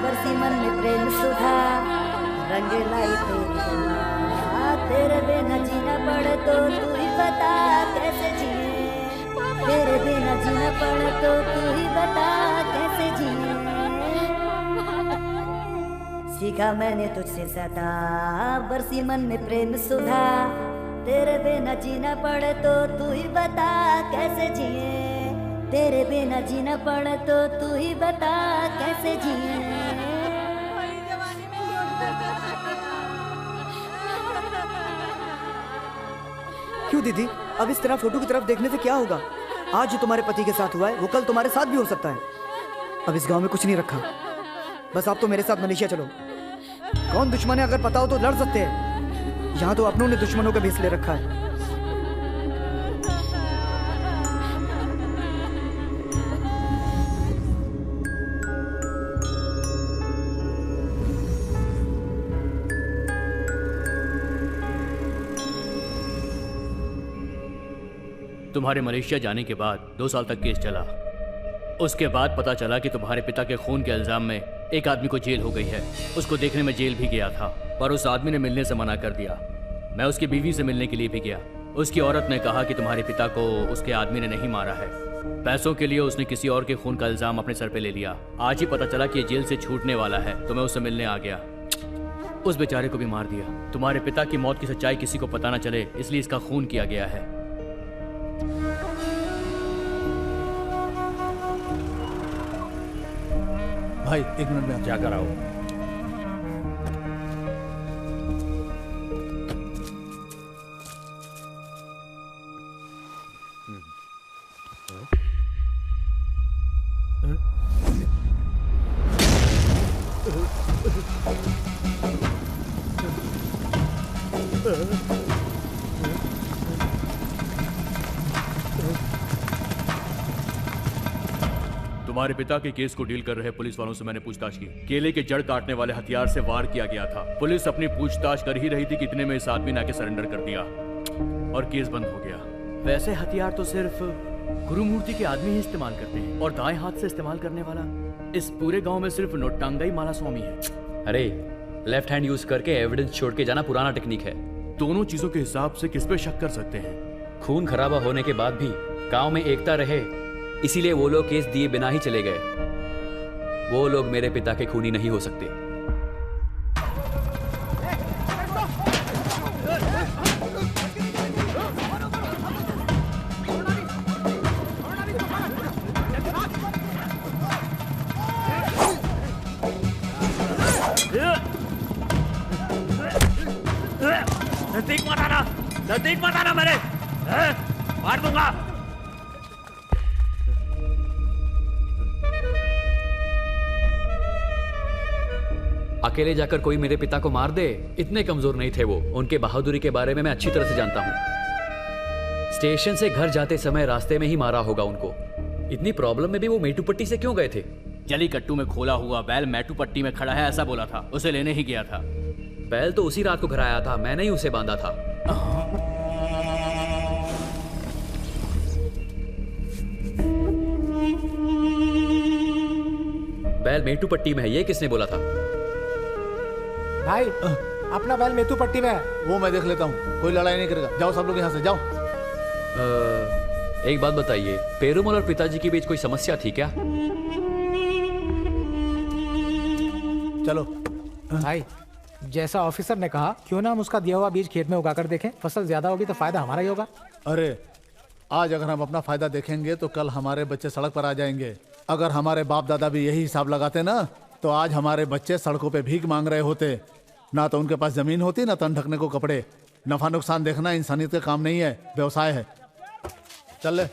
Speaker 5: बरसी मन में प्रेम सुधा, रंग लाई तेरी दुआ, तेरे बिना जीना पड़े तो तू ही बता कैसे जिए, तेरे बिना जीना पड़े तो तू ही बता कैसे जिए। सीखा मैंने तुझसे सदा, बरसी मन में प्रेम सुधा, तेरे बिना जीना पड़े तो तू ही बता कैसे जिए, तेरे बिना जीना पड़े तो तू ही बता कैसे जिए।
Speaker 12: क्यों दीदी, अब इस तरह फोटो की तरफ देखने से क्या होगा? आज जो तुम्हारे पति के साथ हुआ है वो कल तुम्हारे साथ भी हो सकता है। अब इस गांव में कुछ नहीं रखा, बस आप तो मेरे साथ मलेशिया चलो। कौन दुश्मन है अगर पता हो तो लड़ सकते हैं, यहाँ तो अपनों ने दुश्मनों का भेस ले रखा है।
Speaker 7: तुम्हारे मलेशिया जाने के बाद 2 साल तक केस चला। उसके बाद पता चला कि तुम्हारे पिता के खून के इल्जाम में एक आदमी को जेल हो गई है। उसको देखने में जेल भी गया था, पर उस आदमी ने मिलने से मना कर दिया। मैं उसकी बीवी से मिलने के लिए भी गया। उसकी औरत ने कहा कि तुम्हारे पिता को उसके आदमी ने नहीं मारा है, पैसों के लिए उसने किसी और के खून का इल्जाम अपने सर पे ले लिया। आज ही पता चला कि ये जेल से छूटने वाला है, तो मैं उससे मिलने आ गया। उस बेचारे को भी मार दिया। तुम्हारे पिता की मौत की सच्चाई किसी को पता न चले, इसलिए इसका खून किया गया है।
Speaker 2: भाई 1 मिनट में
Speaker 14: क्या कराओ?
Speaker 7: तुम्हारे पिता के केस को डील कर रहे पुलिस वालों से मैंने पूछताछ की। केले के जड़ काटने वाले हथियार से वार किया गया था। पुलिस अपनी पूछताछ कर ही रही थी कि इतने में इस आदमी ने आके सरेंडर कर दिया और केस बंद हो गया। वैसे हथियार तो सिर्फ गुरुमूर्ति के आदमी ही इस्तेमाल करते हैं, और दाएं हाथ से इस्तेमाल करने वाला इस पूरे गांव में सिर्फ नोटांगाई माला स्वामी है।
Speaker 11: अरे लेफ्ट हैंड यूज करके एविडेंस छोड़ के जाना पुराना टेक्निक है।
Speaker 7: दोनों चीजों के हिसाब से किस पे शक कर सकते हैं?
Speaker 11: खून खराबा होने के बाद भी गांव में एकता रहे, इसीलिए वो लोग केस दिए बिना ही चले गए। वो लोग मेरे पिता के खूनी नहीं हो सकते।
Speaker 14: नजदीक मत आना मेरे, मार दूंगा।
Speaker 11: अकेले जाकर कोई मेरे पिता को मार दे, इतने कमजोर नहीं थे वो। उनके बहादुरी के बारे में मैं अच्छी तरह से जानता हूँ। स्टेशन से घर जाते समय रास्ते में ही मारा होगा उनको। इतनी प्रॉब्लम में भी वो मेटूपट्टी से क्यों गए थे?
Speaker 7: जलीकट्टू में खोला हुआ बैल मेटूपट्टी में खड़ा है ऐसा बोला था, उसे लेने ही गया था।
Speaker 11: बैल तो उसी रात को घर आया था, मैंने ही उसे बांधा था। बैल मेटूपट्टी में है, ये किसने बोला था?
Speaker 10: भाई अपना बैल मेतूपट्टी में है।
Speaker 2: वो मैं देख लेता हूँ, कोई लड़ाई नहीं करेगा। जाओ सब लोग यहाँ से जाओ।
Speaker 11: एक बात बताइए, पेरुमल और पिताजी के बीच कोई समस्या थी क्या?
Speaker 2: चलो
Speaker 10: भाई, जैसा ऑफिसर ने कहा, क्यों ना हम उसका दिया हुआ बीज खेत में उगाकर देखें। फसल ज्यादा होगी तो फायदा हमारा ही होगा।
Speaker 2: अरे आज अगर हम अपना फायदा देखेंगे तो कल हमारे बच्चे सड़क पर आ जाएंगे। अगर हमारे बाप दादा भी यही हिसाब लगाते ना तो आज हमारे बच्चे सड़कों पे भीख मांग रहे होते। ना तो उनके पास जमीन होती, ना तन ढकने को कपड़े। नफा नुकसान देखना इंसानियत का काम नहीं है, व्यवसाय है। चल ले,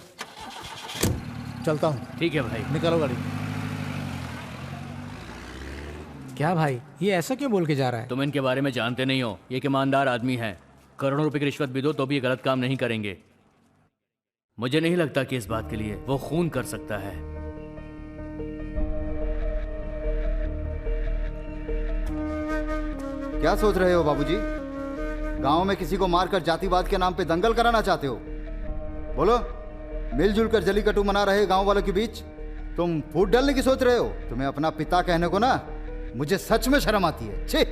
Speaker 2: चलता हूँ।
Speaker 7: ठीक है भाई,
Speaker 2: निकालो गाड़ी।
Speaker 10: क्या भाई, ये ऐसा क्यों बोल के जा रहा है?
Speaker 7: तुम इनके बारे में जानते नहीं हो। ये एक ईमानदार आदमी है, करोड़ों रुपए की रिश्वत भी दो तो भी ये गलत काम नहीं करेंगे। मुझे नहीं लगता कि इस बात के लिए वो खून कर सकता है।
Speaker 1: क्या सोच रहे हो बाबूजी? गांव में किसी को मारकर जातिवाद के नाम पे दंगल कराना चाहते हो? बोलो, मिलजुल कर जलीकट्टू मना रहे गांव वालों के बीच तुम फूट डालने की सोच रहे हो? तुम्हें अपना पिता कहने को ना मुझे सच में शर्म आती है। छी!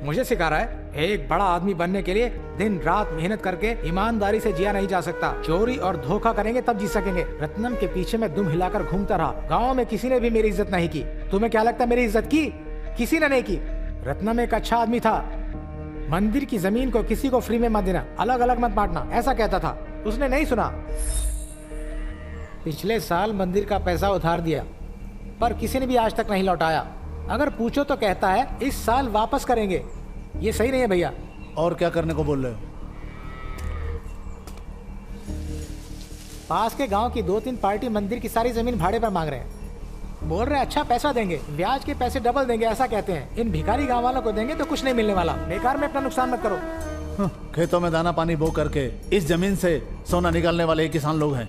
Speaker 10: मुझे सिखा रहा है? एक बड़ा आदमी बनने के लिए दिन रात मेहनत करके ईमानदारी से जिया नहीं जा सकता। चोरी और धोखा करेंगे तब जी सकेंगे। रत्नम के पीछे मैं दुम हिलाकर घूमता रहा। गांव में किसी ने भी मेरी इज्जत नहीं की। तुम्हें क्या लगता है मेरी इज्जत की? किसी ने नहीं की। रत्नम एक अच्छा आदमी था। मंदिर की जमीन को किसी को फ्री में मत देना, अलग अलग मत बांटना, ऐसा कहता था। उसने नहीं सुना। पिछले साल मंदिर का पैसा उधार दिया पर किसी ने भी आज तक नहीं लौटाया। अगर पूछो तो कहता है इस साल वापस करेंगे। ये सही नहीं है भैया।
Speaker 2: और क्या करने को बोल रहे हो?
Speaker 10: पास के गांव की 2-3 पार्टी मंदिर की सारी जमीन भाड़े पर मांग रहे हैं। बोल रहे अच्छा पैसा देंगे, ब्याज के पैसे डबल देंगे, ऐसा कहते हैं। इन भिखारी गांव वालों को देंगे तो कुछ नहीं मिलने वाला। बेकार में अपना नुकसान मत करो।
Speaker 2: खेतों में दाना पानी बो करके इस जमीन से सोना निकालने वाले किसान लोग हैं।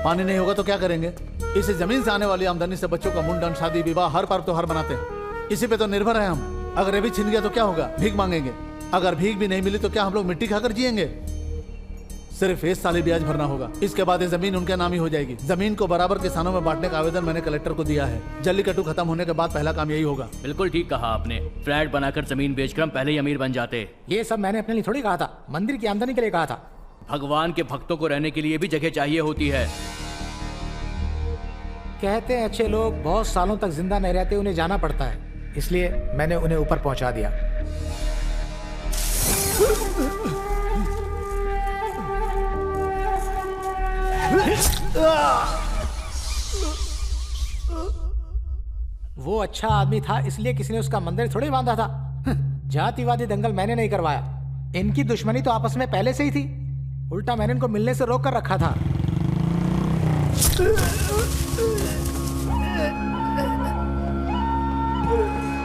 Speaker 2: पानी नहीं होगा तो क्या करेंगे? इस जमीन से आने वाली आमदनी से बच्चों का मुंडन, शादी, विवाह, हर पर्व त्योहार बनाते हैं। इसी पे तो निर्भर है हम। अगर ये भी छिन गया तो क्या होगा? भीख मांगेंगे। अगर भीख भी नहीं मिली तो क्या हम लोग मिट्टी खाकर जिएंगे? सिर्फ 1 साल ही ब्याज भरना होगा, इसके बाद ये जमीन उनके नाम ही हो जाएगी। जमीन को बराबर किसानों में बांटने का आवेदन मैंने कलेक्टर को दिया है। जल्लीकट्टू खत्म होने के बाद पहला काम यही होगा।
Speaker 7: बिल्कुल ठीक कहा आपने। फ्लैट बनाकर जमीन बेचकर हम पहले ही अमीर बन जाते।
Speaker 10: ये सब मैंने अपने लिए थोड़ी कहा था, मंदिर की आमदनी के लिए कहा था।
Speaker 7: भगवान के भक्तों को रहने के लिए भी जगह चाहिए होती है।
Speaker 10: कहते हैं अच्छे लोग बहुत सालों तक जिंदा नहीं रहते, उन्हें जाना पड़ता है। इसलिए मैंने उन्हें ऊपर पहुंचा दिया। वो अच्छा आदमी था इसलिए किसी ने उसका मंदिर थोड़ी बांधा था। जातिवादी दंगल मैंने नहीं करवाया। इनकी दुश्मनी तो आपस में पहले से ही थी। उल्टा मैंने इनको मिलने से रोक कर रखा था।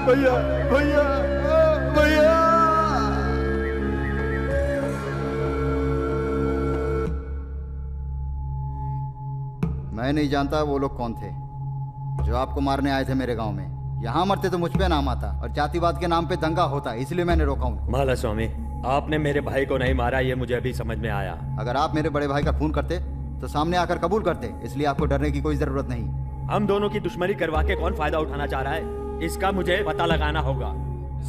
Speaker 1: भैया भैया भैया! मैं नहीं जानता वो लोग कौन थे जो आपको मारने आए थे मेरे गांव में। यहाँ मरते तो मुझ पे नाम आता और जातिवाद के नाम पे दंगा होता, इसलिए मैंने रोका उनको।
Speaker 14: माला स्वामी, आपने मेरे भाई को नहीं मारा, ये मुझे अभी समझ में आया।
Speaker 1: अगर आप मेरे बड़े भाई का खून करते तो सामने आकर कबूल करते, इसलिए आपको डरने की कोई जरूरत नहीं।
Speaker 14: हम दोनों की दुश्मनी करवा के कौन फायदा उठाना चाह रहा है, इसका मुझे पता लगाना होगा।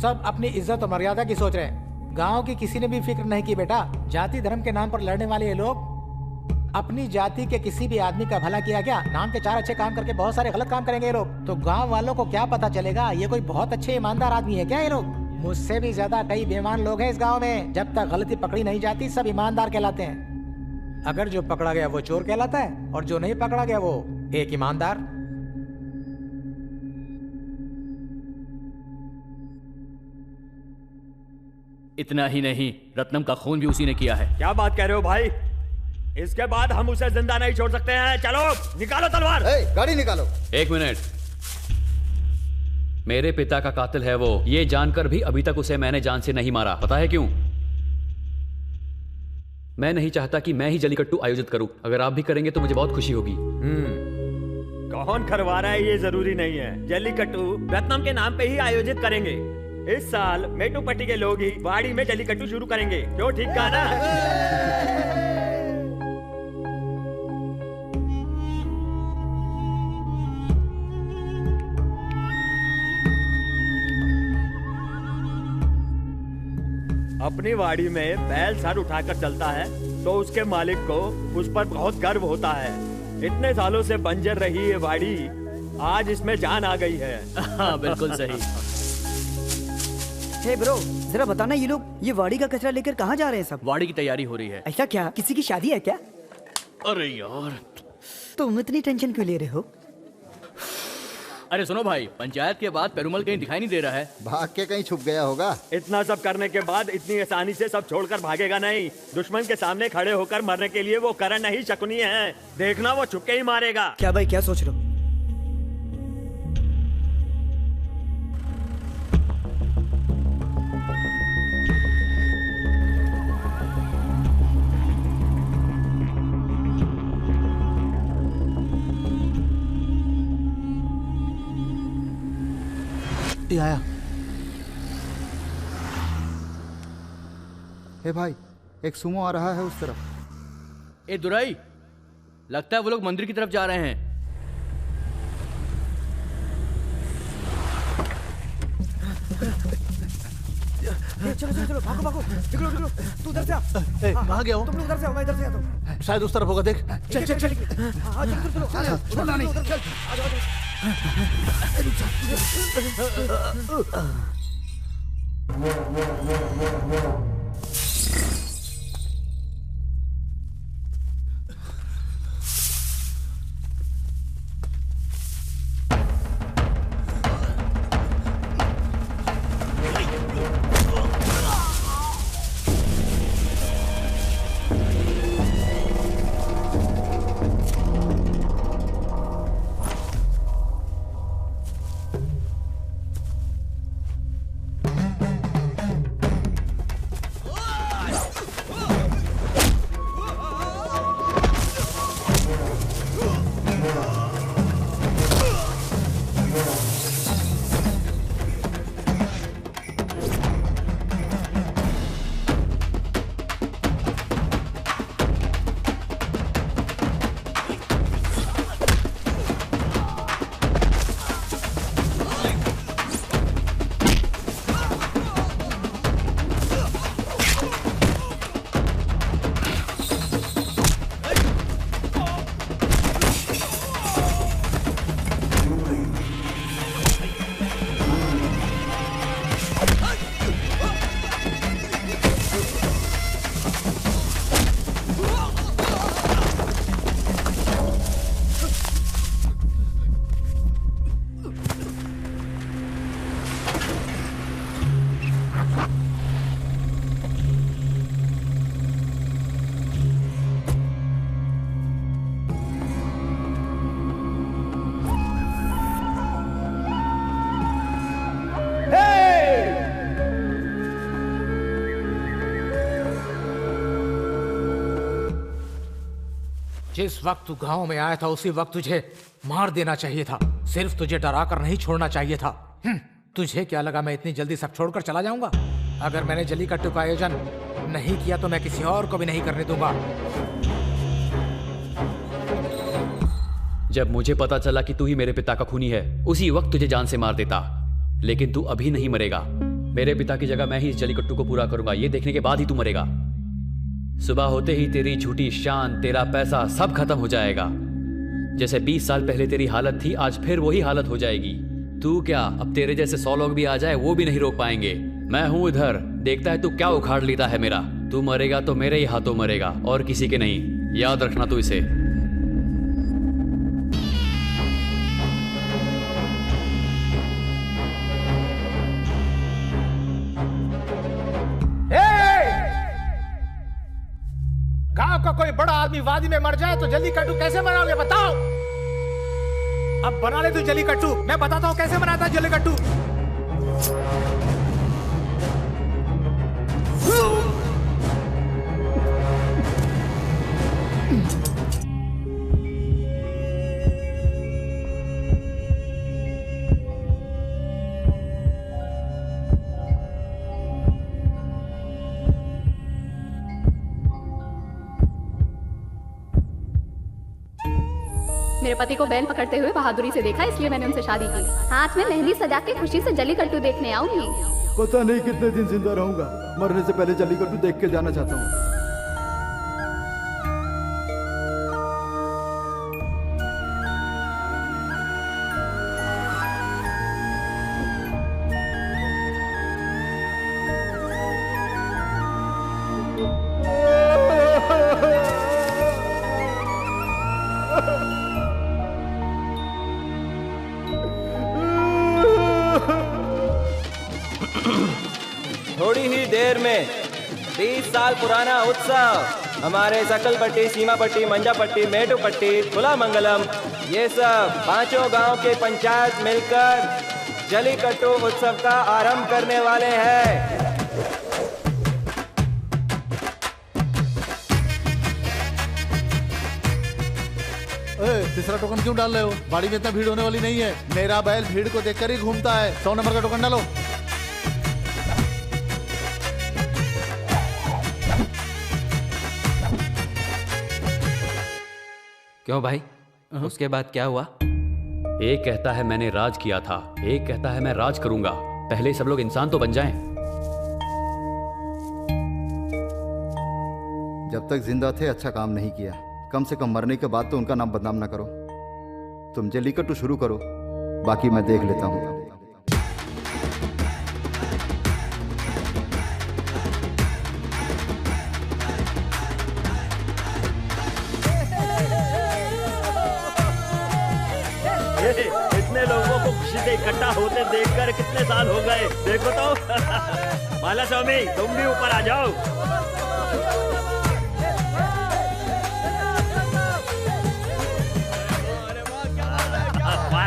Speaker 10: सब अपनी इज्जत और मर्यादा की सोच रहे हैं। गांव की किसी ने भी फिक्र नहीं की बेटा। जाति धर्म के नाम पर लड़ने वाले ये लोग अपनी जाति के किसी भी आदमी का भला किया क्या? नाम के 4 अच्छे काम करके बहुत सारे गलत काम करेंगे ये लोग। तो गांव वालों को क्या पता चलेगा ये कोई बहुत अच्छे ईमानदार आदमी है क्या ये लोग? मुझसे भी ज्यादा कई बेईमान लोग हैं इस गांव में। जब तक गलती पकड़ी नहीं जाती सब ईमानदार कहलाते हैं। अगर जो पकड़ा गया वो चोर कहलाता है और जो नहीं पकड़ा गया वो एक ईमानदार।
Speaker 7: इतना ही नहीं, रत्नम का खून भी उसी ने किया है।
Speaker 14: क्या बात कह रहे हो भाई? इसके बाद हम उसे जिंदा नहीं छोड़ सकते हैं। चलो निकालो तलवार।
Speaker 1: गाड़ी निकालो।
Speaker 11: 1 मिनट। मेरे पिता का कातिल है वो, ये जानकर भी अभी तक उसे मैंने जान से नहीं मारा। पता है क्यों? मैं नहीं चाहता कि मैं ही जलीकट्टू आयोजित करूं। अगर आप भी करेंगे तो मुझे बहुत खुशी होगी।
Speaker 14: कौन करवा रहा है ये जरूरी नहीं है। जल्लीकट्टू रत्नम के नाम पे ही आयोजित करेंगे। इस साल मेटुपट्टी के लोग ही वाड़ी में जल्लीकट्टू शुरू करेंगे। क्यों, ठीक कहा ना? अपनी वाड़ी में बैल सर उठाकर चलता है तो उसके मालिक को उस पर बहुत गर्व होता है। इतने सालों से बंजर रही ये वाड़ी, आज इसमें जान आ गई है।
Speaker 7: हाँ, बिल्कुल सही।
Speaker 12: हे ब्रो, जरा बताना ये लोग ये वाड़ी का कचरा लेकर कहाँ जा रहे हैं सब?
Speaker 7: वाड़ी की तैयारी हो रही है।
Speaker 12: ऐसा क्या, किसी की शादी है क्या?
Speaker 7: अरे यार,
Speaker 12: तुम इतनी टेंशन क्यों ले रहे हो?
Speaker 7: अरे सुनो भाई, पंचायत के बाद पेरुमल कहीं दिखाई नहीं दे रहा है।
Speaker 1: भाग के कहीं छुप गया होगा।
Speaker 14: इतना सब करने के बाद इतनी आसानी से सब छोड़कर भागेगा नहीं। दुश्मन के सामने खड़े होकर मरने के लिए वो करण नहीं शकुनी है। देखना, वो छुपके ही मारेगा।
Speaker 12: क्या भाई, क्या सोच रहे हो?
Speaker 2: ये आया।
Speaker 1: हे भाई, एक सुमो आ रहा है उस तरफ।
Speaker 7: ए दुराई, लगता है वो लोग मंदिर की तरफ जा रहे हैं।
Speaker 12: चलो चलो चलो, भागो भागो, निकलो निकलो, तू उधर से आ।
Speaker 2: कहाँ गया हो?
Speaker 12: तुम लोग उधर से आओ, मैं इधर से आता हूँ।
Speaker 2: शायद उस तरफ होगा, देख। चल चल चल।
Speaker 12: हाँ, चलो चलो चलो,
Speaker 2: छोड़ना नहीं।
Speaker 12: उधर, चल, आ जाओ, आ जाओ।
Speaker 10: जिस वक्त तू गांव में आया था उसी वक्त तुझे मार देना चाहिए था। सिर्फ तुझे डरा कर नहीं छोड़ना चाहिए था। तुझे क्या लगा मैं इतनी जल्दी सब छोड़कर चला जाऊंगा? अगर मैंने जल्लीकट्टू का आयोजन नहीं किया तो मैं किसी और को भी नहीं करने दूंगा।
Speaker 11: जब मुझे पता चला कि तू ही मेरे पिता का खूनी है, उसी वक्त तुझे जान से मार देता। लेकिन तू अभी नहीं मरेगा। मेरे पिता की जगह मैं ही इस जल्लीकट्टू को पूरा करूंगा। ये देखने के बाद ही तू मरेगा। सुबह होते ही तेरी झूठी शान, तेरा पैसा सब खत्म हो जाएगा। जैसे 20 साल पहले तेरी हालत थी, आज फिर वही हालत हो जाएगी। तू क्या, अब तेरे जैसे 100 लोग भी आ जाए वो भी नहीं रोक पाएंगे। मैं हूं इधर, देखता है तू क्या उखाड़ लेता है मेरा। तू मरेगा तो मेरे ही हाथों मरेगा और किसी के नहीं। याद रखना तू इसे।
Speaker 10: गांव का कोई बड़ा आदमी वादी में मर जाए तो जल्लीकट्टू कैसे बनाओगे बताओ? अब बना ले तू जल्लीकट्टू। मैं बताता हूं कैसे बनाता है जल्लीकट्टू।
Speaker 6: मेरे पति को बैल पकड़ते हुए बहादुरी से देखा, इसलिए मैंने उनसे शादी की। हाथ में मेहंदी सजा के खुशी से जल्लीकट्टू देखने आऊंगी।
Speaker 1: पता नहीं कितने दिन जिंदा रहूंगा, मरने से पहले जल्लीकट्टू देख के जाना चाहता हूँ।
Speaker 4: थोड़ी ही देर में 20 साल पुराना उत्सव हमारे सकलपट्टी, सीमापट्टी, मंजापट्टी, मेटुपट्टी, कुलामंगलम, ये सब 5 गांव के पंचायत मिलकर जल्लीकट्टू उत्सव का आरंभ करने वाले हैं।
Speaker 2: तीसरा टोकन क्यों डाल रहे हो? बाड़ी में इतना भीड़ होने वाली नहीं है। मेरा बैल भीड़ को देखकर ही घूमता है। 100 नंबर का टोकन डालो।
Speaker 4: क्यों भाई, उसके बाद क्या हुआ?
Speaker 11: एक कहता है मैंने राज किया था, एक कहता है मैं राज करूंगा। पहले सब लोग इंसान तो बन जाएं।
Speaker 1: जब तक जिंदा थे अच्छा काम नहीं किया, कम से कम मरने के बाद तो उनका नाम बदनाम ना करो। तुम जल्लीकट्टू शुरू करो, बाकी मैं देख लेता हूँ।
Speaker 14: इतने लोगों को खुशी से इकट्ठा होते देखकर कितने साल हो गए, देखो तो। माला स्वामी, तुम भी ऊपर आ जाओ।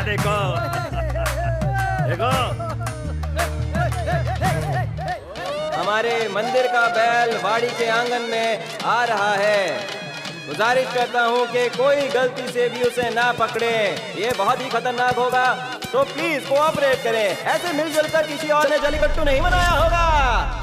Speaker 14: देखो देखो,
Speaker 4: हमारे मंदिर का बैल वाड़ी के आंगन में आ रहा है। गुजारिश करता हूँ कि कोई गलती से भी उसे ना पकड़े, ये बहुत ही खतरनाक होगा, तो प्लीज कोऑपरेट करें। ऐसे मिलजुल कर किसी और ने जल्लीकट्टू नहीं मनाया होगा।